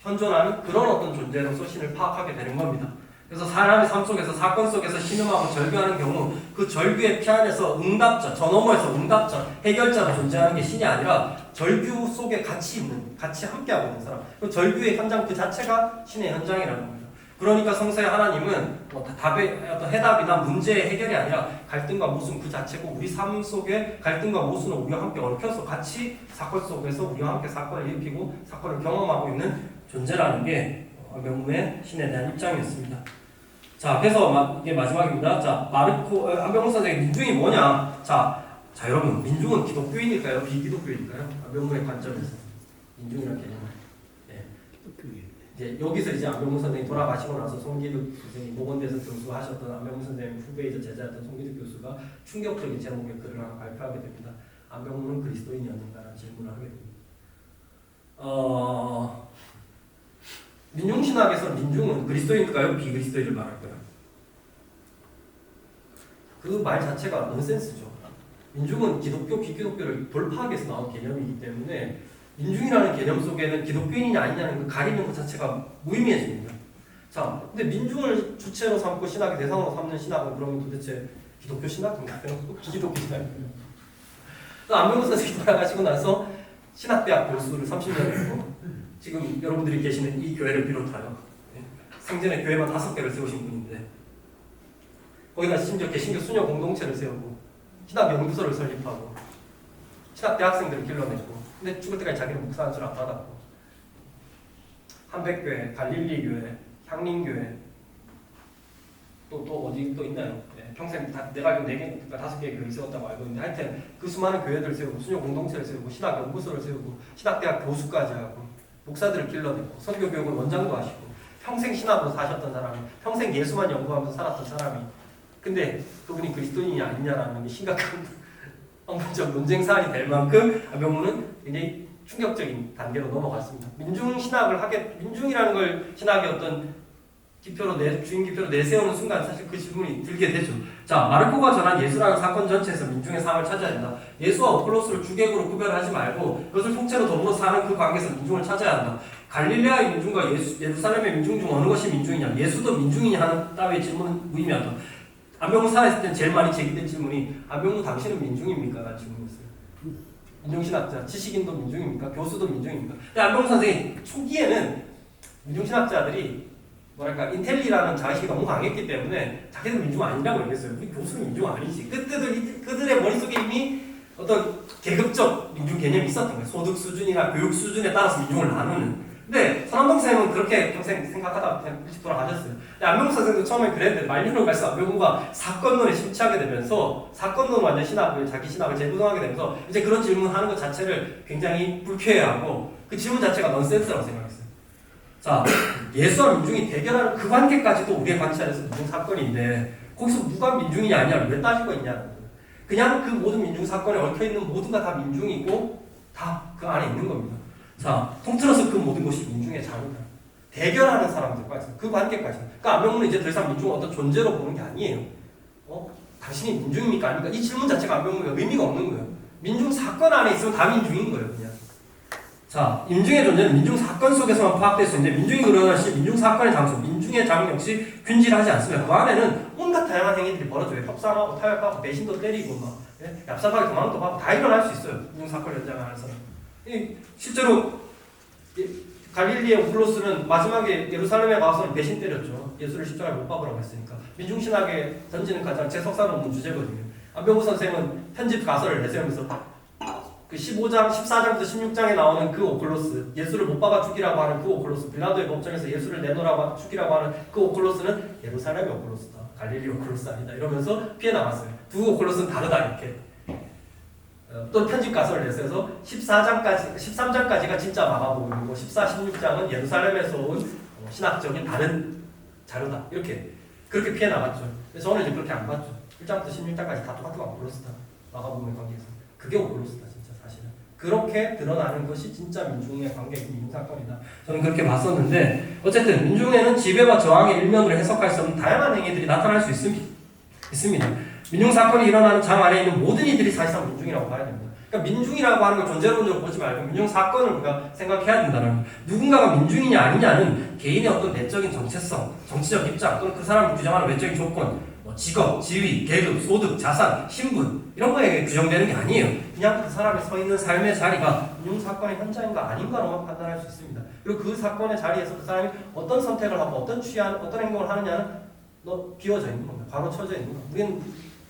현존하는 그런 어떤 존재로서 신을 파악하게 되는 겁니다. 그래서 사람의 삶 속에서 사건 속에서 신음하고 절규하는 경우 그 절규의 피안에서 응답자, 저 너머에서 응답자, 해결자로 존재하는 게 신이 아니라 절규 속에 같이 있는, 같이 함께하고 있는 사람. 그 절규의 현장 그 자체가 신의 현장이라는 겁니다. 그러니까 성서의 하나님은 답의 어떤 해답이나 문제의 해결이 아니라 갈등과 모순 그 자체고 우리 삶 속에 갈등과 모순을 우리와 함께 얽혀서 같이 사건 속에서 우리와 함께 사건을 일으키고 사건을 경험하고 있는 존재라는 게 안병무의 신에 대한 입장이었습니다. 자, 그래서 이게 마지막입니다. 자, 안병무 선생의 민중이 뭐냐? 자, 여러분, 민중은 기독교인일까요? 비기독교인일까요? 안병무의 관점에서. 민중이라는 개념은. 예. 이제 여기서 이제 안병무 선생님이 돌아가시고 나서 송기득 선생님 모건대에서 교수하셨던 안병무 선생님 후배이자 제자였던 송기득 교수가 충격적인 제목의 글을 하나 발표하게 됩니다. 안병무는 그리스도인이었는가라는 질문을 하게 됩니다. 민중신학에서 민중은 그리스도인일까요? 비그리스도인을 말할까요? 그 말 자체가 넌센스죠. 민중은 기독교, 비기독교를 돌파하기 위해서 나온 개념이기 때문에 민중이라는 개념 속에는 기독교인이냐 아니냐는 그 가리는 것 자체가 무의미해집니다. 자, 근데 민중을 주체로 삼고 신학의 대상으로 삼는 신학은 그러면 도대체 기독교 신학인가요? 비기독교 신학인가요? 안병무 선생님이 돌아가시고 나서 신학대학 교수를 30년 했고 지금 여러분들이 계시는 이 교회를 비롯하여 생전에 교회만 5개를 세우신 분인데 거기다 심지어 개신교 수녀 공동체를 세우고 신학 연구소를 설립하고 신학 대학생들을 길러냈고 근데 죽을 때까지 자기는 목사한 줄 안 받았고 한백교회, 갈릴리교회, 향림교회 또 어디 또 있나요? 네, 평생 내가 알기로 4개, 그러니까 5개의 교회 세웠다고 알고 있는데 하여튼 그 수많은 교회들을 세우고 수녀 공동체를 세우고 신학 연구소를 세우고 신학대학 교수까지 하고 목사들을 길러냈고 선교 교육은 원장도 하시고 평생 신학으로 사셨던 사람이 평생 예수만 연구하면서 살았던 사람이 근데 그분이 그리스도인이 아니냐라는 게 심각한 학문적 논쟁 사안이 될 만큼 안병무는 굉장히 충격적인 단계로 넘어갔습니다. 민중이라는 걸 신학의 어떤 주인 기표로 내세우는 순간 사실 그 질문이 들게 되죠. 자, 마르코가 전한 예수라는 사건 전체에서 민중의 삶을 찾아야 된다. 예수와 오클로스를 주객으로 구별하지 말고 그것을 통째로 더불어 사는 그 관계에서 민중을 찾아야 한다. 갈릴레아의 민중과 예루살렘의 민중 중 어느 것이 민중이냐, 예수도 민중이냐 하는 따위의 질문은 무의미하다. 안병무 살아있을 때 제일 많이 제기된 질문이 안병무 당신은 민중입니까? 라는 질문이었어요. 민중신학자, 지식인도 민중입니까? 교수도 민중입니까? 근데 안병무 선생님 초기에는 민중신학자들이 뭐랄까 인텔리라는 자의식이 너무 강했기 때문에 자기들 민중 아니라고 얘기했어요. 우리 교수는 민중 아니지. 그들의 머릿속에 이미 어떤 계급적 민중 개념이 있었던 거예요. 소득 수준이나 교육 수준에 따라서 민중을 나누는. 근데 서남동 쌤은 그렇게 평생 생각하다가 그냥 일찍 돌아가셨어요. 근데 안병무 선생도 처음에 그랬는데 말년을 갈수록 안병무가 사건론에 심취하게 되면서 사건론 완전 자기 신학을 재구성하게 되면서 이제 그런 질문하는 것 자체를 굉장히 불쾌해하고 그 질문 자체가 넌센스라고 생각했어요. 자, 예수와 민중이 대결하는 그 관계까지도 우리의 관치 안에서 민중 사건인데 거기서 누가 민중이냐 아니냐를 왜 따지고 있냐는 거예요. 그냥 그 모든 민중 사건에 얽혀있는 모두가 다 민중이고 다 그 안에 있는 겁니다. 자, 통틀어서 그 모든 것이 민중의 자유다. 대결하는 사람들까지 그 관계까지. 그러니까 안병무는 이제 더 이상 민중을 어떤 존재로 보는 게 아니에요. 당신이 민중입니까 아닙니까? 이 질문 자체가 안병무가 의미가 없는 거예요. 민중 사건 안에 있으면 다 민중인 거예요, 그냥. 자, 민중의 존재는 민중 사건 속에서만 파악될 수 있는데 민중이 그러나 시 민중 사건의 장소, 민중의 장은 역시 균질하지 않습니다. 그 안에는 온갖 다양한 행위들이 벌어져요. 협상하고 타협하고 배신도 때리고 막 얍삽하게 도망도 하고 다 일어날 수 있어요. 민중 사건 현장 안에서. 실제로 갈릴리의 오클로스는 마지막에 예루살렘에 가서는 배신 때렸죠. 예수를 십자가에 못 박으라고 했으니까. 민중신학에 던지는 가장 제 석사 논문 주제거든요. 안병무 선생은 편집 가설을 내세우면서 그 15장, 14장부터 16장에 나오는 그 오클로스, 예수를 못 박아 죽이라고 하는 그 오클로스, 빌라도의 법정에서 예수를 내놓으라고 죽이라고 하는 그 오클로스는 예루살렘의 오클로스다. 갈릴리 오클로스 아니다. 이러면서 피해 나갔어요. 두 오클로스는 다르다 이렇게. 또 편집 가설을 내세워서 13장까지가 진짜 마가복음이고 14, 16장은 예루살렘에서 온 신학적인 다른 자료다. 그렇게 피해 나갔죠. 그래서 저는 이제 그렇게 안 봤죠. 1장부터 16장까지 다 똑같은 오클로스다. 마가복음의 관계에서. 그게 오클로스다. 그렇게 드러나는 것이 진짜 민중의 관계, 민중사건이다. 저는 그렇게 봤었는데 어쨌든 민중에는 지배와 저항의 일면으로 해석할 수 없는 다양한 행위들이 나타날 수 있습니다. 민중사건이 일어나는 장 안에 있는 모든 이들이 사실상 민중이라고 봐야 됩니다. 그러니까 민중이라고 하는 걸 존재론적으로 보지 말고 민중사건을 우리가 생각해야 된다는 누군가가 민중이냐 아니냐는 개인의 어떤 내적인 정체성, 정치적 입장 또는 그 사람을 규정하는 외적인 조건 직업, 지위, 계급, 소득, 자산, 신분 이런 거에 규정되는 게 아니에요. 그냥 그 사람이 서 있는 삶의 자리가 민중사건의 현장인가 아닌가로만 판단할 수 있습니다. 그리고 그 사건의 자리에서 그 사람이 어떤 선택을 하고 어떤 행동을 하느냐는 비워져 있는 겁니다. 바로 쳐져 있는 겁니다. 우리는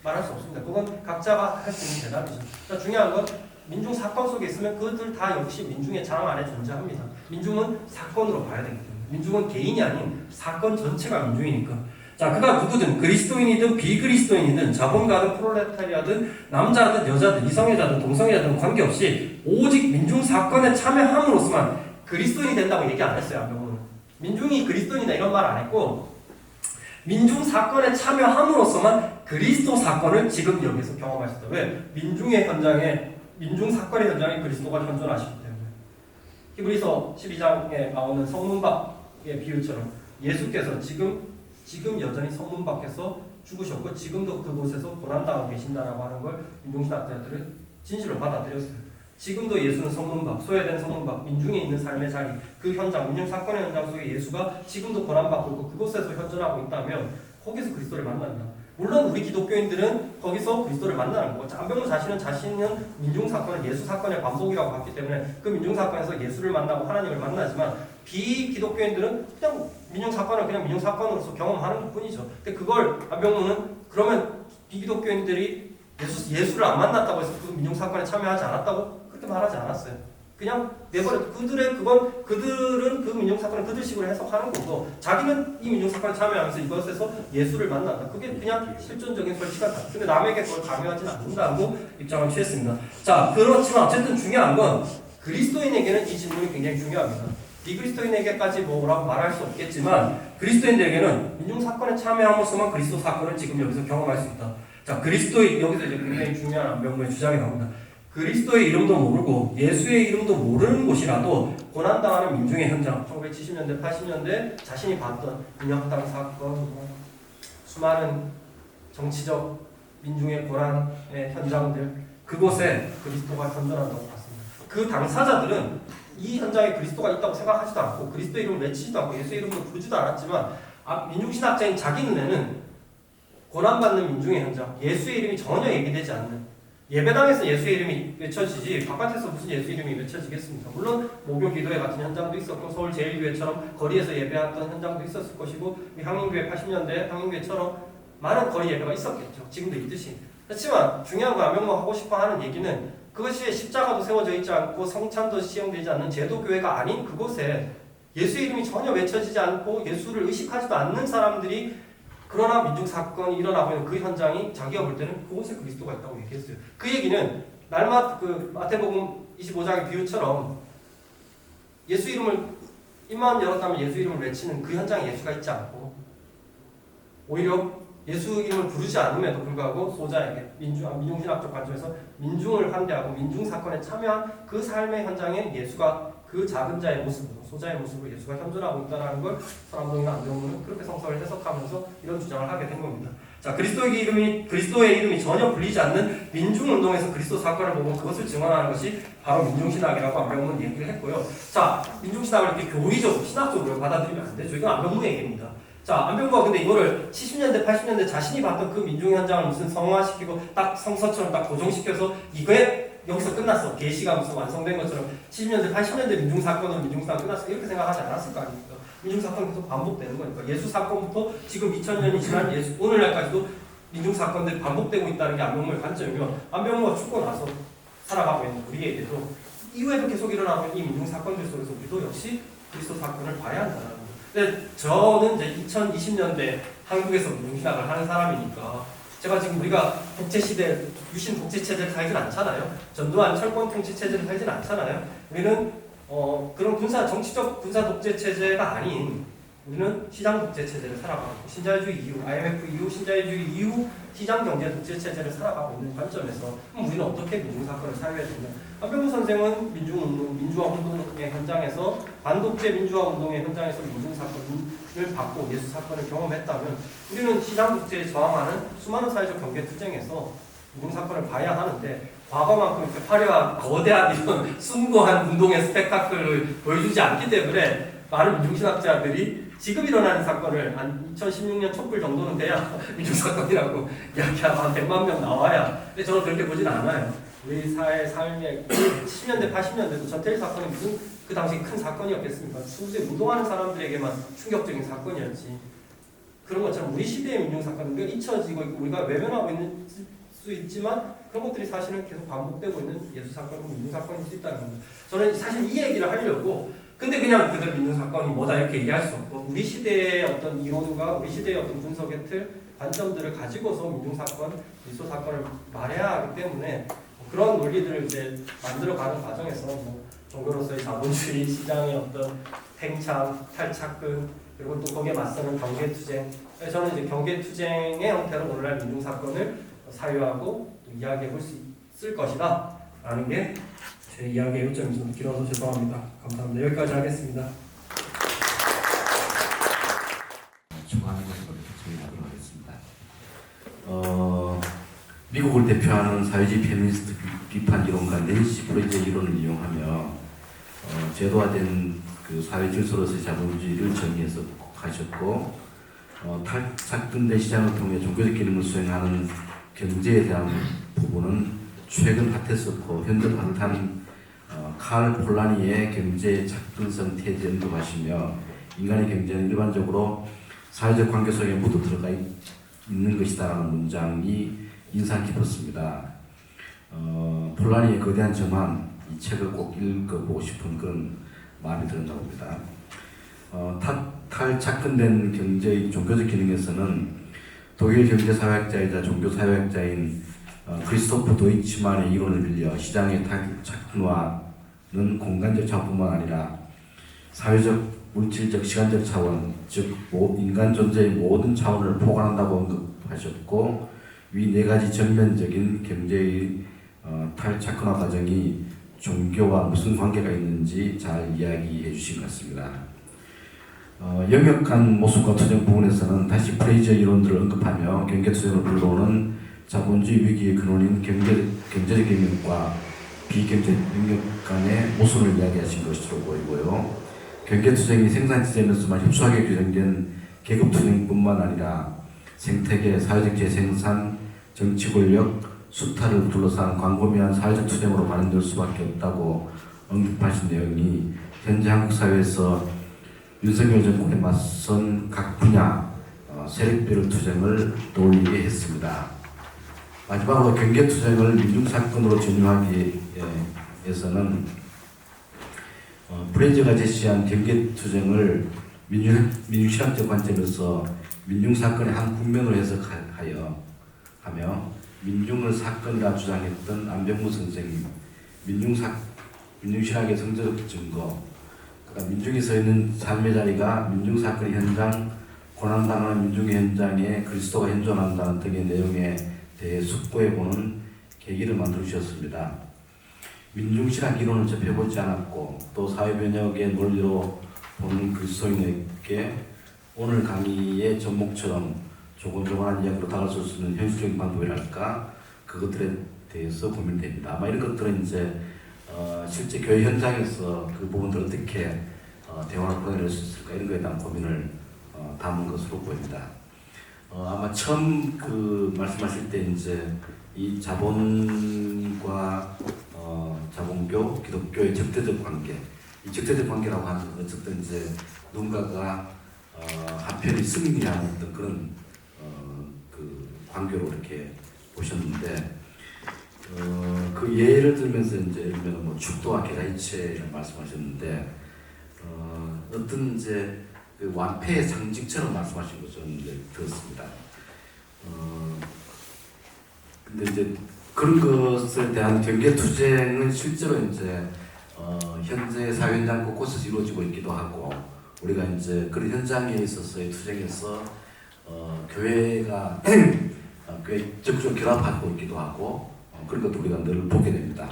말할 수 없습니다. 그건 각자가 할 수 있는 대답이죠. 그러니까 중요한 건 민중사건 속에 있으면 그들 다 역시 민중의 장 안에 존재합니다. 민중은 사건으로 봐야 되기 때문에 민중은 개인이 아닌 사건 전체가 민중이니까 자, 그가 누구든 그리스도인이든 비그리스도인이든 자본가든 프롤레타리아든 남자든 여자든 이성애자든 동성애자든 관계없이 오직 민중사건에 참여함으로써만 그리스도인이 된다고 얘기 안 했어요. 안병문은. 민중이 그리스도인이다 이런 말 안 했고 민중사건에 참여함으로써만 그리스도 사건을 지금 여기서 경험할 수 있다. 왜? 민중의 현장에 민중사건의 현장에 그리스도가 현존하시기 때문에. 히브리서 12장에 나오는 성문밖의 비유처럼 예수께서 지금 여전히 성문 밖에서 죽으셨고 지금도 그곳에서 고난당하고 계신다라고 하는 걸 민중신학자들은 진실로 받아들였어요. 지금도 예수는 성문 밖, 소외된 성문 밖, 민중에 있는 삶의 자리, 그 현장, 민중사건의 현장 속에 예수가 지금도 고난받고 있고 그곳에서 현존하고 있다면 거기서 그리스도를 만난다. 물론 우리 기독교인들은 거기서 그리스도를 만나는 거고 안병무 자신은 민중사건을 예수사건의 반복이라고 봤기 때문에 그 민중사건에서 예수를 만나고 하나님을 만나지만 비기독교인들은 그냥 민중사건을 그냥 민중사건으로서 경험하는 것 뿐이죠. 근데 그걸 안병무는 그러면 비기독교인들이 예수를 안 만났다고 해서 그 민중사건에 참여하지 않았다고? 그렇게 말하지 않았어요. 그냥 내버려 그들은 그 민중사건을 그들식으로 해석하는 거고 자기는 이 민중사건에 참여하면서 이것에서 예수를 만난다. 그게 그냥 실존적인 설치가 다. 근데 남에게 그걸 강요하지는 않는다고 입장을 취했습니다. 자, 그렇지만 어쨌든 중요한 건 그리스도인에게는 이 질문이 굉장히 중요합니다. 비그리스도인에게까지 뭐라고 말할 수 없겠지만 그리스도인들에게는 민중사건에 참여함으로써만 그리스도 사건을 지금 여기서 경험할 수 있다. 자, 그리스도의 여기서 이제 굉장히 중요한 안병무의 주장이 나옵니다. 그리스도의 이름도 모르고 예수의 이름도 모르는 곳이라도 고난당하는 민중의 현장, 1970년대, 80년대 자신이 봤던 민혁당 사건, 수많은 정치적 민중의 고난의 현장들, 그곳에 그리스도가 현존한다고 봤습니다. 그 당사자들은 이 현장에 그리스도가 있다고 생각하지도 않고 그리스도 이름을 외치지도 않고 예수의 이름도 부르지도 않았지만 민중신학자인 자기 눈에는 고난받는 민중의 현장, 예수의 이름이 전혀 얘기되지 않는 예배당에서 예수의 이름이 외쳐지지 바깥에서 무슨 예수 이름이 외쳐지겠습니까? 물론 목요 기도회 같은 현장도 있었고 서울 제1교회처럼 거리에서 예배했던 현장도 있었을 것이고 향인교회 80년대 향인교회처럼 많은 거리 예배가 있었겠죠. 지금도 있듯이. 그렇지만 중요한 거 안병무 하고 싶어 하는 얘기는 그것이 십자가도 세워져 있지 않고 성찬도 시행되지 않는 제도교회가 아닌 그곳에 예수의 이름이 전혀 외쳐지지 않고 예수를 의식하지도 않는 사람들이 그러나 민중사건이 일어나고 있는 그 현장이 자기가 볼 때는 그곳에 그리스도가 있다고 얘기했어요. 그 얘기는 마태복음 25장의 비유처럼 예수 이름을 입만 열었다면 예수 이름을 외치는 그 현장에 예수가 있지 않고 오히려 예수 이름을 부르지 않음에도 불구하고 소자에게 민중신학적 관점에서 민중을 환대하고 민중사건에 참여한 그 삶의 현장에 예수가 그 작은 자의 모습으로 소자의 모습으로 예수가 현존하고 있다는 걸 서남동이나 안병무는 그렇게 성서를 해석하면서 이런 주장을 하게 된 겁니다. 자, 그리스도의 이름이 전혀 불리지 않는 민중운동에서 그리스도 사건을 보고 그것을 증언하는 것이 바로 민중신학이라고 안병무는 얘기를 했고요. 자, 민중신학을 이렇게 교리적으로 신학적으로 받아들이면 안 되죠. 이건 안병무 얘기입니다. 자, 안병무가 근데 이거를 70년대, 80년대 자신이 봤던 그 민중 현장을 무슨 성화시키고 딱 성서처럼 딱 고정시켜서 이거에 여기서 끝났어. 계시가 무슨 완성된 것처럼 70년대, 80년대 민중사건은 민중사건 끝났어. 이렇게 생각하지 않았을 거 아닙니까? 민중사건은 계속 반복되는 거니까. 예수사건부터 지금 2000년이 지난 오늘날까지도 민중사건들이 반복되고 있다는 게 안병무의 관점이면 안병무가 죽고 나서 살아가고 있는 우리에게도 이후에도 계속 일어나고 있는 이 민중사건들 속에서 우리도 역시 그리스도 사건을 봐야 한다는 거예요. 근데 저는 이제 2020년대 한국에서 민중신학을 하는 사람이니까 제가 지금 우리가 독재시대, 유신 독재체제를 살진 않잖아요. 전두환 철권 통치체제를 살진 않잖아요. 우리는 그런 정치적 군사 독재체제가 아닌 우리는 시장 독재체제를 살아가고 신자유주의 이후, IMF 이후, 신자유주의 이후 시장 경제 독재체제를 살아가고 있는 관점에서 우리는 어떻게 민중사건을 살려야 되냐. 안병무 선생은 민주화 운동의 현장에서 반독재 민주화 운동의 현장에서 민중사건을 받고 예수사건을 경험했다면 우리는 시장 독재에 저항하는 수많은 사회적 경계 투쟁에서 민중사건을 봐야 하는데 과거만큼 이렇게 화려한 거대한 이런 숭고한 운동의 스펙타클을 보여주지 않기 때문에 많은 민중신학자들이 지금 일어나는 사건을 한 2016년 촛불 정도는 돼야 민중사건이라고 이야기하면 한 100만 명 나와야. 근데 저는 그렇게 보진 않아요. 우리 사회 삶의 70년대, 80년대도 전태일 사건이 무슨 그 당시 큰 사건이었겠습니까? 수제 운동하는 사람들에게만 충격적인 사건이었지. 그런 것처럼 우리 시대의 민중사건은 잊혀지고 있고 우리가 외면하고 있는 수 있지만 그런 것들이 사실은 계속 반복되고 있는 예수사건이고 민중사건일 수 있다는 겁니다. 저는 사실 이 얘기를 하려고 근데 그냥 그대로 민중사건이 뭐다 이렇게 얘기할 수 없고 우리 시대의 어떤 이론과 우리 시대의 어떤 분석의 틀, 관점들을 가지고서 민중사건, 밀소사건을 말해야 하기 때문에 그런 논리들을 이제 만들어가는 과정에서 종교로서의 자본주의 시장의 어떤 팽창, 탈착근 그리고 또 거기에 맞서는 경계투쟁. 저는 이제 경계투쟁의 형태로 오늘날 민중사건을 사유하고 이야기해 볼 수 있을 것이다 라는 게 제 이야기의 요점이 좀 길어서 죄송합니다. 감사합니다. 여기까지 하겠습니다. 추가하는 것으로 정리하도록 하겠습니다. 미국을 대표하는 사회주의 페미니스트 비판 이론가 낸시 프레이저 이론을 이용하며 제도화된 그 사회 질서로서의 자본주의를 정의해서 하셨고 탈착근대 시장을 통해 종교적 기능을 수행하는 경제에 대한 부분은 최근 핫했었고 현재 핫한 칼 폴라니의 경제 착근성 태제 언급하시며 인간의 경제는 일반적으로 사회적 관계 속에 묻어 들어가 있는 것이다라는 문장이 인상 깊었습니다. 폴라니의 거대한 저만 이 책을 꼭 읽어보고 싶은 그런 마음이 들었나 봅니다. 탈착근된 경제의 종교적 기능에서는 독일 경제사회학자이자 종교사회학자인 크리스토프 도이치만의 이론을 빌려 시장의 탈착근화는 공간적 차원뿐만 아니라 사회적, 물질적, 시간적 차원, 즉 인간 존재의 모든 차원을 포괄한다고 언급하셨고 위 네 가지 전면적인 경제의 탈착근화 과정이 종교와 무슨 관계가 있는지 잘 이야기해 주신 것 같습니다. 영역 간 모순과 투쟁 부분에서는 다시 프레이저 이론들을 언급하며 경계투쟁을 불러오는 자본주의 위기의 근원인 경제적 영역과 비경제적 영역 간의 모순을 이야기하신 것으로 보이고요. 경계투쟁이 생산시점에서만 협소하게 규정된 계급투쟁뿐만 아니라 생태계, 사회적 재생산, 정치 권력, 수탈을 둘러싼 광범위한 사회적 투쟁으로 발현될 수밖에 없다고 언급하신 내용이 현재 한국 사회에서 윤석열 정권에 맞선 각 분야 세력별 투쟁을 떠올리게 했습니다. 마지막으로 경계투쟁을 민중사건으로 전유하기 위해서는 프레이저가 제시한 경계투쟁을 민중신학적 관점에서 민중사건의 한 국면으로 해석하여 하며 민중을 사건이라 주장했던 안병무 선생님, 민중신학의 성적 증거, 그러니까 민중이 서 있는 삶의 자리가 민중사건의 현장, 고난당하는 민중의 현장에 그리스도가 현존한다는 등의 내용에 대해 숙고해보는 계기를 만들어주셨습니다. 민중신학 이론을 접해보지 않았고 또 사회변혁의 논리로 보는 그리스도인에게 오늘 강의의 전목처럼 조곤조곤한 이야기로 다가설 수 있는 현실적인 방법이랄까 그것들에 대해서 고민됩니다. 아마 이런 것들은 이제 실제 교회 현장에서 그 부분들을 어떻게 대화를 풀어낼 수 있을까 이런 것에 대한 고민을 담은 것으로 보입니다. 아마 처음 그 말씀하실 때 이제 이 자본과 자본교, 기독교의 적대적 관계, 이 적대적 관계라고 하는 건 어쨌든 이제 누군가가 한편이 승리하는 어떤 그런 그 관계로 이렇게 보셨는데 그 예를 들면서 이제 예를 들면 뭐 축도와 계라이체를 말씀하셨는데 어떤 이제 그 완패의 상징처럼 말씀하신 것을 이제 들었습니다. 근데 이제 그런 것에 대한 경계투쟁은 실제로 이제 현재 사회 현장 곳곳에서 이루어지고 있기도 하고 우리가 이제 그런 현장에 있어서의 투쟁에서 교회가 꽤 적극적으로 결합하고 있기도 하고 그런 것도 우리가 늘 보게 됩니다.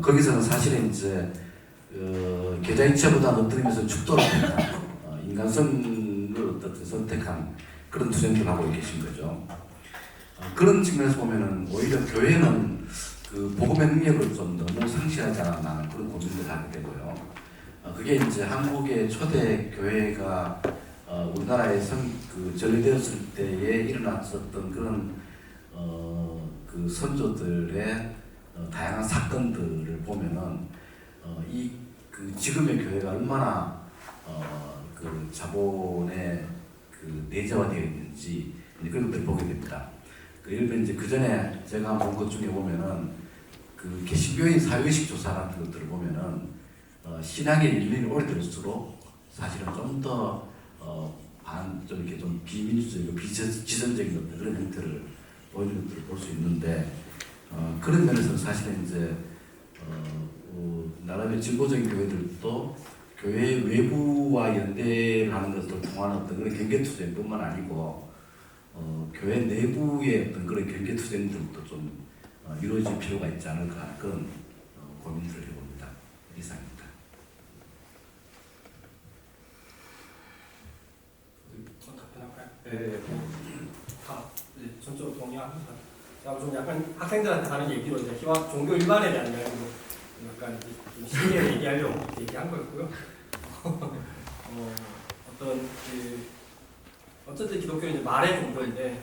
거기서는 사실은 이제 계좌이체보다 어떤 의미에서 축도를 택한 인간성을 어떻게 선택한 그런 투쟁을 하고 계신 거죠. 그런 측면에서 보면은 오히려 교회는 그 복음의 능력을 좀 너무 상실하지 않았나 그런 고민을 하게 되고요. 그게 이제 한국의 초대 교회가 우리나라에 그 전리되었을 때에 일어났었던 그런 그 선조들의 다양한 사건들을 보면은 이 그 지금의 교회가 얼마나 그 자본의 그 내재화되어 있는지 그런 것들을 보게 됩니다. 예를 들면 이제 그 전에 제가 본 것 중에 보면은 그 개신교인 사회의식 조사 같은 것들을 보면은 신학의 일년이 오래될수록 사실은 좀 이렇게 좀 비민주적이고 비지선적인 것들 그런 형태를 보이는 것들을 볼 수 있는데 그런 면에서 사실은 이제 나름의 진보적인 교회들도 교회 외부와 연대를 하는 것을 통하는 어떤 그런 경계투쟁뿐만 아니고 교회 내부의 어떤 그런 경계투쟁들도 좀 이루어질 필요가 있지 않을까 그런 고민들을 해봅니다. 이상입니다. 네, 전적으로 동의합니다. 제가 좀 약간 학생들한테 하는 얘기로 이제 종교 일반에 대한 이야기로 약간 좀 신기하게 얘기하려고 얘기한 거였고요. 어쨌든 기독교는 이제 말의 종교인데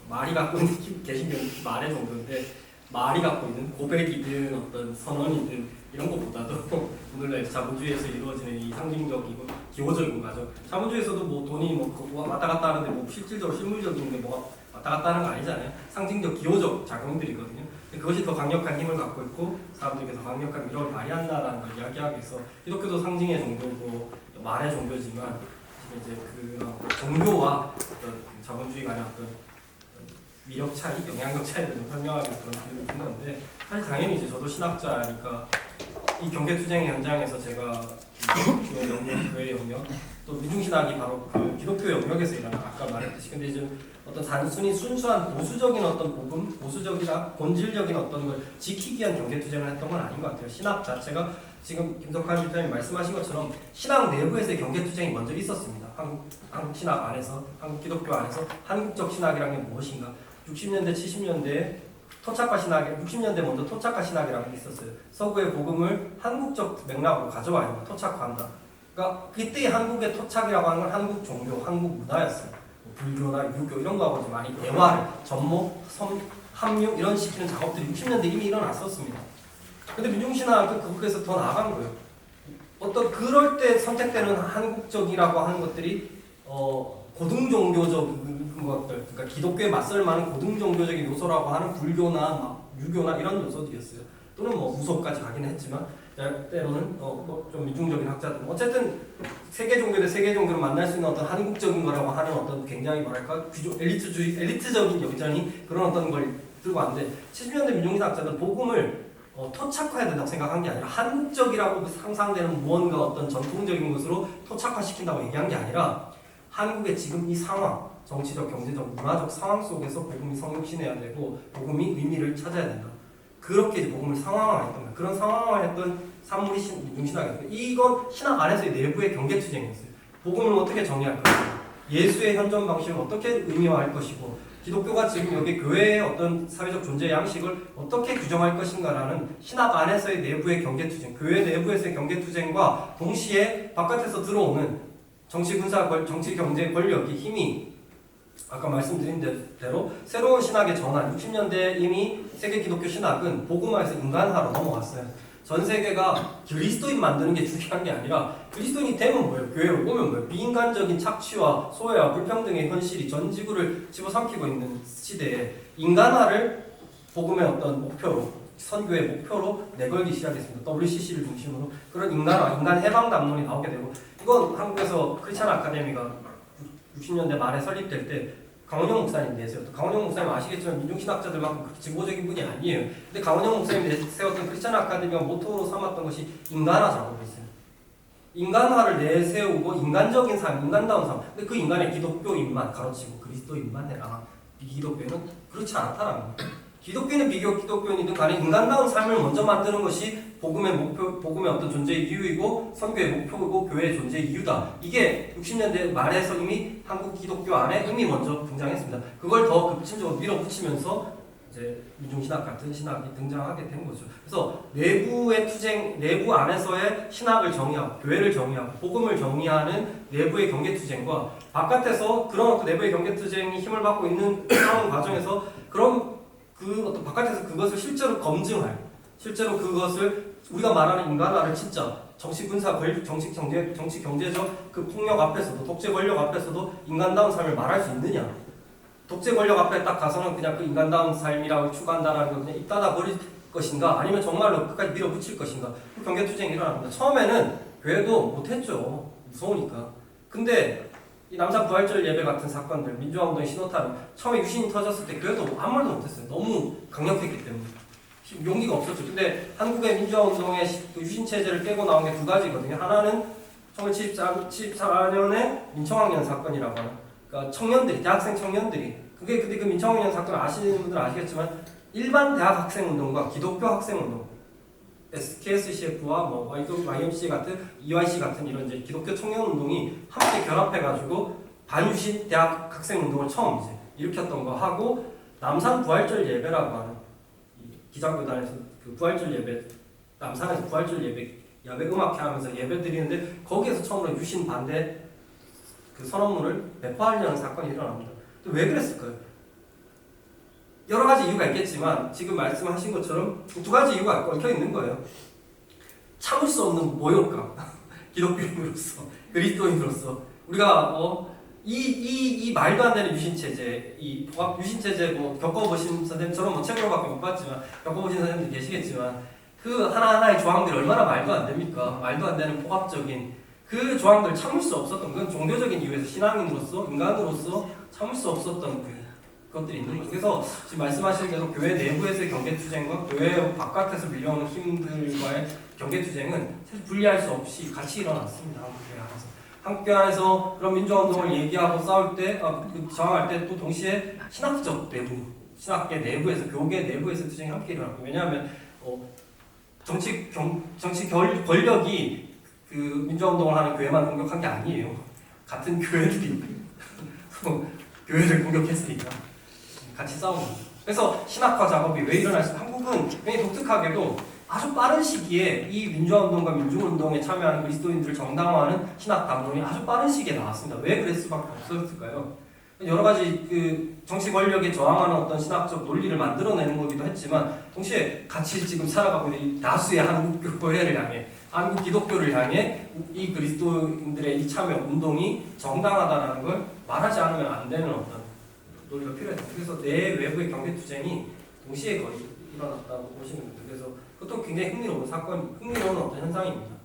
말이 갖고 있는 개신교는 말의 종교인데 말이 갖고 있는 고백이든 어떤 선언이든 이런 것보다도 오늘날 자본주의에서 이루어지는 이 상징적이고 기호적인 과정. 자본주의에서도 뭐 돈이 뭐 왔다 갔다 하는데 뭐 실질적으로 실물적인 게 뭐가 왔다 갔다 하는 거 아니잖아요. 상징적 기호적 작용들이거든요. 그것이 더 강력한 힘을 갖고 있고 사람들에게 더 강력한 위력을 발휘한다라는 걸 이야기하기 위해서 기독교도 상징의 종교고 말의 종교지만 이제 그 종교와 어떤 자본주의 간의 어떤 위력 차이, 영향력 차이를 좀 설명하기 위해서 그런 기능을 준 건데 사실 당연히 이제 저도 신학자니까 이 경계투쟁의 현장에서 제가 기독교 영역, 교회 영역 또 민중신학이 바로 그 기독교 영역에서 일하는 아까 말했듯이 근데 이제 어떤 단순히 순수한 보수적인 어떤 복음, 보수적이나 본질적인 어떤 걸 지키기 위한 경계투쟁을 했던 건 아닌 것 같아요. 신학 자체가 지금 김석환 집사님이 말씀하신 것처럼 신학 내부에서의 경계투쟁이 먼저 있었습니다. 한국 신학 안에서, 한국 기독교 안에서 한국적 신학이라는 게 무엇인가? 60년대, 70년대에 토착화 신학이 60년대 먼저 토착화 신학이라는 게 있었어요. 서구의 복음을 한국적 맥락으로 가져와야 한다. 토착화한다. 그러니까 그때의 한국의 토착이라고 하는 건 한국 종교, 한국 문화였어요. 뭐 불교나 유교 이런 거하고 좀 많이 대화를 접목, 합류 이런 시키는 작업들이 60년대 이미 일어났었습니다. 근데 민중신학은 거기에서 더 나아간 거예요. 어떤 그럴 때 선택되는 한국적이라고 하는 것들이 고등종교적인 것들, 그러니까 기독교에 맞설 만한 고등종교적인 요소라고 하는 불교나 막 유교나 이런 요소들이었어요. 또는 뭐 무속까지 가기는 했지만 때로는 좀 미중적인 학자들 어쨌든 세계 종교 대 세계 종교를 만날 수 있는 어떤 한국적인 거라고 하는 어떤 굉장히 뭐랄까 엘리트적인 여전히 그런 어떤 걸 들고 왔는데 70년대 민중신학 학자들 복음을 토착화해야 된다고 생각한 게 아니라 한국적이라고 상상되는 무언가 어떤 전통적인 것으로 토착화시킨다고 얘기한 게 아니라 한국의 지금 이 상황, 정치적, 경제적, 문화적 상황 속에서 복음이 성육신해야 되고 복음이 의미를 찾아야 된다. 그렇게 이제 복음을 상황화했던 거예요. 그런 상황화했던 산물이 민중신학이었어요. 이건 신학 안에서의 내부의 경계투쟁이었어요. 복음을 어떻게 정의할 것인가, 예수의 현존 방식을 어떻게 의미화할 것이고 기독교가 지금 여기 교회의 어떤 사회적 존재 양식을 어떻게 규정할 것인가라는 신학 안에서의 내부의 경계투쟁, 교회 내부에서의 경계투쟁과 동시에 바깥에서 들어오는 정치, 군사, 정치, 경제, 권력의 힘이 아까 말씀드린 대로 새로운 신학의 전환, 60년대 이미 세계 기독교 신학은 복음화에서 인간화로 넘어갔어요. 전 세계가 그리스도인 만드는 게 중요한 게 아니라 그리스도인이 되면 뭐예요? 교회로 오면 뭐예요? 비인간적인 착취와 소외와 불평등의 현실이 전 지구를 집어삼키고 있는 시대에 인간화를 복음의 어떤 목표로, 선교의 목표로 내걸기 시작했습니다. WCC를 중심으로 그런 인간화, 인간 해방 담론이 나오게 되고 이건 한국에서 크리스찬 아카데미가 60년대 말에 설립될 때 강원영 목사님 내세웠던, 강원영 목사님 아시겠지만 민중신학자들만큼 그렇게 진보적인 분이 아니에요. 근데 강원영 목사님 내세웠던 크리스찬 아카데미가 모토로 삼았던 것이 인간화 작업이었어요. 인간화를 내세우고 인간적인 삶, 인간다운 삶. 근데 그 인간의 기독교인만 가르치고 그리스도인만 해라. 비기독교인은 그렇지 않다라는 거예요. 기독교인은 비기독교인이든 간에 인간다운 삶을 먼저 만드는 것이 복음의 목표, 복음의 어떤 존재의 이유이고 선교의 목표이고 교회의 존재의 이유다. 이게 60년대 말에서 이미 한국 기독교 안에 이미 먼저 등장했습니다. 그걸 더 급진적으로 밀어붙이면서 이제 민중신학 같은 신학이 등장하게 된 거죠. 그래서 내부의 투쟁, 내부 안에서의 신학을 정의하고 교회를 정의하고 복음을 정의하는 내부의 경계투쟁과 바깥에서 그런 어떤 내부의 경계투쟁이 힘을 받고 있는 상황 과정에서 그런 그 어떤 바깥에서 그것을 실제로 검증할, 실제로 그것을 우리가 말하는 인간화를 진짜 정치 군사 정치 경제적 그 폭력 앞에서도 독재 권력 앞에서도 인간다운 삶을 말할 수 있느냐? 독재 권력 앞에 딱 가서는 그냥 그 인간다운 삶이라고 추구한다라는 걸 그냥 입 닫아 것인가 아니면 정말로 끝까지 밀어붙일 것인가 그 경계투쟁이 일어납니다. 처음에는 교회도 못했죠. 무서우니까. 근데 이 남산 부활절 예배 같은 사건들, 민주화운동의 신호탄 처음에 유신이 터졌을 때 교회도 아무 말도 못했어요. 너무 강력했기 때문에 용기가 없었죠. 근데 한국의 민주화운동의 유신 체제를 깨고 나온 게 두 가지거든요. 하나는 1974년에 민청학년 사건이라고 하는, 그러니까 청년들이, 대학생 청년들이, 그게 근데 그 민청학년 사건 아시는 분들은 아시겠지만 일반 대학 학생 운동과 기독교 학생 운동, KSCF와 뭐 YMC 같은 EYC 같은 이런 이제 기독교 청년 운동이 함께 결합해가지고 반유신 대학 학생 운동을 처음 이제 일으켰던 거 하고, 남산 부활절 예배라고 하는 기장교단에서 그 부활절 예배, 남산에서 부활절 예배 야외 음악회 하면서 예배 드리는데 거기에서 처음으로 유신 반대 그 선언문을 배포하려는 사건이 일어납니다. 왜 그랬을까요? 여러 가지 이유가 있겠지만 지금 말씀하신 것처럼 두 가지 이유가 얽혀 있는 거예요. 참을 수 없는 모욕감, 기독교인으로서, 그리스도인으로서 우리가 이 말도 안 되는 유신 체제, 이 유신 체제 뭐 겪어보신 선생님처럼 뭐 책으로밖에 못 봤지만 겪어보신 선생님들 계시겠지만 그 하나하나의 조항들이 얼마나 말도 안 됩니까? 말도 안 되는 폭압적인 그 조항들 참을 수 없었던, 그건 종교적인 이유에서 신앙인으로서, 인간으로서 참을 수 없었던 그것들이 있는 거죠. 그래서 지금 말씀하신 대로 교회 내부에서의 경계투쟁과 교회 바깥에서 밀려오는 힘들과의 경계투쟁은 사실 분리할 수 없이 같이 일어났습니다. 한국교회 안에서. 한국교회 안에서 그런 민주화운동을 얘기하고 싸울 때, 저항할 때 또 동시에 신학적 내부, 신학계 내부에서, 교계 내부에서 투쟁이 함께 일어났고, 왜냐하면 정치 권력이 그 민주화운동을 하는 교회만 공격한 게 아니에요. 같은 교회들이 교회를 공격했으니까 같이 싸우는 거죠. 그래서 신학화 작업이 왜 일어날까? 한국은 굉장히 독특하게도 아주 빠른 시기에 이 민주화운동과 민중운동에 참여하는 그리스도인들을 정당화하는 신학 담론이 아주 빠른 시기에 나왔습니다. 왜 그랬을 수밖에 없었을까요? 여러 가지 그 정치 권력에 저항하는 어떤 신학적 논리를 만들어내는 거기도 했지만 동시에 같이 지금 살아가고 있는 이 다수의 한국 교회를 향해, 한국 기독교를 향해 이 그리스도인들의 이 참여 운동이 정당하다는 걸 말하지 않으면 안 되는 어떤 논리가 필요해요. 그래서 내 외부의 경계투쟁이 동시에 거의 일어났다고 보시면 됩니다. 그래서 그것도 굉장히 흥미로운 사건, 흥미로운 어떤 현상입니다.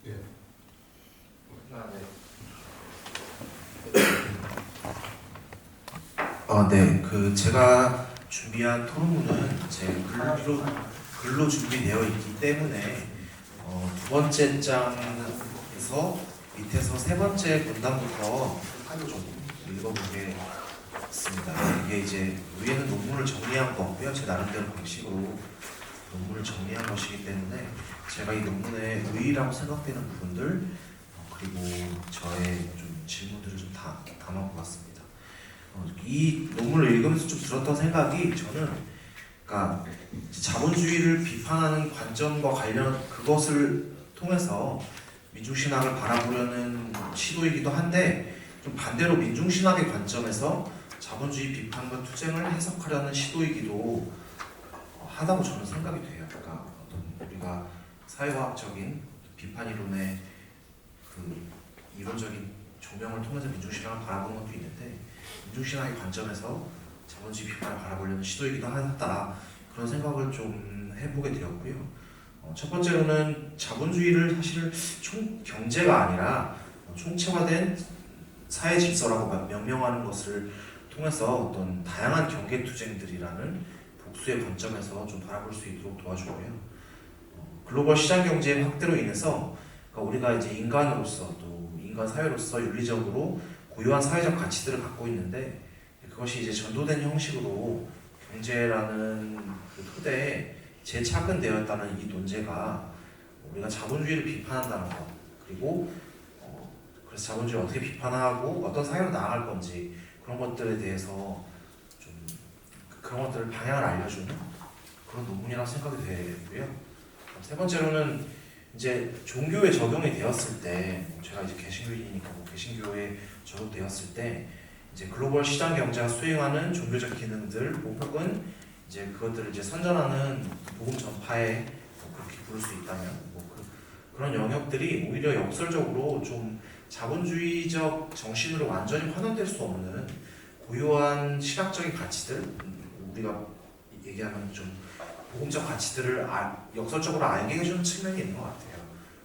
예. 네. 제가 준비한 토론문은 제 글로 준비되어 있기 때문에 두 번째 장에서 밑에서 세 번째 문단부터 좀 읽어보겠습니다. 이게 이제 위에는 논문을 정리한 거고요. 제 나름대로 방식으로 논문을 정리한 것이기 때문에 제가 이 논문에 의의라고 생각되는 부분들 그리고 저의 좀 질문들을 좀 담아보았습니다. 이 논문을 읽으면서 좀 들었던 생각이, 저는 그러니까 자본주의를 비판하는 관점과 관련 그것을 통해서 민중신학을 바라보려는 시도이기도 한데, 좀 반대로 민중신학의 관점에서 자본주의 비판과 투쟁을 해석하려는 시도이기도 하다고 저는 생각이 돼요. 그러니까 어떤 우리가 사회과학적인 비판 이론의 그 이론적인 조명을 통해서 민중신학을 바라보는 것도 있는데, 민중신학의 관점에서 자본주의 비판을 바라보려는 시도이기도 하다, 그런 생각을 좀 해보게 되었고요. 첫 번째로는 자본주의를 사실 경제가 아니라 총체화된 사회 질서라고 명명하는 것을 통해서 어떤 다양한 경계투쟁들이라는 복수의 관점에서 좀 바라볼 수 있도록 도와주고요. 글로벌 시장 경제의 확대로 인해서 우리가 이제 인간으로서 또 인간 사회로서 윤리적으로 고유한 사회적 가치들을 갖고 있는데, 그것이 이제 전도된 형식으로 경제라는 그 토대에 재착근되었다는 이 논제가 우리가 자본주의를 비판한다는 것, 그리고 그래서 자본주의를 어떻게 비판하고 어떤 사회로 나아갈 건지, 그런 것들에 대해서 좀 그런 것들을 방향을 알려주는 그런 논문이라고 생각이 되고요. 세 번째로는 이제 종교에 적용이 되었을 때, 제가 이제 개신교인이니까 개신교에 적용되었을 때 이제 글로벌 시장 경제가 수행하는 종교적 기능들, 혹은 이제 그것들을 이제 선전하는 복음 전파에 그렇게 부를 수 있다면, 그런 영역들이 오히려 역설적으로 좀 자본주의적 정신으로 완전히 환원될 수 없는 고유한 신학적인 가치들, 우리가 얘기하면 좀 복음적 가치들을 역설적으로 알게 해주는 측면이 있는 것 같아요.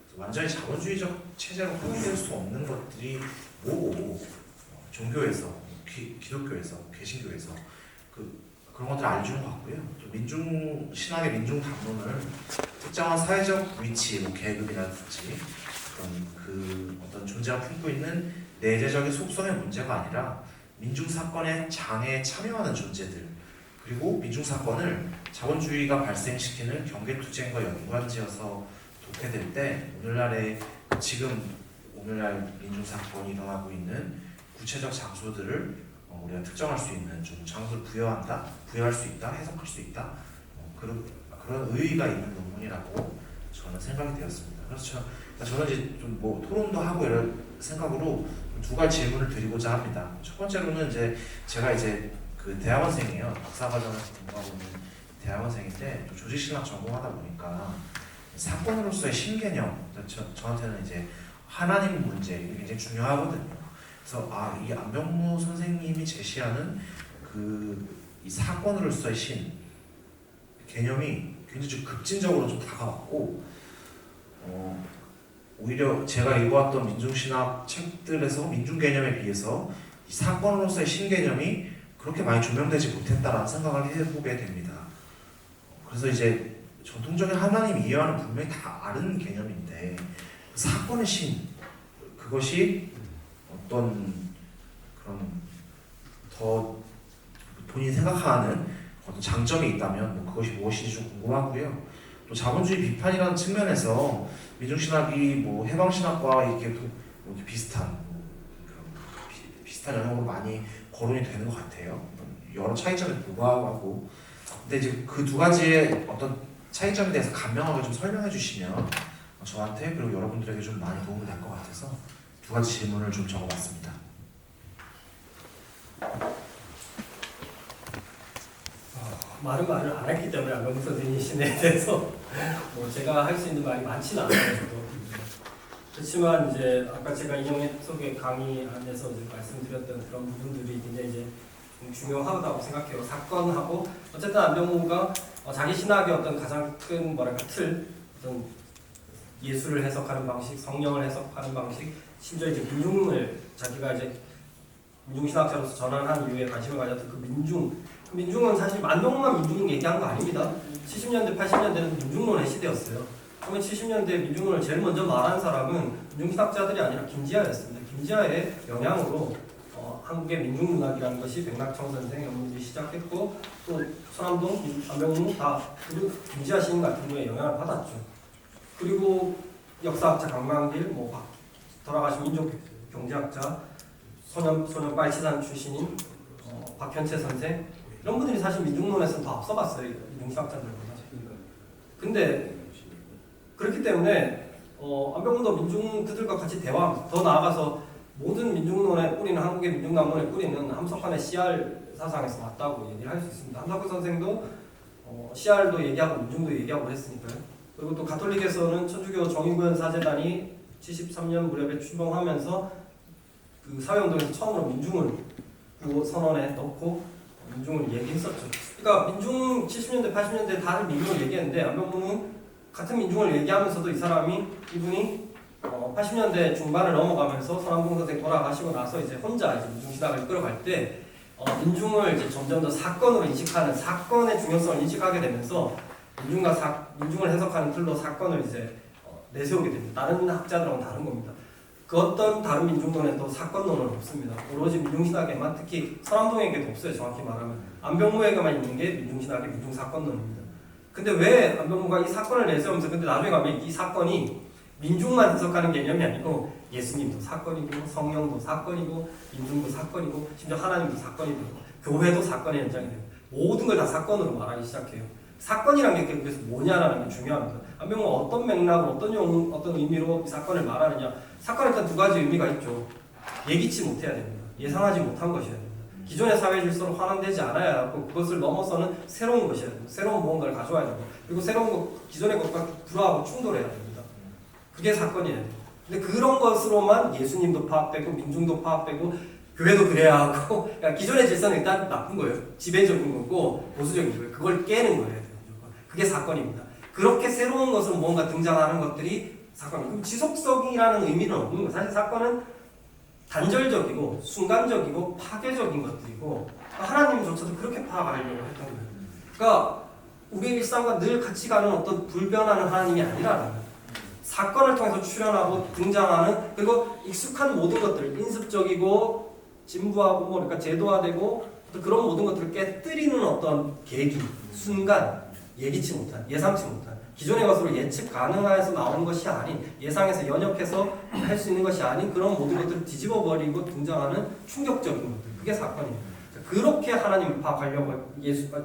그래서 완전히 자본주의적 체제로 포용될 수 없는 것들이 뭐고 종교에서, 기독교에서, 개신교에서 그런 것들을 알려주는 것 같고요. 또 신학의 민중 담론을 특정한 사회적 위치, 뭐 계급이라든지 어떤 존재가 품고 있는 내재적인 속성의 문제가 아니라 민중 사건의 장애에 참여하는 존재들, 그리고 민중 사건을 자본주의가 발생시키는 경계투쟁과 연관지어서 독해될 때 오늘날 민중 사건이 일어나고 있는 구체적 장소들을 우리가 특정할 수 있는 좀 장소를 부여할 수 있다, 해석할 수 있다, 그런 의의가 있는 논문이라고 저는 생각이 되었습니다. 그래서 저는 이제 좀 뭐 토론도 하고 이런 생각으로 두 가지 질문을 드리고자 합니다. 첫 번째로는 이제 제가 이제 그 대학원생이에요. 박사과정을 공부하고 있는 대학원생인데 또 조직신학 전공하다 보니까 사건으로서의 신개념, 저한테는 이제 하나님 문제 이게 굉장히 중요하거든요. 그래서 이 안병무 선생님이 제시하는 이 사건으로서의 신 개념이 굉장히 좀 급진적으로 좀 다가왔고, 오히려 제가 읽어왔던 민중신학 책들에서 민중 개념에 비해서 이 사건으로서의 신 개념이 그렇게 많이 조명되지 못했다라는 생각을 해보게 됩니다. 그래서 이제 전통적인 하나님 이해와는 분명히 다 다른 개념인데 사건의 신, 그것이 어떤 그런 더 본인이 생각하는 어떤 장점이 있다면 그것이 무엇인지 좀 궁금하고요. 또 자본주의 비판이라는 측면에서 민중신학이 뭐 해방신학과 이렇게 비슷한 영역으로 많이 거론이 되는 것 같아요. 여러 차이점에 불구하고. 근데 이제 그 두 가지의 어떤 차이점에 대해서 간명하게 좀 설명해 주시면 저한테 그리고 여러분들에게 좀 많이 도움이 될 것 같아서 두 가지 질문을 좀 적어봤습니다. 많은 말을 안 했기 때문에 안병무 선생님에 대해서 뭐 제가 할 수 있는 말이 많지는 않아요. 저도. 그렇지만 이제 아까 제가 인용했던 강의 안에서 이제 말씀드렸던 그런 부분들이 굉장히 이제 좀 중요하다고 생각해요. 사건하고 어쨌든 안병무가 자기 신학의 어떤 가장 큰 어떤 예술을 해석하는 방식, 성령을 해석하는 방식, 심지어 이제 민중을 자기가 이제 민중신학자로서 전환한 이후에 관심을 가졌던 그 민중은 사실 안병무만 민중 얘기한 거 아닙니다. 70년대, 80년대는 민중론의 시대였어요. 그러면 70년대 민중론을 제일 먼저 말한 사람은 민중신학자들이 아니라 김지하였습니다. 김지하의 영향으로 한국의 민중문학이라는 것이 백낙청 선생 연문지 시작했고 또 서남동, 안병무 다 김지하 시인 같은 분의 영향을 받았죠. 그리고 역사학자 강만길, 돌아가신 민족경제학자 소년 빨치산 출신인 박현채 선생, 이런 분들이 사실 민중론에서는 더 앞서갔어요. 민중신학자들보다. 근데 그렇기 때문에 안병무도 그들과 같이 대화하면서 더 나아가서 모든 민중론의 뿌리는, 한국의 민중남론의 뿌리는 함석헌의 CR 사상에서 왔다고 얘기를 할 수 있습니다. 함석헌 선생도 CR도 얘기하고 민중도 얘기하고 그랬으니까요. 그리고 또 가톨릭에서는 천주교 정인구현 사제단이 73년 무렵에 출범하면서 그 사회운동에서 처음으로 민중을 그 선언에 넣고 민중을 얘기했었죠. 그러니까 민중 70년대, 80년대 다들 민중을 얘기했는데 안병무는 같은 민중을 얘기하면서도 이분이 80년대 중반을 넘어가면서 서남동 선생 돌아가시고 나서 이제 혼자 민중신학을 이끌어갈 때 민중을 이제 점점 더 사건으로 인식하는, 사건의 중요성을 인식하게 되면서 민중을 해석하는 틀로 사건을 이제 내세우게 됩니다. 다른 학자들하고는 다른 겁니다. 그 어떤 다른 민중론에도 사건론은 없습니다. 오로지 민중신학에만, 특히 서남동에게도 없어요. 정확히 말하면 안병무에게만 있는 게 민중신학의 민중사건론입니다. 근데 왜 안병무가 이 사건을 내세우면서 근데 나중에 가면 이 사건이 민중만 해석하는 개념이 아니고 예수님도 사건이고 성령도 사건이고 민중도 사건이고 심지어 하나님도 사건이 되고 교회도 사건의 현장이 되고 모든 걸 다 사건으로 말하기 시작해요. 사건이라는 게 그래서 뭐냐라는 게 중요합니다. 안병무가 어떤 맥락으로 어떤 의미로 이 사건을 말하느냐. 사건에 일단 두 가지 의미가 있죠. 예기치 못해야 됩니다. 예상하지 못한 것이어야 됩니다. 기존의 사회 질서로 환원되지 않아야 하고 그것을 넘어서는 새로운 것이어야 됩니다. 새로운 무언가를 가져와야 되고 그리고 새로운 것, 기존의 것과 불화하고 충돌해야 됩니다. 그게 사건이에요. 근데 그런 것으로만 예수님도 파악되고 민중도 파악되고 교회도 그래야 하고 그러니까 기존의 질서는 일단 나쁜 거예요. 지배적인 거고 보수적인 거예요. 그걸 깨는 거예요. 그게 사건입니다. 그렇게 새로운 것으로 뭔가 등장하는 것들이 사건입니다. 그럼 지속성이라는 의미는 없는 거예요. 사실 사건은 단절적이고 순간적이고 파괴적인 것들이고 하나님조차도 그렇게 파악하려고 했던 거예요. 그러니까 우리의 일상과 늘 같이 가는 어떤 불변하는 하나님이 아니라는 거예요. 사건을 통해서 출현하고 등장하는 그리고 익숙한 모든 것들 인습적이고 진부하고 뭐 그러니까 제도화되고 어떤 그런 모든 것들을 깨뜨리는 어떤 계기, 순간 예기치 못한 예상치 못한 기존의 것으로 예측 가능해서 나오는 것이 아닌 예상해서 연역해서 할 수 있는 것이 아닌 그런 모든 것들을 뒤집어 버리고 등장하는 충격적인 것들 그게 사건이에요. 그렇게 하나님을 파악하려고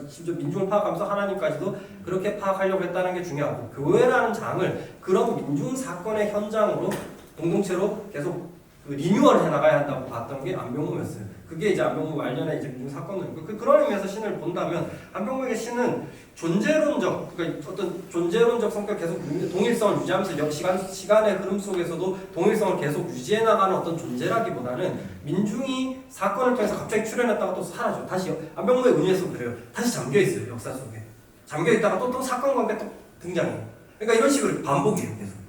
심지어 민중을 파악하면서 하나님까지도 그렇게 파악하려고 했다는 게 중요하고 교회라는 장을 그런 민중 사건의 현장으로 공동체로 계속 리뉴얼을 해나가야 한다고 봤던 게 안병무였어요. 그게 이제 안병무 말년에 이제 민중 사건이고 그런 의미에서 신을 본다면 안병무의 신은 존재론적 그러니까 어떤 존재론적 성격 계속 동일성을 유지하면서 시간의 흐름 속에서도 동일성을 계속 유지해 나가는 어떤 존재라기보다는 민중이 사건을 통해서 갑자기 출현했다가 또 사라져 다시 안병무의 은혜에서 그래요. 다시 잠겨 있어요 역사 속에 잠겨 있다가 또 사건 관계 또 등장해요. 그러니까 이런 식으로 반복이에요 계속.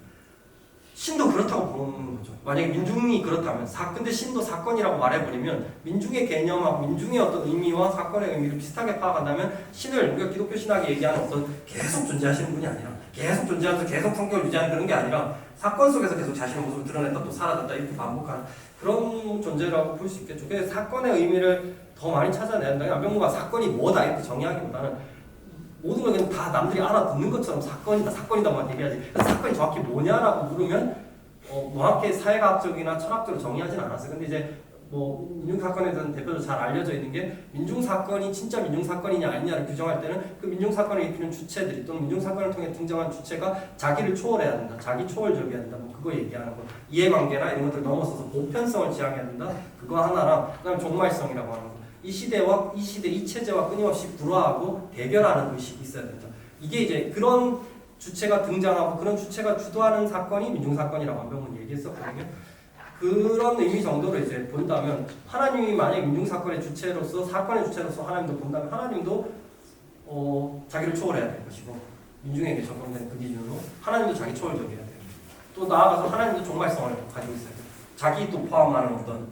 신도 그렇다고 보는 거죠. 만약에 민중이 그렇다면 근데 신도 사건이라고 말해버리면 민중의 개념하고 민중의 어떤 의미와 사건의 의미를 비슷하게 파악한다면 신을 우리가 기독교 신학이 얘기하는 어떤 계속 존재하시는 분이 아니라 계속 존재하면서 계속 성격을 유지하는 그런 게 아니라 사건 속에서 계속 자신의 모습을 드러냈다 또 사라졌다 이렇게 반복하는 그런 존재라고 볼 수 있겠죠. 그래서 사건의 의미를 더 많이 찾아내야 된다. 안병무가 사건이 뭐다 이렇게 정의하기보다는 모든 걸 그냥 다 남들이 알아듣는 것처럼 사건이다만 얘기하지. 사건이 정확히 뭐냐라고 물으면 정확히 사회과학적이나 철학적으로 정의하진 않았어요. 근데 이제 뭐 민중사건에 대한 대표적으로 잘 알려져 있는 게 민중사건이 진짜 민중사건이냐 아니냐를 규정할 때는 그 민중사건을 일으키는 주체들이 또는 민중사건을 통해 등장한 주체가 자기를 초월해야 된다. 자기 초월적이어야 된다. 뭐 그거 얘기하는 거. 이해관계나 이런 것들 넘어서서 보편성을 지향해야 된다. 그거 하나랑 그다음에 종말성이라고 하는 거. 이 시대와 이 시대 이 체제와 끊임없이 불화하고 대결하는 의식이 있어야 된다. 이게 이제 그런 주체가 등장하고 그런 주체가 주도하는 사건이 민중사건이라고 안병무는 얘기했었거든요. 그런 의미 정도로 이제 본다면 하나님이 만약 민중사건의 주체로서 사건의 주체로서 하나님도 본다면 하나님도 자기를 초월해야 될 것이고 민중에게 적용되는 그 기준으로 하나님도 자기 초월적이어야 돼요. 또 나아가서 하나님도 종말성을 가지고 있어야 돼요. 자기도 포함하는 어떤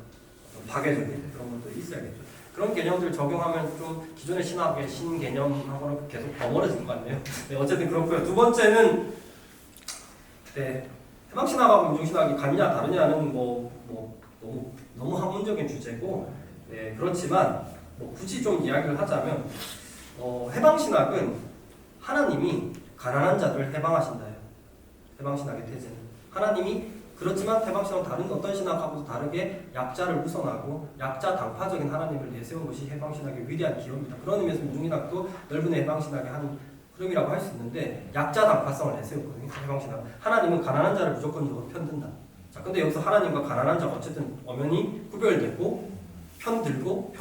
파괴적인 그런 것들이 있어야겠죠. 그런 개념들을 적용하면 좀 기존의 신학의 신개념하고는 계속 버무려진 것 같네요. 네, 어쨌든 그렇고요. 두 번째는 네, 해방신학하고 민중신학이 같냐 다르냐는 너무 학문적인 주제고 네, 그렇지만 굳이 좀 이야기를 하자면 해방신학은 하나님이 가난한 자들을 해방하신다예요. 해방신학의 태제는 하나님이 그렇지만 해방신학은 다른 어떤 신학하고도 다르게 약자를 우선하고 약자 당파적인 하나님을 내세운 것이 해방신학의 위대한 기여입니다. 그런 의미에서 민중신학도 넓은 해방신학의 한 흐름이라고 할 수 있는데 약자 당파성을 내세웠거든요. 해방신학은 하나님은 가난한 자를 무조건적으로 편든다. 자, 근데 여기서 하나님과 가난한 자가 어쨌든 엄연히 구별되고 편들고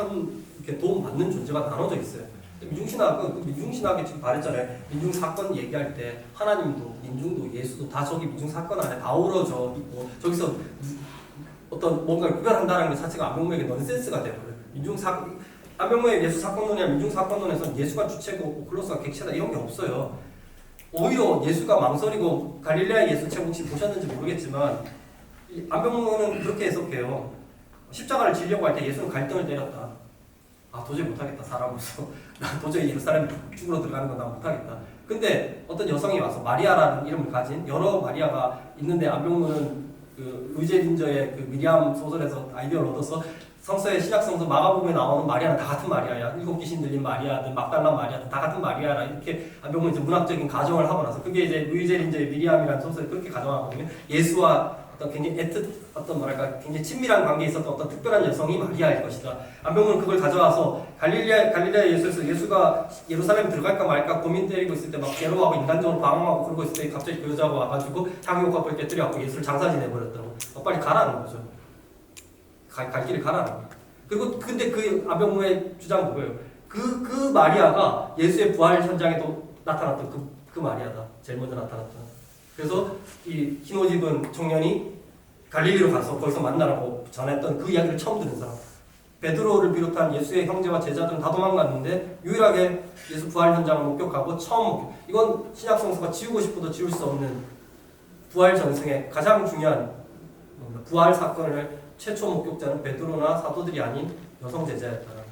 이렇게 도움받는 존재가 나눠져 있어요. 민중신학은 민중신학이 지금 말했잖아요. 민중사건 얘기할 때 하나님도 민중도 예수도 다 저기 민중사건 안에 다 어우러져 있고 저기서 어떤 뭔가를 구별한다는 것 자체가 안병무에게 넌센스가 되어버려요. 안병무의 예수 사건론이나 민중사건론에서는 예수가 주체고 클로스가 객체다 이런 게 없어요. 오히려 예수가 망설이고 갈릴레아 예수책 혹시 보셨는지 모르겠지만 안병무는 그렇게 해석해요. 십자가를 지려고 할 때 예수는 갈등을 때렸다. 도저히 못하겠다 사람으로서 나 도저히 예루살렘 죽으러 들어가는 건 나 못하겠다. 근데 어떤 여성이 와서 마리아라는 이름을 가진 여러 마리아가 있는데 안병무는 그 의제린저의 그 미리암 소설에서 아이디어를 얻어서 성서의 신약성서 마가복음에 나오는 마리아는 다 같은 마리아야. 일곱 귀신 들린 마리아든 막달라 마리아든 다 같은 마리아라 이렇게 안병무는 이제 문학적인 가정을 하고 나서 그게 이제 의제린저의 미리암이라는 소설을 그렇게 가정하거든요. 예수와 굉장히 굉장히 친밀한 관계에 있었던 어떤 특별한 여성이 마리아일 것이다. 안병무는 그걸 가져와서 갈릴레아 예수에서 예수가 예루살렘 들어갈까 말까 고민 때리고 있을 때 막 괴로워하고 인간적으로 방황하고 그러고 있을 때 갑자기 그 여자가 와가지고 향유옥합을 깨뜨려갖고 예수를 장사지내 버렸다고. 빨리 가라는 거죠. 갈 길을 가라는 거예요. 그리고 근데 그 안병무의 주장은 뭐예요? 그 마리아가 예수의 부활 현장에 또 나타났던 그 마리아다. 제일 먼저 나타났던. 그래서 이 흰옷 입은 청년이 갈릴리로 가서 거기서 만나라고 전했던 그 이야기를 처음 들은 사람. 베드로를 비롯한 예수의 형제와 제자들은 다 도망갔는데 유일하게 예수 부활 현장을 목격하고 처음 목격. 이건 신약 성서가 지우고 싶어도 지울 수 없는 부활 전승의 가장 중요한 부활 사건을 최초 목격자는 베드로나 사도들이 아닌 여성 제자였다.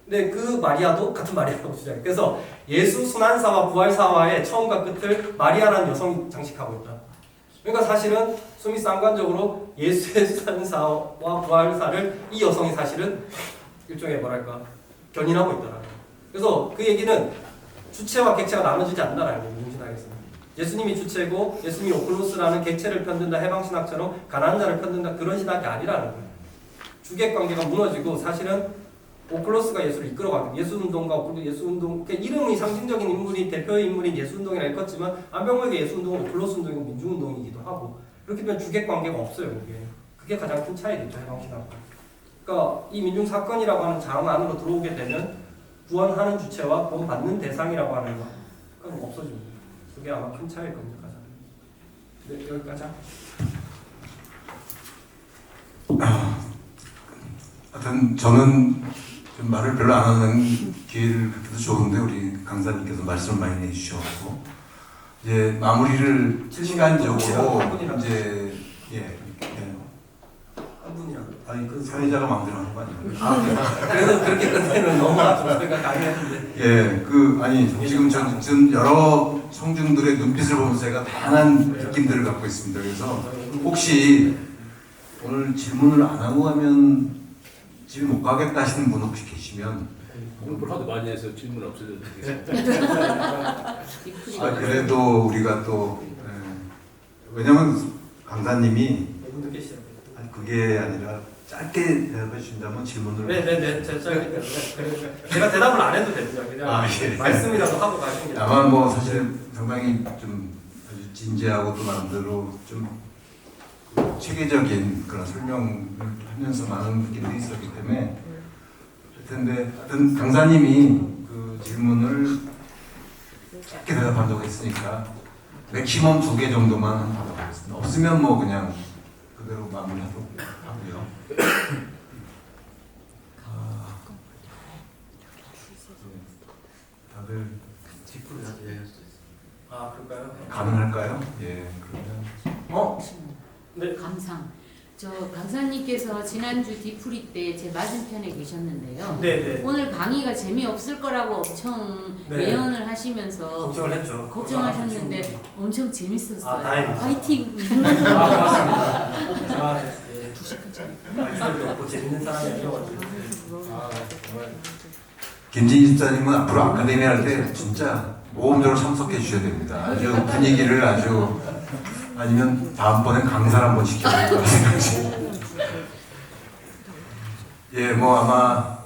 근데 그 마리아도 같은 마리아라고 주장해요. 그래서 예수 순환사와 부활사와의 처음과 끝을 마리아라는 여성이 장식하고 있다. 그러니까 사실은 스미스 상관적으로 예수의 순환사와 부활사를 이 여성이 사실은 일종의 뭐랄까 견인하고 있더라. 그래서 그 얘기는 주체와 객체가 나눠지지 않는다라는 걸 문신하겠습니다. 예수님이 주체고 예수님이 오클로스라는 객체를 편든다 해방신학처럼 가난한 자를 편든다 그런 신학이 아니라는 거예요. 주객관계가 무너지고 사실은 오클로스가 예수를 이끌어가고 예수운동과 예수운동 이름이 상징적인 인물이 대표의 인물인 예수운동이라 일컫지만 안병무에게 예수운동은 오클로스운동이고 민중운동이기도 하고 그렇게 되면 주객관계가 없어요. 그게 가장 큰 차이겠죠 해방신학과. 그러니까 이 민중사건이라고 하는 장 안으로 들어오게 되면 구원하는 주체와 구원받는 대상이라고 하는 건 없어집니다. 그게 아마 큰 차이일 겁니다. 가장. 네, 여기까지. 하여튼 저는 좀 말을 별로 안 하는 기회를 갖기도 좋은데 우리 강사님께서 말씀을 많이 해주셔서 이제 마무리를 시간적으로 이제 한 분이라도. 아니 그 사회자가 마음대로 하는 거 아니에요? 그래도 그렇게 끝내는 너무 저희가 강의했는데. 예, 아니 지금 저는 여러 청중들의 눈빛을 보면서 제가 다양한 느낌들을 갖고 있습니다. 그래서 혹시 오늘 질문을 안 하고 가면 집에 못 가겠다 하시는 분 혹시 계시면 공부를 하도 많이 해서 질문 없어져도 되겠습니다. 그래도 우리가 또 왜냐면 강사님이 이분도 계시죠. 아니, 그게 아니라 짧게 대답해 주신다면 질문을 네네네. 제가 대답을 안 해도 됩니다. 그냥 예. 말씀이라도 하고 가시는 게 다만 뭐 사실 상당히 좀 아주 진지하고 또 나름대로 좀 체계적인 그런 설명을 하면서 많은 느낌들이 있었기 때문에 하여튼 강사님이 그 질문을 짧게 대답한다고 했으니까 맥시멈 2개 정도만 하도록 하겠습니다. 없으면 뭐 그냥 그대로 마무리하도록 하고요. 다들 그럴까요? 가능할까요? 예, 그러면 네. 감상. 저 강사님께서 지난주 디프리 때 제 맞은편에 계셨는데요. 네네. 오늘 강의가 재미없을 거라고 엄청 네. 예언을 하셨면서 걱정을 했죠. 걱정하셨는데 엄청 재밌었어요. 다행이다. 화이팅! 고맙습니다. 제가 말씀도 없고 재밌는 사람이 아니어가지고. 정말. 김진희 집사님은 앞으로 아카데미 할 때 진짜 모험적으로 참석해 주셔야 됩니다. 아주 분위기를 아주 아니면 다음번엔 강사를 한번 시켜야 될 것 같아요. 예, 뭐 아마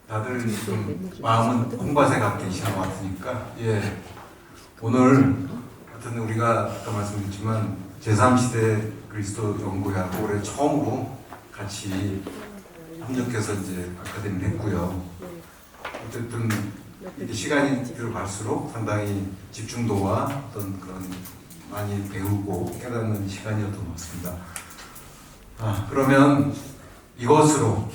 다들 좀 마음은 홍밭에 가 계시는 것 같으니까 예, 오늘 하여튼 우리가 아까 말씀드렸지만 제3시대 그리스도 연구회하고 올해 처음으로 같이 협력해서 이제 아카데미를 했고요. 어쨌든 이게 시간이 들어갈수록 상당히 집중도와 어떤 그런 많이 배우고 깨닫는 시간이었던 것 같습니다. 그러면 이것으로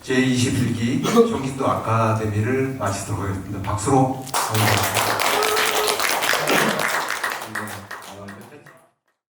제21기 청신도 아카데미를 마치도록 하겠습니다. 박수로 감사합니다.